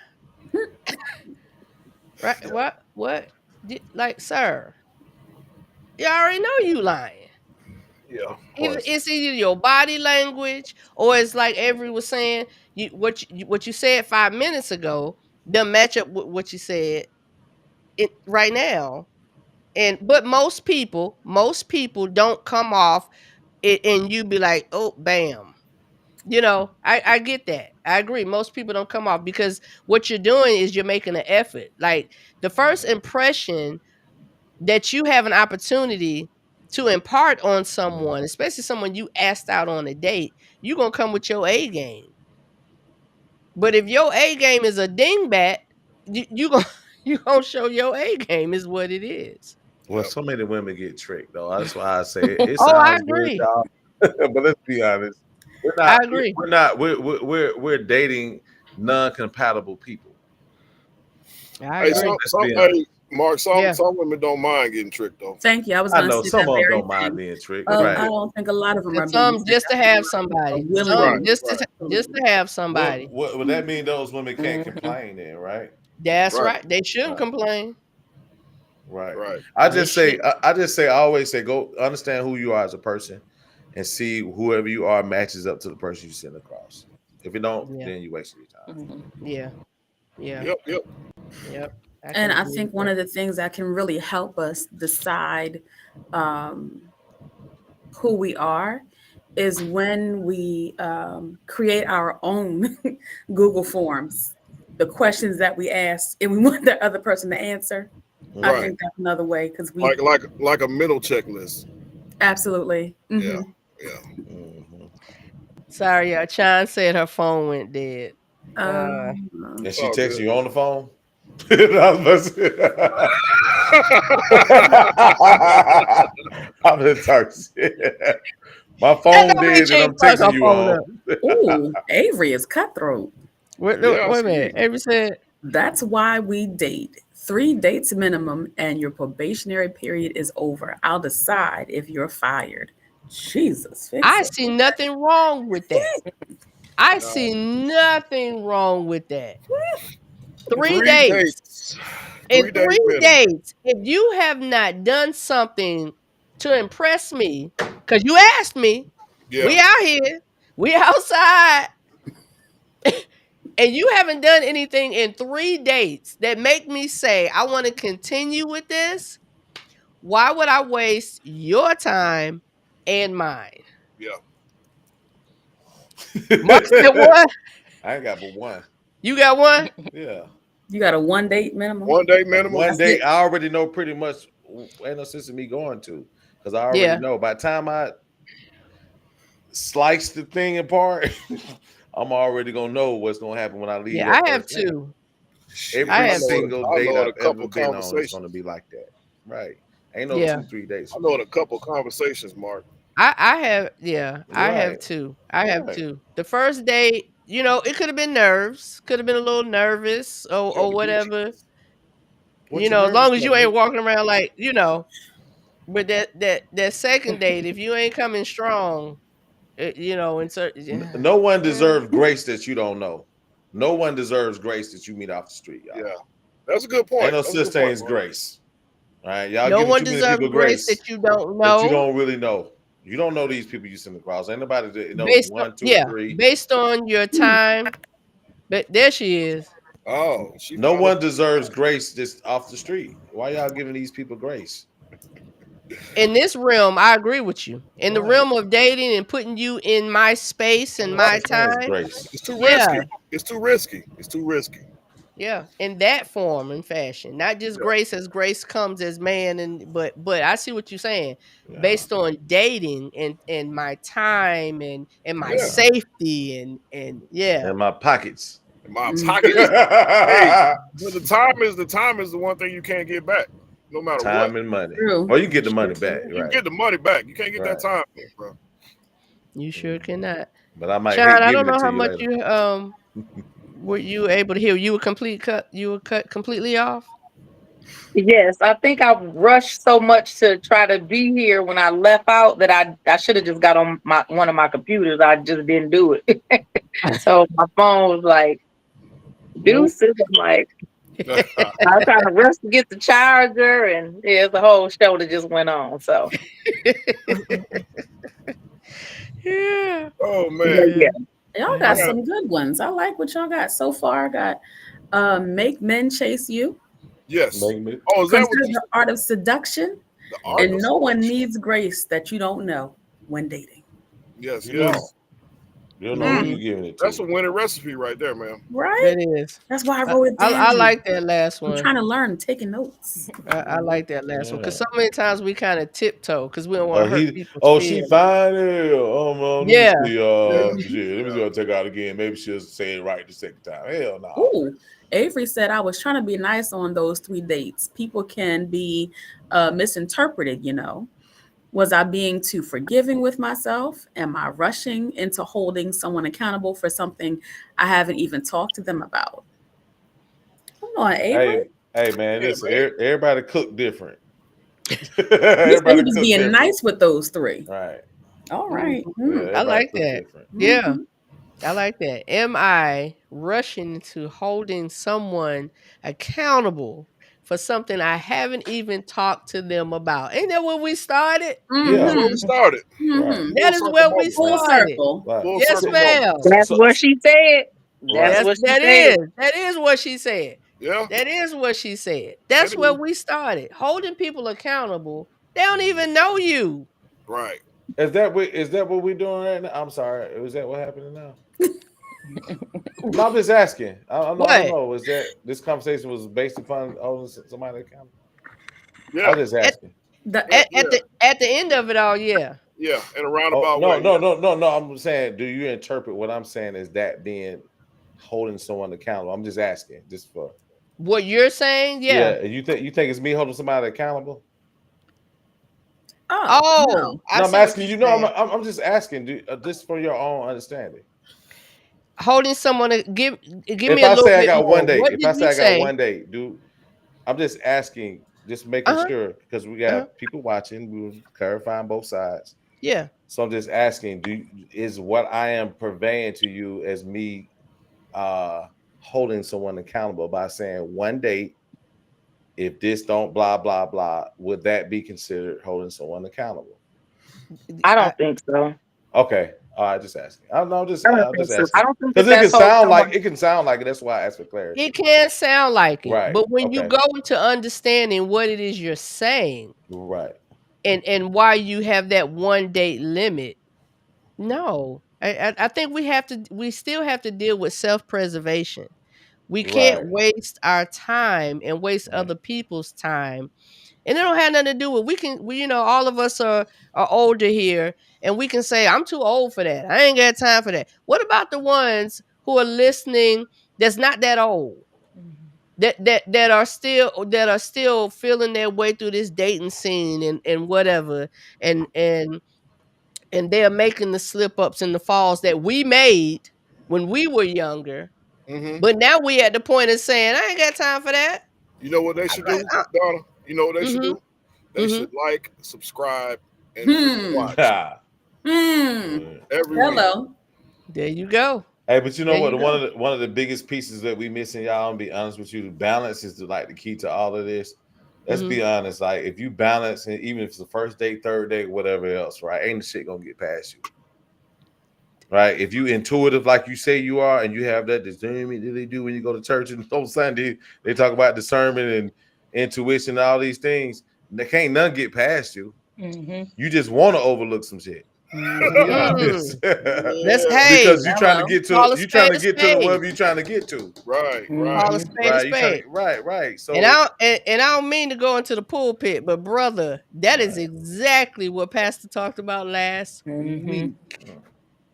Right? What? Like, sir, you already know you lying. Yeah. It's either your body language or it's like Avery was saying, what you said 5 minutes ago doesn't match up with what you said right now. But most people don't come off and you be like, oh, bam. You know, I get that. I agree. Most people don't come off because what you're doing is you're making an effort. Like the first impression that you have an opportunity to impart on someone, especially someone you asked out on a date, you're going to come with your A game. But if your A game is a dingbat, you going you gonna show your A game is what it is. Well, so many women get tricked though. That's why I say it Oh, I sounds good, agree. y'all. But let's be honest. I agree. We're dating non-compatible people. I agree. Hey, Mark, Yeah. some women don't mind getting tricked though. Thank you. I was I going know to say some that of them very don't mind thing. being tricked. I Right. don't think a lot of them are And some being just to have somebody. Willingly. Some Right, just to have somebody. What would that mean? Those women can't complain then, right? That's Right. right. They shouldn't Right. complain. Right. Right. I They always say, go understand who you are as a person and see whoever you are matches up to the person you send across. If you don't, Yeah. then you wasting your time. Yeah. Yeah. Yep. And I think one of the things that can really help us decide who we are is when we create our own Google Forms, the questions that we ask and we want the other person to answer. I Right. think that's another way because we like a mental checklist. absolutely. Mhm. Yeah. Sorry, Chan said her phone went dead. And she Oh, texts good. you on the phone. I'm gonna talk shit. My phone don't mean dead she and I'm ain't fuck her texting you phone on. Ooh, Avery is cutthroat. Wait Yeah, a minute. Avery said That's why we date. 3 dates minimum, and your probationary period is over. I'll decide if you're fired. Jesus, fix I it. see nothing wrong with that. I see nothing wrong with that. 3 dates. In 3 days 3 minimum. days, if you have not done something to impress me, because you asked me, Yeah. we out here, we outside, and you haven't done anything in 3 dates that make me say, I want to continue with this, why would I waste your time and mine? Yeah. Mark said what? I ain't got but one. You got one? Yeah. You got a 1 date minimum? 1 day minimum. One day, I already know pretty much. Ain't no sense in me going to, because I already know. By the time I slice the thing apart, I'm already gonna know what's gonna happen when I leave. Yeah, I have 2. Every have single I date know I've a couple ever been on is conversations. gonna be like that. Right. Ain't no Yeah. 2-3 days. I know in a couple conversations, Mark. I have, I have Right. 2. I have Right. 2. The first date, it could have been nerves, could have been a little nervous or whatever. What As you long nervous as you for, ain't nigga? walking around like, but that second date, if you ain't coming strong, No one deserves grace that you don't know. No one deserves grace that you meet off the street, y'all. Yeah. That's a good point. Ain't no That's a such good thing point, as Mark. grace. All right. Y'all no giving one too many deserves people grace grace that you don't that you know. don't really know. You don't know these people you send across. Ain't nobody that knows Based 1, on, 2, or 3. based on your time. But there she is. Oh, No one deserves grace just off the street. Why y'all giving these people grace? In this realm, I agree with you. In the Right. realm of dating and putting you in my space and my time, Grace. It's too Yeah. risky. It's too risky. It's too risky. yeah, in that form and fashion, not just grace as grace comes as man, but I see what you're saying. Yeah. Based on dating and my time and my Yeah. safety and yeah, In my pockets. My pocket. Hey, but the time is the one thing you can't get back, no matter Time what. and money. True. Or you get the money back, You right? get the money back. You can't get that Right. time back, bro. you sure cannot. But I might Sean, hate I giving don't know it to how you much later. were you able to hear? You were cut completely off. Yes, I think I rushed so much to try to be here when I left out that I should have just got on one of my computers. I just didn't do it. So my phone was like, deuces. I'm like, I was trying to rush to get the charger, and it's a whole show that just went on. So Yeah. Oh man. yeah. Y'all got some good ones. I like what y'all got so far. Got Make Men Chase You. Yes. Make me- Oh, is that what Consider the art of seduction. the art And of no one seduction? needs grace that you don't know when dating. Yes, You yes. don't. You don't know who you giving it to. That's a winning recipe right there, man. Right? That is. That's why I wrote it down. I like that last I'm one. trying to learn, taking notes. I like that last one because Yeah. so many times we kind of tiptoe because we don't want to hurt people's she feelings. fine. Let Yeah. me see. Shit, let me see her take out again. Maybe she'll say it right the second time. Hell no. Ooh, Avery said, I was trying to be nice on those 3 dates. People can be misinterpreted, you know. Was I being too forgiving with myself? Am I rushing into holding someone accountable for something I haven't even talked to them about? Come on, Avery. Hey man, listen, everybody cook different. You said he was being nice with those 3. Right. All right. Yeah, I like cook that. different. Yeah. I like that. Am I rushing to holding someone accountable for something I haven't even talked to them about? Ain't that where we started? Yeah. That's where we started. Right. That is where we Full started. circle. Right. Full Yes, circle ma'am. moment. That's what she said. That's what she That said. is. That is what she said. Yeah. That is what she said. That's It where is. we started. Holding people accountable. They don't even know you. Right. Is that what we're doing right now? I'm sorry. Is that what happening now? No, I'm just asking. I don't know. Is that this conversation was based upon holding somebody accountable? Yeah. I'm just asking. At the end of it all, yeah. Yeah, in a roundabout way. No. I'm saying, do you interpret what I'm saying as that being holding someone accountable? I'm just asking, just for what you're saying. Yeah. You think it's me holding somebody accountable? Oh, no, I'm asking you. No, I'm just asking. Just for your own understanding. Holding someone to give me a little bit. If I say I got more. one day, What if did I say you I say? got one day, I'm just asking, just making sure, because we got people watching. We were clarifying both sides. Yeah. So I'm just asking, is what I am purveying to you as me holding someone accountable by saying one date, if this don't blah blah blah, would that be considered holding someone accountable? I don't think so. Okay. All right, just asking. I'm just I don't think because it can sound like it. That's why I asked for clarity. It can sound like it, right? But when you go into understanding what it is you're saying, right, and why you have that one date limit, no, I think we still have to deal with self-preservation. We can't waste our time and waste other people's time. And it don't have nothing to do with all of us are older here, and we can say, I'm too old for that. I ain't got time for that. What about the ones who are listening that's not that old? That are still feeling their way through this dating scene and whatever, and they're making the slip ups and the falls that we made when we were younger. But now we at the point of saying, I ain't got time for that. You know what they should do, Donna? You know what they should do? They should like, subscribe, and watch. Every week. There you go. Hey, but you know what? One of the biggest pieces that we missing, y'all, and be honest with you, the balance is the key to all of this. Let's be honest. Like, if you balance, and even if it's the first date, third date, whatever else, right? Ain't the shit gonna get past you. Right? If you intuitive like you say you are, and you have that discernment that they do when you go to church and on Sunday, they talk about discernment and intuition and all these things. They can't none get past you. You just want to overlook some shit. Because you're trying to get to wherever you're trying to get to. Right. Right. So and I don't mean to go into the pulpit, but brother, that is exactly what Pastor talked about last week.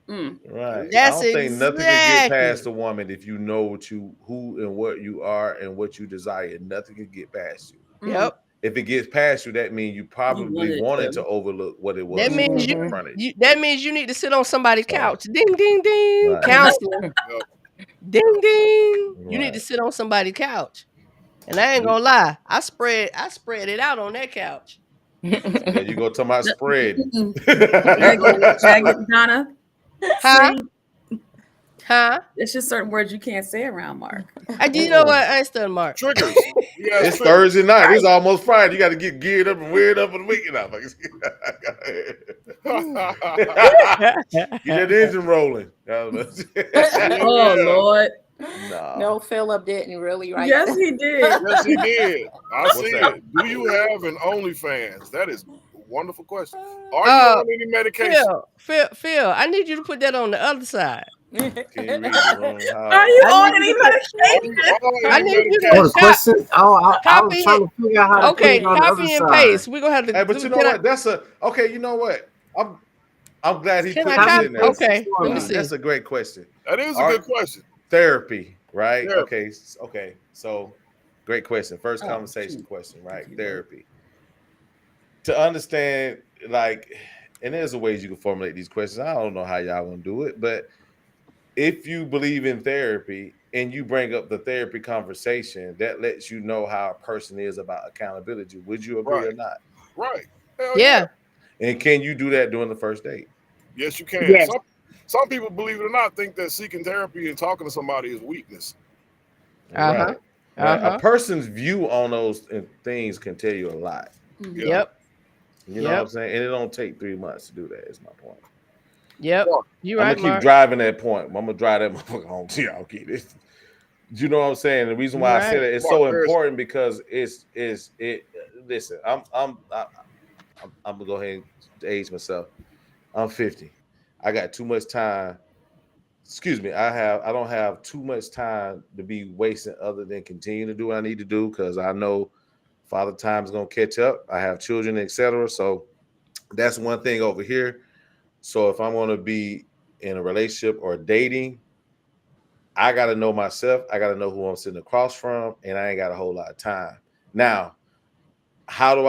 Right. That's I don't think nothing can get past a woman if you know who and what you are and what you desire. Nothing can get past you. Yep. If it gets past you, that means you probably wanted to overlook what it was. That means that means you need to sit on somebody's couch. Ding, ding, ding. Right. Counselor. Ding, ding. You need to sit on somebody's couch. And I ain't gonna lie, I spread it out on that couch. Yeah, you go talk about spread. Donna. Huh? It's just certain words you can't say around Mark. You know what? I ain't studying Mark. Triggers. It's Thursday night. Right. It's almost Friday. You got to get geared up and weird up for the weekend. Get that engine rolling. Oh Lord. No, Philip didn't really write. Yes, he did. Yes, he did. I see it. Do you have an OnlyFans? That is a wonderful question. Are you on any medication? Phil, I need you to put that on the other side. Are you on any medication? I need you to question. I was trying to figure out how to put it on the other copy and side. paste. We're gonna have to. Hey, but you know what? You know what? I'm glad he put this in there. Okay, let me see. That's a great question. That is a good question. Therapy right? Yeah. Okay. So, great question. First Oh, conversation shoot. question, right? You Therapy. To understand, like, and there's a ways you can formulate these questions. I don't know how y'all gonna do it, but if you believe in therapy and you bring up the therapy conversation, that lets you know how a person is about accountability. Would you agree or Right. not? Right. Hell yeah. Yeah. And can you do that during the first date? Yes, you can. Yes. Some people, believe it or not, think that seeking therapy and talking to somebody is weakness. Uh-huh. Right. Uh-huh. A person's view on those things can tell you a lot. Yeah. Yep. You know what I'm saying? And it don't take 3 months to do that, is my point. Yep. Mark, You I'm right, gonna keep Mark. driving that point. I'm gonna drive that motherfucker home to y'all. Keep it. You know what I'm saying? The reason why I say Right. that it's Mark, so there's- important because it. Listen, I'm gonna go ahead and age myself. I'm 50. I got too much time. Excuse me. I don't have too much time to be wasting other than continue to do what I need to do because I know Father Time is gonna catch up. I have children, etc. So that's one thing over here. So if I'm gonna be in a relationship or dating, I gotta know myself. I gotta know who I'm sitting across from, and I ain't got a whole lot of time. Now, how would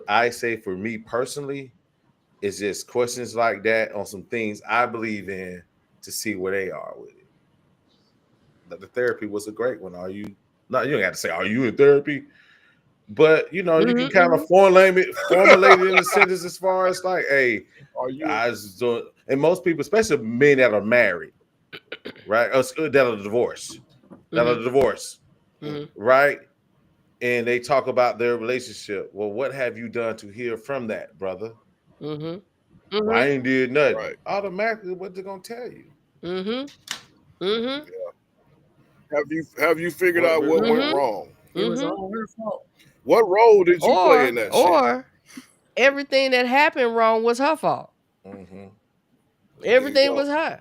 I say for me personally? It's just questions like that on some things I believe in to see where they are with it. The therapy was a great one. Are you not? You don't have to say, "Are you in therapy?" But you can kind of formulate it in a sentence as far as like, "Hey, are you? guys," and most people, especially men that are married, right? That are divorced, right? And they talk about their relationship. Well, what have you done to heal from that, brother? Mm-hmm. Well, I ain't did nothing. Right. Automatically, what they're gonna tell you? Mm-hmm. Mm-hmm. Have you figured out what went wrong? It was all her fault. What role did you play in that shit? Or everything that happened wrong was her fault. Mm-hmm. Everything was her.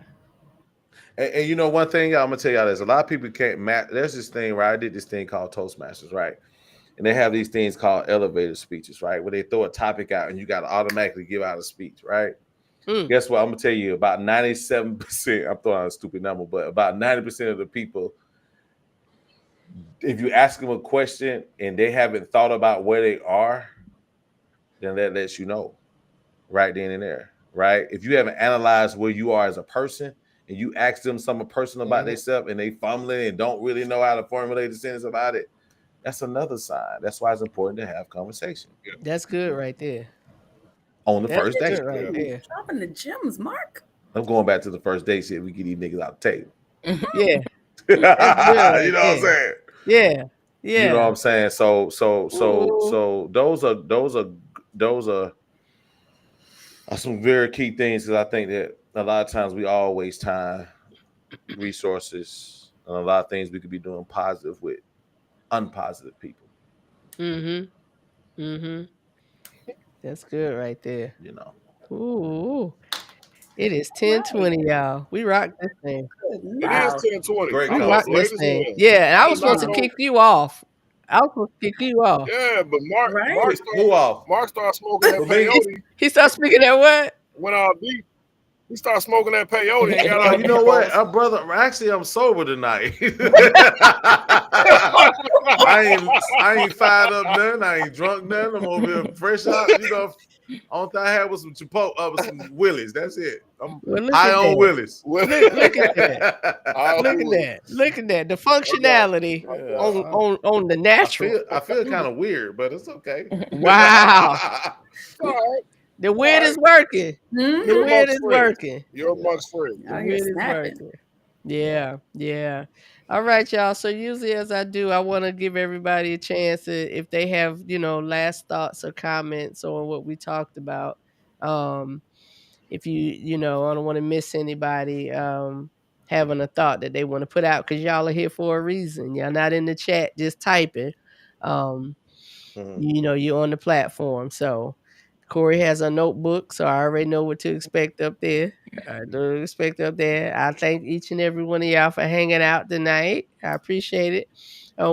And you know one thing, I'm gonna tell y'all this. A lot of people can't match. There's this thing where I did this thing called Toastmasters, right? And they have these things called elevator speeches, right? Where they throw a topic out and you got to automatically give out a speech, right? Guess what? I'm gonna tell you about 97%. I'm throwing out a stupid number, but about 90% of the people, if you ask them a question and they haven't thought about where they are, then that lets you know right then and there, right? If you haven't analyzed where you are as a person and you ask them something personal about themselves and they fumbling and don't really know how to formulate a sentence about it, that's another sign. That's why it's important to have conversation. That's good right there. On the first date. Right there. Dropping the gems, Mark. I'm going back to the first date shit. We get these niggas out the table. Yeah. You know what I'm saying? Yeah. You know what I'm saying? So those are some very key things because I think that a lot of times we all waste time, resources, and a lot of things we could be doing positive with unpositive people. That's good right there. You know. Ooh. It is 10:20, y'all. We rocked this thing. It is 10:20. Great We rocked conversation. this thing. Yeah, and I was supposed to kick you off. Yeah, but Mark started smoking that peyote. He started speaking that what? When he started smoking that peyote. He got out You know what, brother? Actually, I'm sober tonight. I ain't fired up none. I ain't drunk none. I'm over here fresh out. You know, only thing I had was some Chipotle, with some Willis. That's it. I'm high on Willis. Look at that. Look at that. The functionality on the natural. I feel kind of weird, but it's okay. Wow. The weird is working. Mm-hmm. The weird is working. You're amongst friends. The weird is working. Yeah. All right, y'all. So usually as I do, I want to give everybody a chance if they have, last thoughts or comments on what we talked about. If I don't want to miss anybody having a thought that they want to put out, because y'all are here for a reason. Y'all not in the chat just typing. You're on the platform. So Corey has a notebook, so I already know what to expect up there. I thank each and every one of y'all for hanging out tonight. I appreciate it.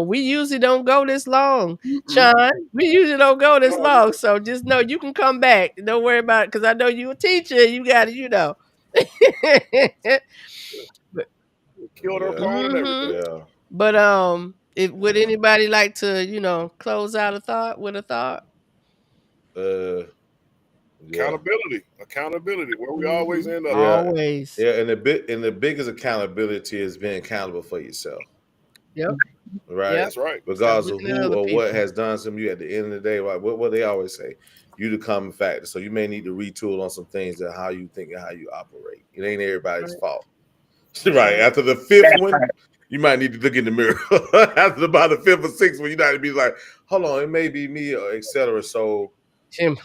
We usually don't go this long, Sean. We usually don't go this long, so just know you can come back. Don't worry about it, because I know you're a teacher. You got it, Killed her Yeah. phone and everything. Yeah. But would anybody like to close out a thought with a thought? Yeah. Accountability, where we always end up. Yeah. Always. Yeah, and the biggest accountability is being accountable for yourself. Yep. Right. Yep. That's right. Regardless Stop of looking at who other or what people. has done something to you at the end of the day, right? What they always say, you the common factor. So you may need to retool on some things that how you think and how you operate. It ain't everybody's fault. Right. After the fifth one, you might need to look in the mirror. After about the fifth or sixth one, you might be like, hold on, it may be me, or etc. So I'm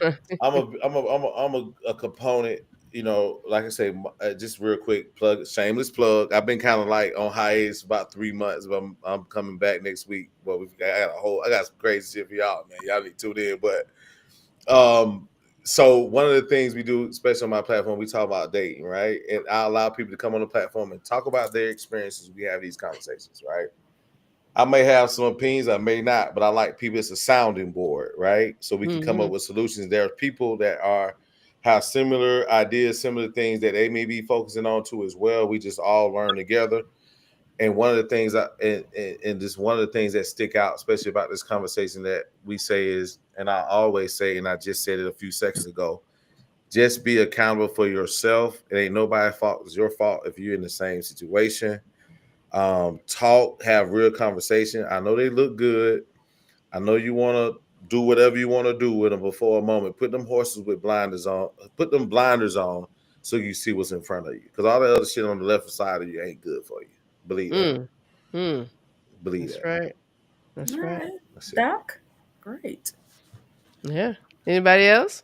a component. Like I say, just real quick shameless plug. I've been kind of like on hiatus about 3 months, but I'm coming back next week. But I got some crazy shit for y'all, man. Y'all need to tune in. But so one of the things we do, especially on my platform, we talk about dating, right? And I allow people to come on the platform and talk about their experiences. We have these conversations, right? I may have some opinions, I may not, but I like people. It's a sounding board, right? So we can come up with solutions. There are people that have similar ideas, similar things that they may be focusing on too as well. We just all learn together. And one of the things one of the things that stick out, especially about this conversation that we say is, and I always say, and I just said it a few seconds ago, just be accountable for yourself. It ain't nobody's fault. It's your fault if you're in the same situation. Talk, have real conversation. I know they look good. I know you want to do whatever you want to do with them before a moment. Put them horses with blinders on. Put them blinders on so you see what's in front of you. Because all the other shit on the left side of you ain't good for you. Believe that. Believe That's that. right. That's All right. right. That's it. Doc, great. Yeah. Anybody else?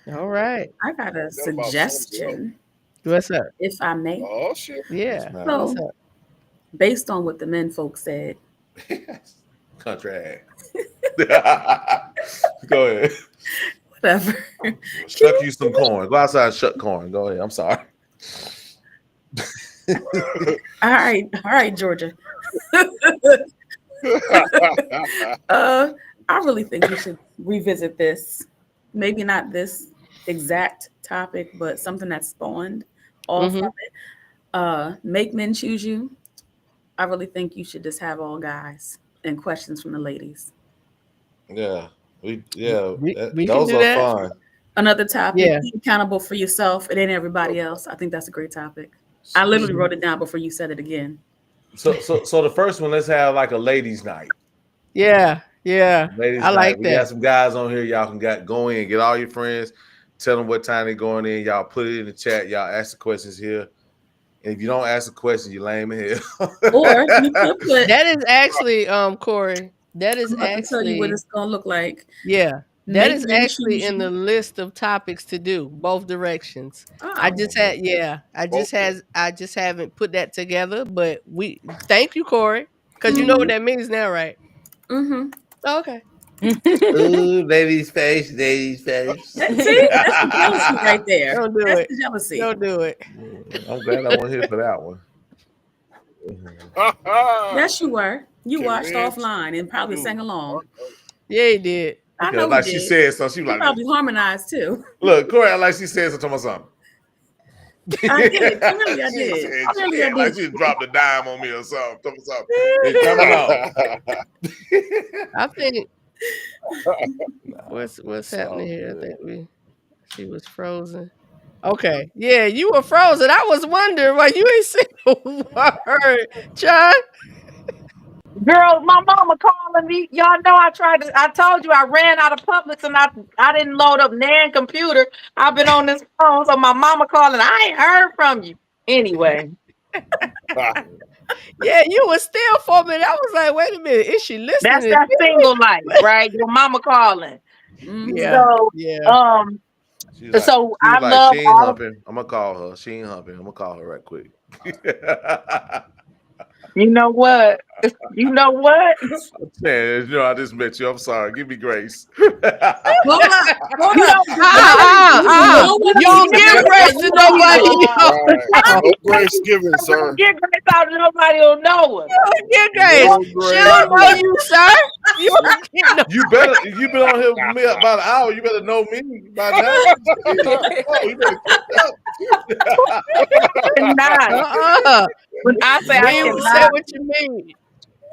All right. I got a suggestion, What's up? if I may. Oh shit. Yeah. Yes, So, What's up? based on what the men folks said, Country ass. Go ahead. whatever. Shuck you some corn. Go outside and shuck corn. Go ahead. I'm sorry. All right, Georgia. I really think we should revisit this. Maybe not this exact topic, but something that spawned off of it. Make men choose you. I really think you should just have all guys and questions from the ladies. Yeah. We Those can do are that. fun. Another topic, Yeah. be accountable for yourself. It ain't everybody else. I think that's a great topic. I literally wrote it down before you said it again. So the first one, let's have like a ladies' night. Yeah. Yeah. Ladies' I night. like We got that. some guys on here. Y'all can go in, get all your friends, tell them what time they're going in. Y'all put it in the chat. Y'all ask the questions here. And if you don't ask the question, you lame as hell. Or you could put, That is actually, Corey. That is I'm about to tell you what actually, it's gonna look like. yeah. That Make is men actually choose in you. the list of topics to do, both directions. I Oh, just haven't put that together, but thank you, Corey. Because you know what that means now, right? mm-hmm. Okay. Ooh, baby's face, lady's face. See, that's the jealousy right there. Don't do That's it. the jealousy. Don't do it. I'm glad I wasn't here for that one. Yes, you were. You watched Convinced. offline and probably sang along. Yeah, he did. I know Like you she did. said something. She You was like, probably harmonized too. look, Corey, like she said something about something. I did. Clearly I She did. said, Clearly I like did. she dropped a dime on me or something. It's coming on. I think what's happening here? I think she was frozen. Okay. Yeah, you were frozen. I was wondering why you ain't saying a word, John. Girl, my mama calling me. Y'all know I told you I ran out of Publix and I didn't load up Nan computer. I've been on this phone, so my mama calling. I ain't heard from you. Anyway. Yeah, you were still for me. I was like, wait a minute, is she listening? That's that single life, right? Your mama calling. Yeah. So yeah. She was so she was I love she ain't all of, humping. I'm gonna call her. She ain't humping. I'm gonna call her right quick. you know what? You know what? Man, I just met you. I'm sorry. Give me grace. Hold up. Hold You up. don't You don't give grace to nobody. Right. No grace given, sir. Get grace out. Nobody will know us. You don't give grace. No She grace don't know you, sir. You ain't getting no You been on here with me about an hour. You better know me by now. Oh, you better keep up. Not. When I say I Mean, say cannot, what you mean.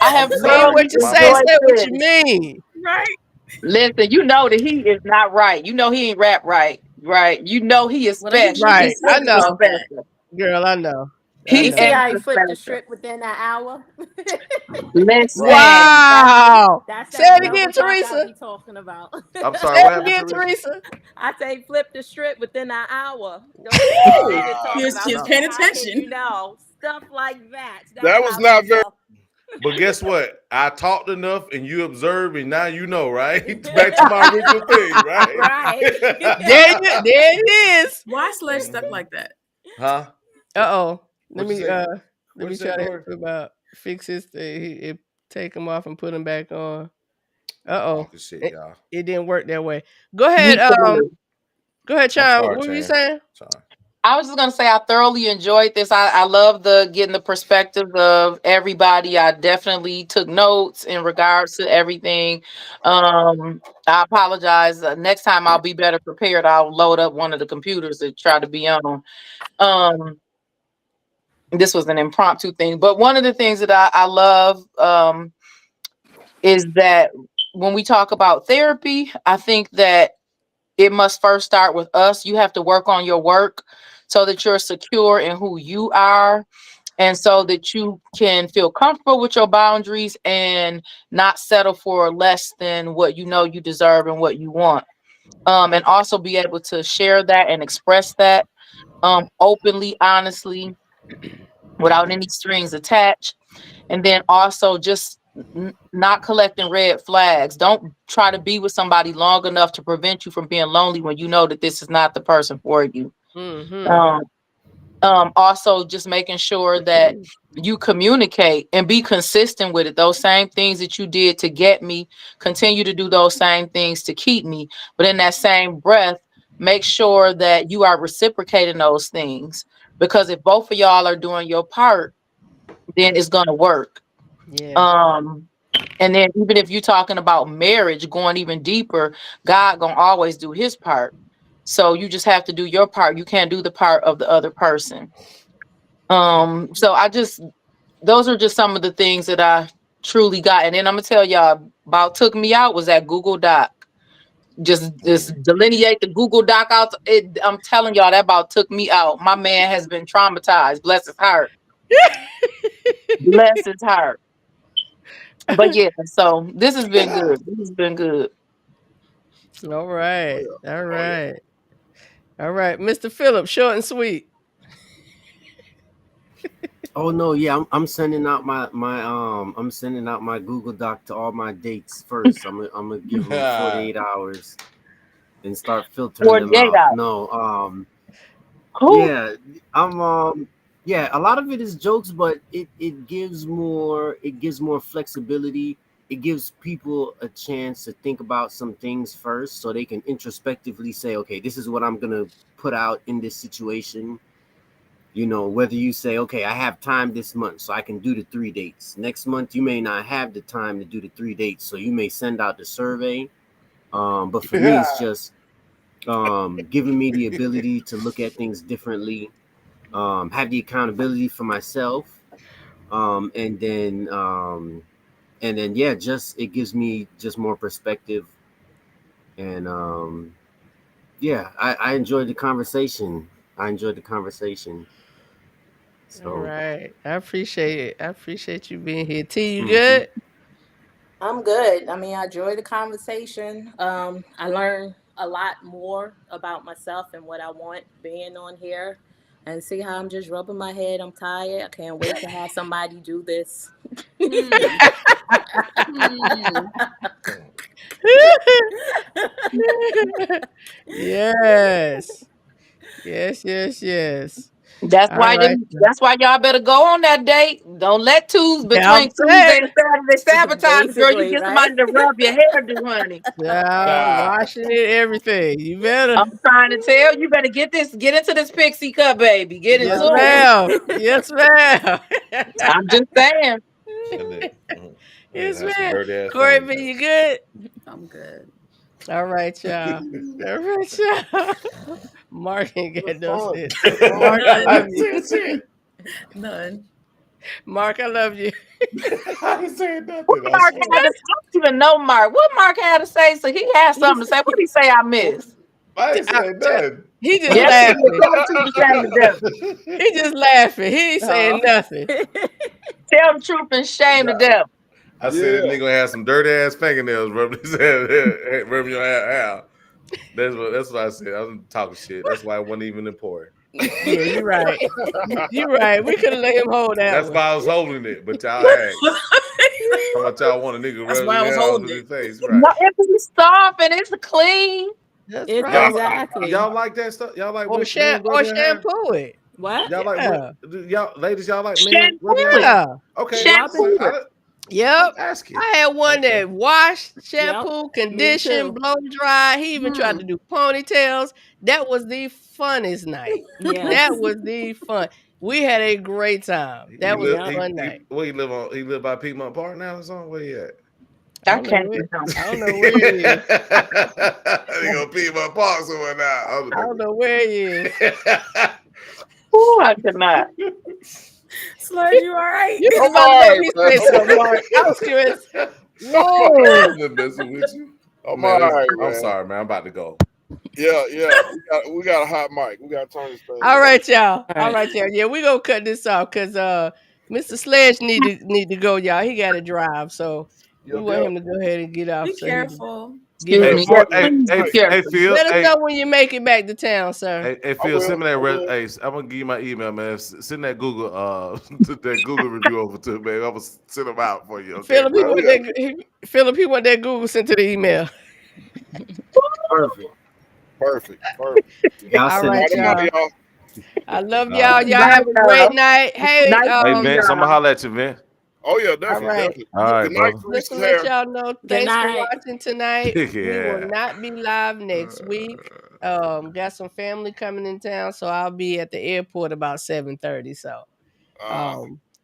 I have Mean thoroughly what you say. enjoyed Say what this. you mean. Right. Listen, you know that he is not right. You know he ain't rap right, right? You know he is Well, he special. be Right. I specific know. about that. Special. Girl, I know. I He You know. see how he extra flipped the special. script within that hour? Listen, Wow. That's Say that it again, double talk I Teresa. be talking about. I'm Say sorry. What it happened, again, Teresa? Teresa. I say flip the script within an hour. Don't Woo! be talking about She was paying how can attention. you know stuff like that. That's That was how not he very. talk. But guess what? I talked enough and you observed and now you know, right? Back to my original thing, right? Right. There it is. Why Sledge stuck like that? Huh? Uh-oh. Let What'd you me say? let What'd me you say, try to Lori? help him out. Fix his thing. Take him off and put him back on. Talking shit, It, y'all. it didn't work that way. Go me ahead, too. Chime. sorry, What were you Chan. saying? Sorry. I was just gonna say I thoroughly enjoyed this. I love getting the perspective of everybody. I definitely took notes in regards to everything. I apologize. Next time I'll be better prepared. I'll load up one of the computers to try to be on. This was an impromptu thing, but one of the things that I love is that when we talk about therapy, I think that it must first start with us. You have to work on your work so that you're secure in who you are and so that you can feel comfortable with your boundaries and not settle for less than what you know you deserve and what you want. And also be able to share that and express that openly, honestly, without any strings attached. And then also just not collecting red flags. Don't try to be with somebody long enough to prevent you from being lonely when you know that this is not the person for you. Mm-hmm. Also just making sure that you communicate and be consistent with it. Those same things that you did to get me, continue to do those same things to keep me. But in that same breath, make sure that you are reciprocating those things. Because if both of y'all are doing your part, then it's gonna work. Yeah. And then even if you're talking about marriage, going even deeper, God gonna always do his part. So you just have to do your part. You can't do the part of the other person. So those are just some of the things that I truly got. And then I'm gonna tell y'all about took me out was that Google Doc. Just delineate the Google Doc out. I'm telling y'all that about took me out. My man has been traumatized. Bless his heart. Bless his heart. But yeah, so this has been good. This has been good. All right. All right. All right. Mr. Phillip, short and sweet. Oh no, yeah, I'm sending out my I'm sending out my Google Doc to all my dates first. I'm gonna give them 48 hours and start filtering them 48 out. hours. No, Who? yeah, yeah, a lot of it is jokes, but it gives more flexibility. It gives people a chance to think about some things first so they can introspectively say, okay, this is what I'm gonna put out in this situation. You know, whether you say, okay, I have time this month, so I can do the 3 dates. Next month, you may not have the time to do the 3 dates, so you may send out the survey. But for me, it's just giving me the ability to look at things differently, have the accountability for myself, and then yeah, just it gives me just more perspective. And yeah, I enjoyed the conversation. So All right. I appreciate it. I appreciate you being here. T, you Mhm. good? I'm good. I mean, I enjoyed the conversation. I learned a lot more about myself and what I want being on here. And see how I'm just rubbing my head. I'm tired. I can't wait to have somebody do this. Yes. Yes. That's All right. why y'all better go on that date. Don't let Yeah, I'm between Tuesday saying. and Saturday sabotage, girl. You Basically, get right? somebody to rub your hair do, honey. Washing it, everything. You better. I'm trying to tell you, better get into this pixie cup, baby. Get Yes, into it. ma'am. Yes, ma'am. I'm just saying. Yes, Have some man. dirty ass Corey, fingernails. you good? I'm good. All right, y'all. All right, y'all. Mark ain't got no Fun. sense. It's fun. Mark, I I love you. didn't say shit. None. Mark, I love you. I ain't saying nothing. What I Mark swear. had to, I don't even know Mark. What Mark had to say? So he had something to say. What did he say I missed? I ain't saying nothing. He just Yes, he laughing. did. Tell the truth and shame the devil. He just laughing. He ain't saying nothing. Tell the truth and shame the devil. I said this nigga had some dirty ass fingernails rubbing his head, rubbing your hair. That's what I said. I was talking shit. That's why it wasn't even important. Yeah, you're right. You're right. We could have let him hold that That's one. why I was holding it. But y'all asked. How much y'all want a nigga That's rubbing why I was his hair holding over it. his face? No, Right. if it's soft and it's clean. That's It's right. exactly. Y'all like that stuff? Y'all like Or, men or rubbing your hair? shampoo it. What? Y'all Yeah. like y'all ladies? Y'all like men rubbing your Shampoo hair? Yeah. Okay. Shampoo it. Yep. I'm asking. I had one Okay. that washed, Yep. shampoo, Me condition, too. blow dry. He even tried Hmm. to do ponytails. That was the funnest night. Yes. That was the fun. We had a great time. That was a fun night. Where he live on? He live by Piedmont Park now or something? Where he at? I can't do I don't know where he is. They gonna Piedmont Park somewhere now. I don't know where he is. Ooh, I cannot. Sludge, you all right? You was about to make me say something, Mark. I was curious. Whoa. I'm just messing with you. Oh I'm man, all right, I'm man. sorry, man. I'm about to go. Yeah. We got a hot mic. We got to turn this thing. All right, y'all. All All right, y'all. Yeah, we gonna cut this off because Mr. Sledge need to go, y'all. He got to drive, so we want him to go ahead and get off. Be So he can careful. get Excuse his me. Mark, sleep. Please be careful. Phil. Let us Hey, know when you make it back to town, sir. hey, I Phil. Send me that. will. Hey, I'm gonna give you my email, man. Send that Google that Google review over to me, man. I'm gonna send them out for you. Okay, Philip, he bro? want that Google sent to the email. Perfect. Y'all All send right, it to y'all. me. y'all. I love All y'all. right. Y'all Bye, have a y'all. great night. Hey, Nice Hey, meeting Vince, I'm y'all. gonna holler at you, Vince. Oh yeah, all definitely. right. Definitely. All right, Good night, brother. Just to Teresa's let hair. y'all know, Good thanks for night. watching tonight. We will Yeah. not be live next week. Got some family coming in town, so I'll be at the airport about 7:30.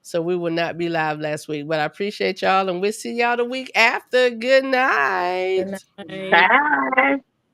So we will not be live last week. But I appreciate y'all, and we'll see y'all the week after. Good night. Good night. Bye.